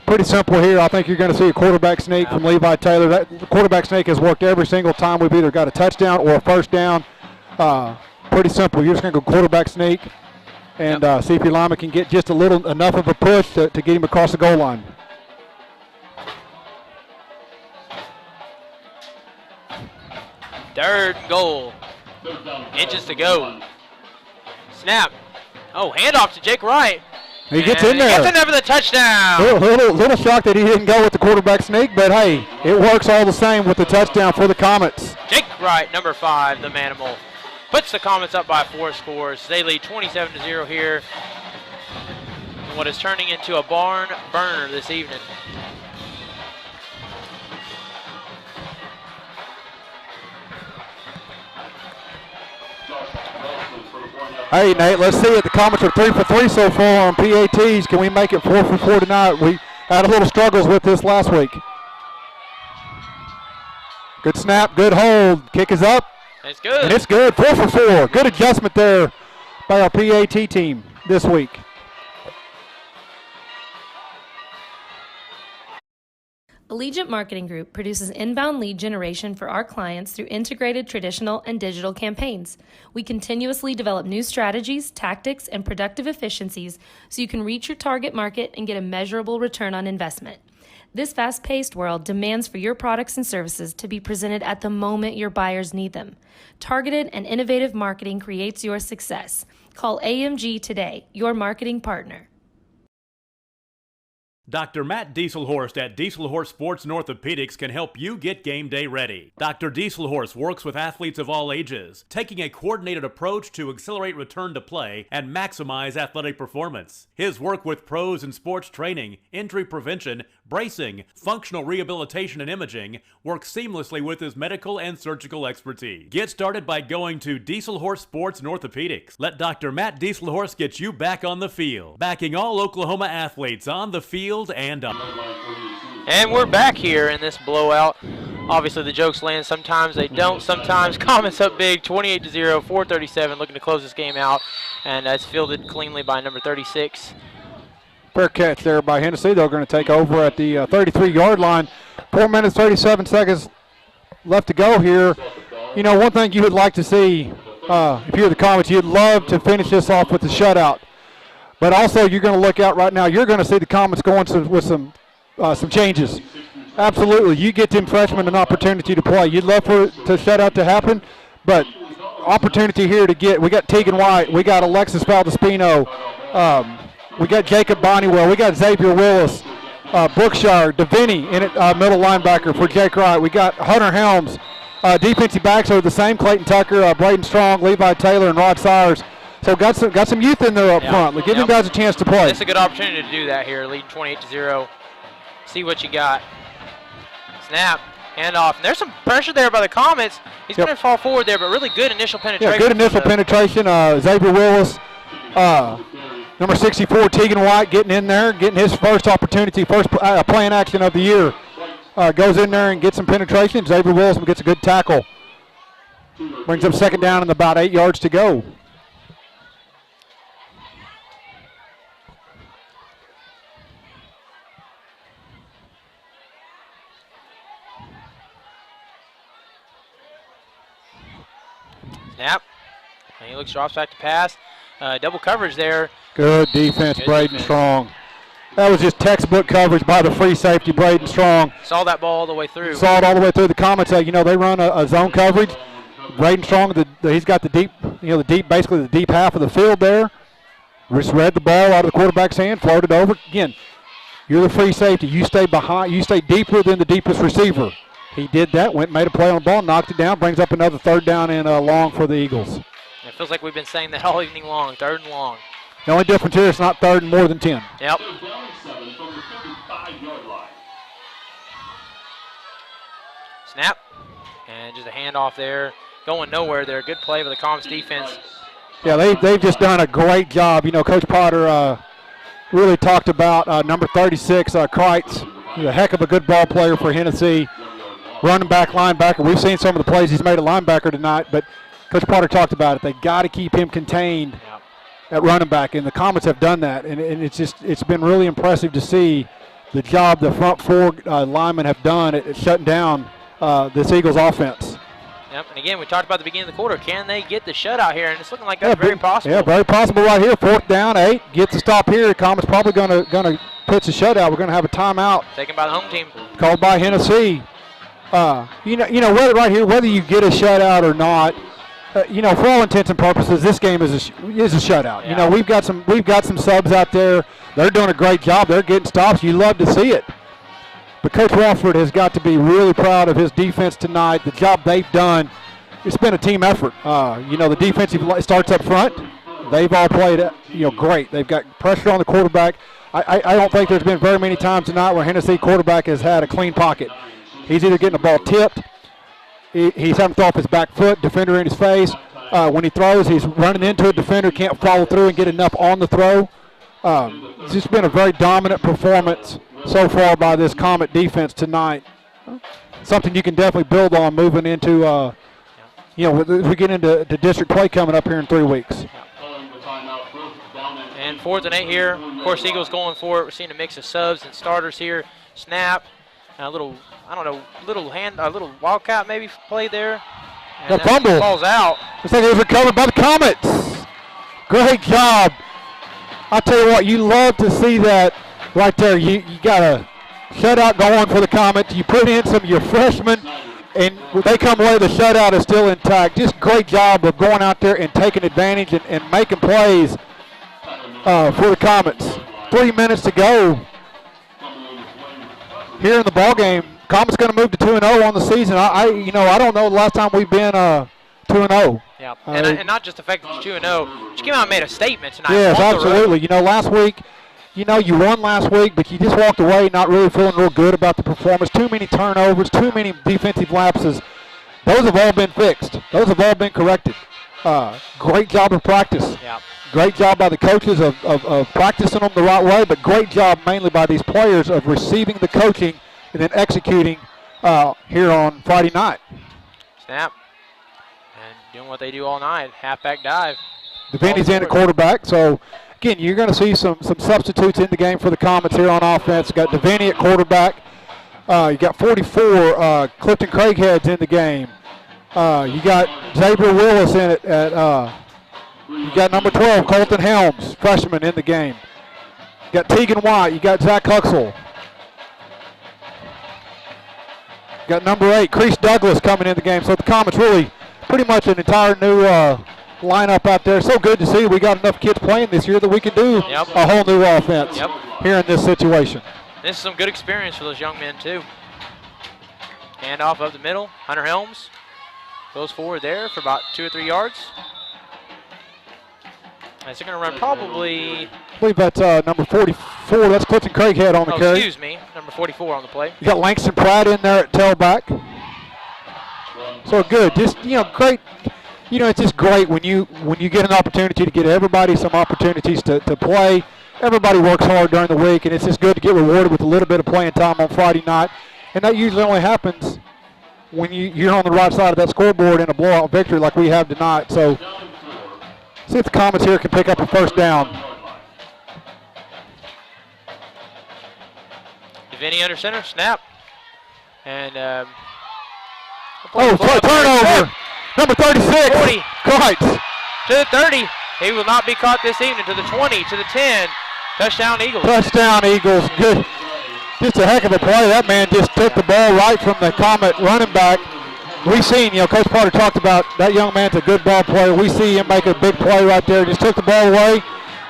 Pretty simple here. I think you're going to see a quarterback sneak from Levi Taylor. That quarterback sneak has worked every single time we've either got a touchdown or a 1st down. Pretty simple. You're just going to go quarterback sneak and see if your lineman can get just enough of a push to get him across the goal line. Third and goal. Inches to go. Snap. Oh, handoff to Jake Wright. He gets in there. He gets in there for the touchdown. Little shocked that he didn't go with the quarterback sneak, but hey, it works all the same with the touchdown for the Comets. Jake Wright, number 5, the Manimal, puts the Comets up by 4 scores. They lead 27-0 here in what is turning into a barn burner this evening. Hey, Nate, let's see it. The Comets are 3 for 3 so far on PATs. Can we make it 4 for 4 tonight? We had a little struggles with this last week. Good snap, good hold. Kick is up. It's good. And it's good. 4 for 4. Good adjustment there by our PAT team this week. Allegiant Marketing Group produces inbound lead generation for our clients through integrated traditional and digital campaigns. We continuously develop new strategies, tactics, and productive efficiencies so you can reach your target market and get a measurable return on investment. This fast-paced world demands for your products and services to be presented at the moment your buyers need them. Targeted and innovative marketing creates your success. Call AMG today, your marketing partner. Dr. Matt Dieselhorst at Dieselhorst Sports and Orthopedics can help you get game day ready. Dr. Dieselhorst works with athletes of all ages, taking a coordinated approach to accelerate return to play and maximize athletic performance. His work with pros in sports training, injury prevention, bracing, functional rehabilitation, and imaging works seamlessly with his medical and surgical expertise. Get started by going to Dieselhorst Sports and Orthopedics. Let Dr. Matt Dieselhorst get you back on the field, backing all Oklahoma athletes on the field and on. And we're back here in this blowout. Obviously the jokes land, sometimes they don't, sometimes comments up big, 28-0, 4:37, looking to close this game out, and that's fielded cleanly by number 36. Fair catch there by Hennessey. They're going to take over at the 33-yard line. 4 minutes, 37 seconds left to go here. You know, one thing you would like to see, if you're the Comets, you'd love to finish this off with the shutout. But also, you're going to look out right now. You're going to see the Comets going with some changes. Absolutely, you get them freshmen an opportunity to play. You'd love for the shutout to happen, but opportunity here to get. We got Tegan White. We got Alexis Valdespino. We got Jacob Bonnywell. We got Xavier Willis, Brookshire, Deviney in it, middle linebacker for Jake Wright. We got Hunter Helms. Defensive backs are the same: Clayton Tucker, Braden Strong, Levi Taylor, and Rod Sires. So got some youth in there up front. Give them guys a chance to play. It's a good opportunity to do that here, leading 28-0. See what you got. Snap, handoff. And there's some pressure there by the Comets. He's going to fall forward there, but really good initial penetration. Yeah, good initial penetration. Xavier Willis, number 64, Tegan White, getting in there, getting his first opportunity, first playing action of the year. Goes in there and gets some penetration. Xavier Willis gets a good tackle. Brings up second down and about 8 yards to go. Snap. And he drops back to pass. Double coverage there. Good defense, Good Braden defense. Strong. That was just textbook coverage by the free safety, Braden Strong. Saw that ball all the way through. Saw it all the way through. The Comets, they run a zone coverage. Braden Strong, he's got the deep, basically the deep half of the field there. Just read the ball out of the quarterback's hand, floated over. Again, you're the free safety. You stay behind. You stay deeper than the deepest receiver. He did that, made a play on the ball, knocked it down, brings up another third down and long for the Eagles. It feels like we've been saying that all evening long, third and long. The only difference here is not third and more than 10. Yep. Snap. And just a handoff there. Going nowhere there. Good play by the Comets defense. Yeah, they've just done a great job. You know, Coach Potter really talked about number 36, Kreitz. He's a heck of a good ball player for Hennessey. Running back, linebacker. We've seen some of the plays he's made at linebacker tonight, but Coach Potter talked about it. They got to keep him contained at running back, and the Comets have done that. And it's been really impressive to see the job the front four linemen have done at shutting down this Eagles offense. Yep, and again, we talked about the beginning of the quarter. Can they get the shutout here? And it's looking like that's very possible. Yeah, very possible right here. 4th down, 8. Get the stop here. The Comets probably gonna pitch a shutout. We're gonna have a timeout Taken by the home team. called by Hennessey. Whether you get a shutout or not, for all intents and purposes, this game is a shutout. Yeah. You know, we've got some subs out there. They're doing a great job. They're getting stops. You love to see it. But Coach Walford has got to be really proud of his defense tonight, the job they've done. It's been a team effort. The defensive starts up front. They've all played, great. They've got pressure on the quarterback. I don't think there's been very many times tonight where Hennessey quarterback has had a clean pocket. He's either getting the ball tipped, he's having to throw off his back foot, defender in his face. When he throws, he's running into a defender, can't follow through and get enough on the throw. It's just been a very dominant performance so far by this Comet defense tonight. Something you can definitely build on moving into, as we get into district play coming up here in 3 weeks. And 4th and 8 here. Of course, Eagles going for it. We're seeing a mix of subs and starters here. Snap. And a little, I don't know, a little wildcat maybe played there. And The fumble. Falls out. Looks like it was recovered by the Comets. Great job. I tell you what, you love to see that right there. You got a shutout going for the Comets. You put in some of your freshmen, and they come away, the shutout is still intact. Just great job of going out there and taking advantage and making plays for the Comets. 3 minutes to go here in the ball game. Comets going to move to 2-0 on the season. I don't know the last time we've been 2-0. Yeah, and not just the fact that you're 2-0, but you came out and made a statement tonight. Yes, absolutely. You know, last week, you won last week, but you just walked away not really feeling real good about the performance. Too many turnovers, too many defensive lapses. Those have all been fixed. Those have all been corrected. Great job of practice. Yeah. Great job by the coaches of practicing them the right way, but great job mainly by these players of receiving the coaching and then executing here on Friday night. Snap. And doing what they do all night, halfback dive. Devaney's in at quarterback, so again, you're going to see some substitutes in the game for the Comets here on offense. You got Devaney at quarterback. You got 44, Clifton Craighead's in the game. You got Xavier Willis in it you got number 12, Colton Helms, freshman, in the game. You got Tegan White. You got Zach Huxell. You got number 8, Crease Douglas, coming in the game. So the Comets really pretty much an entire new lineup out there. So good to see we got enough kids playing this year that we can do a whole new offense here in this situation. This is some good experience for those young men, too. Handoff up the middle. Hunter Helms goes forward there for about 2 or 3 yards. As they're going to run probably... I believe that's number 44. That's Clifton Craighead on the carry. Excuse me. Number 44 on the play. You got Langston Pratt in there at tailback. So good. Just, great. It's just great when you get an opportunity to get everybody some opportunities to play. Everybody works hard during the week, and it's just good to get rewarded with a little bit of playing time on Friday night. And that usually only happens when you're on the right side of that scoreboard in a blowout victory like we have tonight. So see if the Comets here can pick up a first down. Devaney under center, snap. And turnover. Number 36. 40. Kites. To the 30. He will not be caught this evening. To the 20, to the 10. Touchdown Eagles. Touchdown Eagles. Good. Just a heck of a play. That man just took the ball right from the Comet running back. We seen, Coach Potter talked about that young man's a good ball player. We see him make a big play right there. Just took the ball away,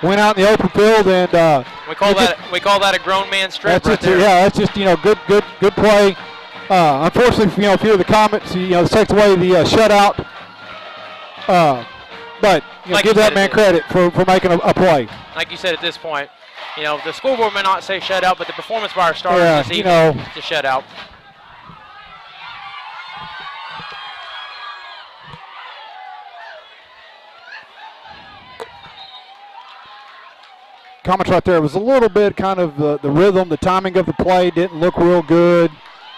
went out in the open field, and we call that a grown man strip right there. Yeah, that's just good play. Unfortunately, a few of the Comets, this takes away the shutout. But give that man credit for making a play. Like you said at this point, the scoreboard may not say shutout, but the performance by our starters this evening is a shutout. Comments right there. It was a little bit kind of the rhythm, the timing of the play didn't look real good.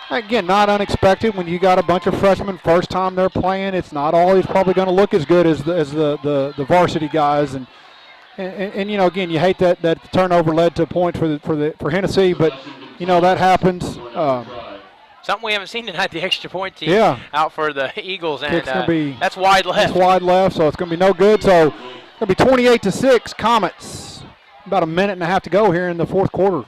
Again, not unexpected when you got a bunch of freshmen first time they're playing. It's not always probably going to look as good as the varsity guys. And again, you hate that the turnover led to a point for Hennessey, but that happens. Something we haven't seen tonight, the extra point team out for the Eagles, and that's wide left. That's wide left, so it's going to be no good. So it's going to be 28-6 Comets. About a minute and a half to go here in the fourth quarter.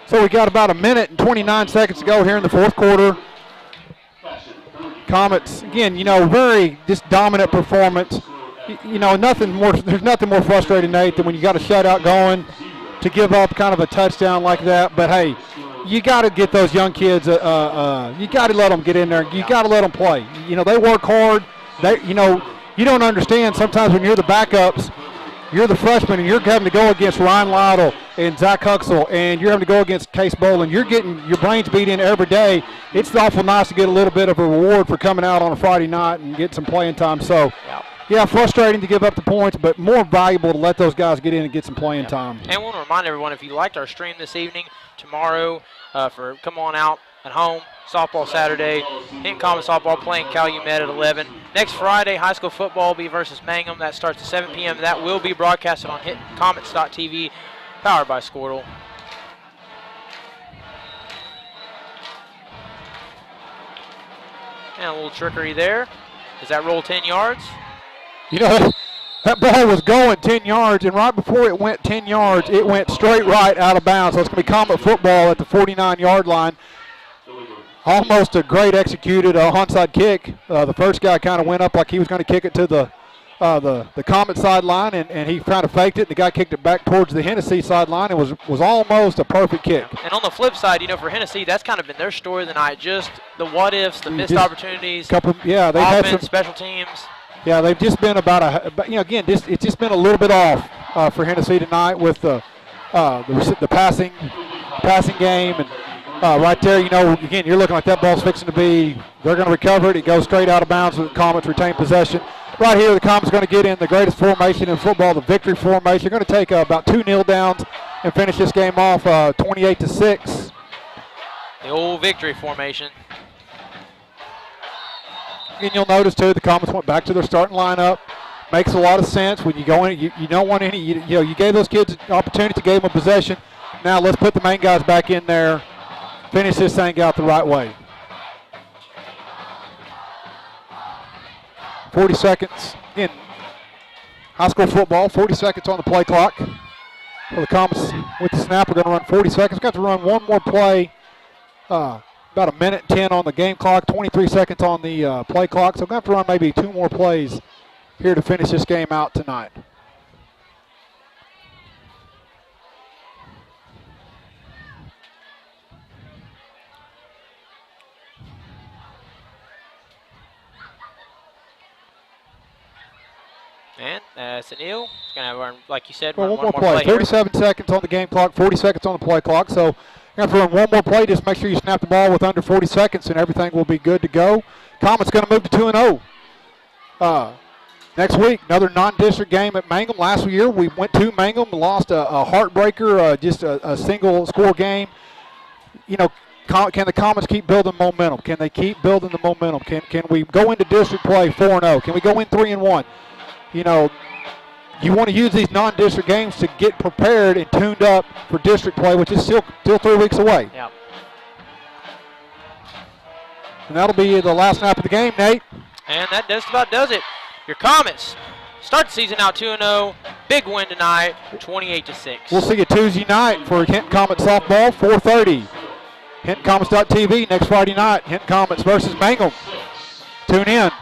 So we got about a minute and 29 seconds to go here in the fourth quarter. Comets, again, very just dominant performance. Nothing more. There's nothing more frustrating, Nate, than when you got a shutout going to give up kind of a touchdown like that. But hey, you got to get those young kids. You got to let them get in there. You got to let them play. They work hard. You don't understand sometimes when you're the backups, you're the freshman, and you're having to go against Ryan Lytle and Zach Huxell, and you're having to go against Case Boland. You're getting your brains beat in every day. It's awful nice to get a little bit of a reward for coming out on a Friday night and get some playing time. So. Yeah, frustrating to give up the points, but more valuable to let those guys get in and get some playing time. And I want to remind everyone, if you liked our stream this evening, tomorrow, come on out at home. Softball Saturday. Hinton Common softball playing Calumet at 11. Next Friday, high school football will be versus Mangum. That starts at 7 p.m. That will be broadcasted on HintonComets.tv, powered by Squirtle. And a little trickery there. Does that roll 10 yards? You know, that ball was going 10 yards, and right before it went 10 yards, it went straight right out of bounds. So it's going to be Comet football at the 49-yard line. Almost a great executed onside kick. The first guy kind of went up like he was going to kick it to the Comet sideline, and he kind of faked it. The guy kicked it back towards the Hennessey sideline. It was almost a perfect kick. And on the flip side, you know, for Hennessey, that's kind of been their story of the night. Just the what-ifs, the missed opportunities, they offense, had some special teams. Yeah, they've just been again, it's just been a little bit off for Hennessey tonight with the passing game. And right there, you know, again, you're looking like that ball's fixing to be, they're going to recover it. It goes straight out of bounds with the Comets retain possession. Right here, the Comets going to get in the greatest formation in football, the victory formation. They're going to take about 2 kneel downs and finish this game off 28-6. The old victory formation. And you'll notice too, the Comets went back to their starting lineup. Makes a lot of sense when you go in. You don't want any. You gave those kids an opportunity, gave them a possession. Now let's put the main guys back in there. Finish this thing out the right way. 40 seconds in high school football. 40 seconds on the play clock. Well, the Comets with the snap are going to run 40 seconds. Got to run one more play. About a minute 10 on the game clock, 23 seconds on the play clock. So we're going to have to run maybe 2 more plays here to finish this game out tonight. And that's an eel. It's going to have, like you said, one one more play. 37 seconds on the game clock, 40 seconds on the play clock. So you're going to have to run one more play. Just make sure you snap the ball with under 40 seconds, and everything will be good to go. Comets going to move to 2-0. Next week, another non-district game at Mangum. Last year, we went to Mangum, lost a heartbreaker, just a single-score game. You know, can the Comets keep building momentum? Can they keep building the momentum? Can we go into district play 4-0? Can we go in 3-1? You know, you want to use these non-district games to get prepared and tuned up for district play, which is still 3 weeks away. Yep. And that'll be the last snap of the game, Nate. And that just about does it. Your Comets start the season out 2-0. Big win tonight, 28-6. We'll see you Tuesday night for Hinton Comets softball, 4:30. HintonComets.tv next Friday night. Hinton Comets versus Mangum. Tune in.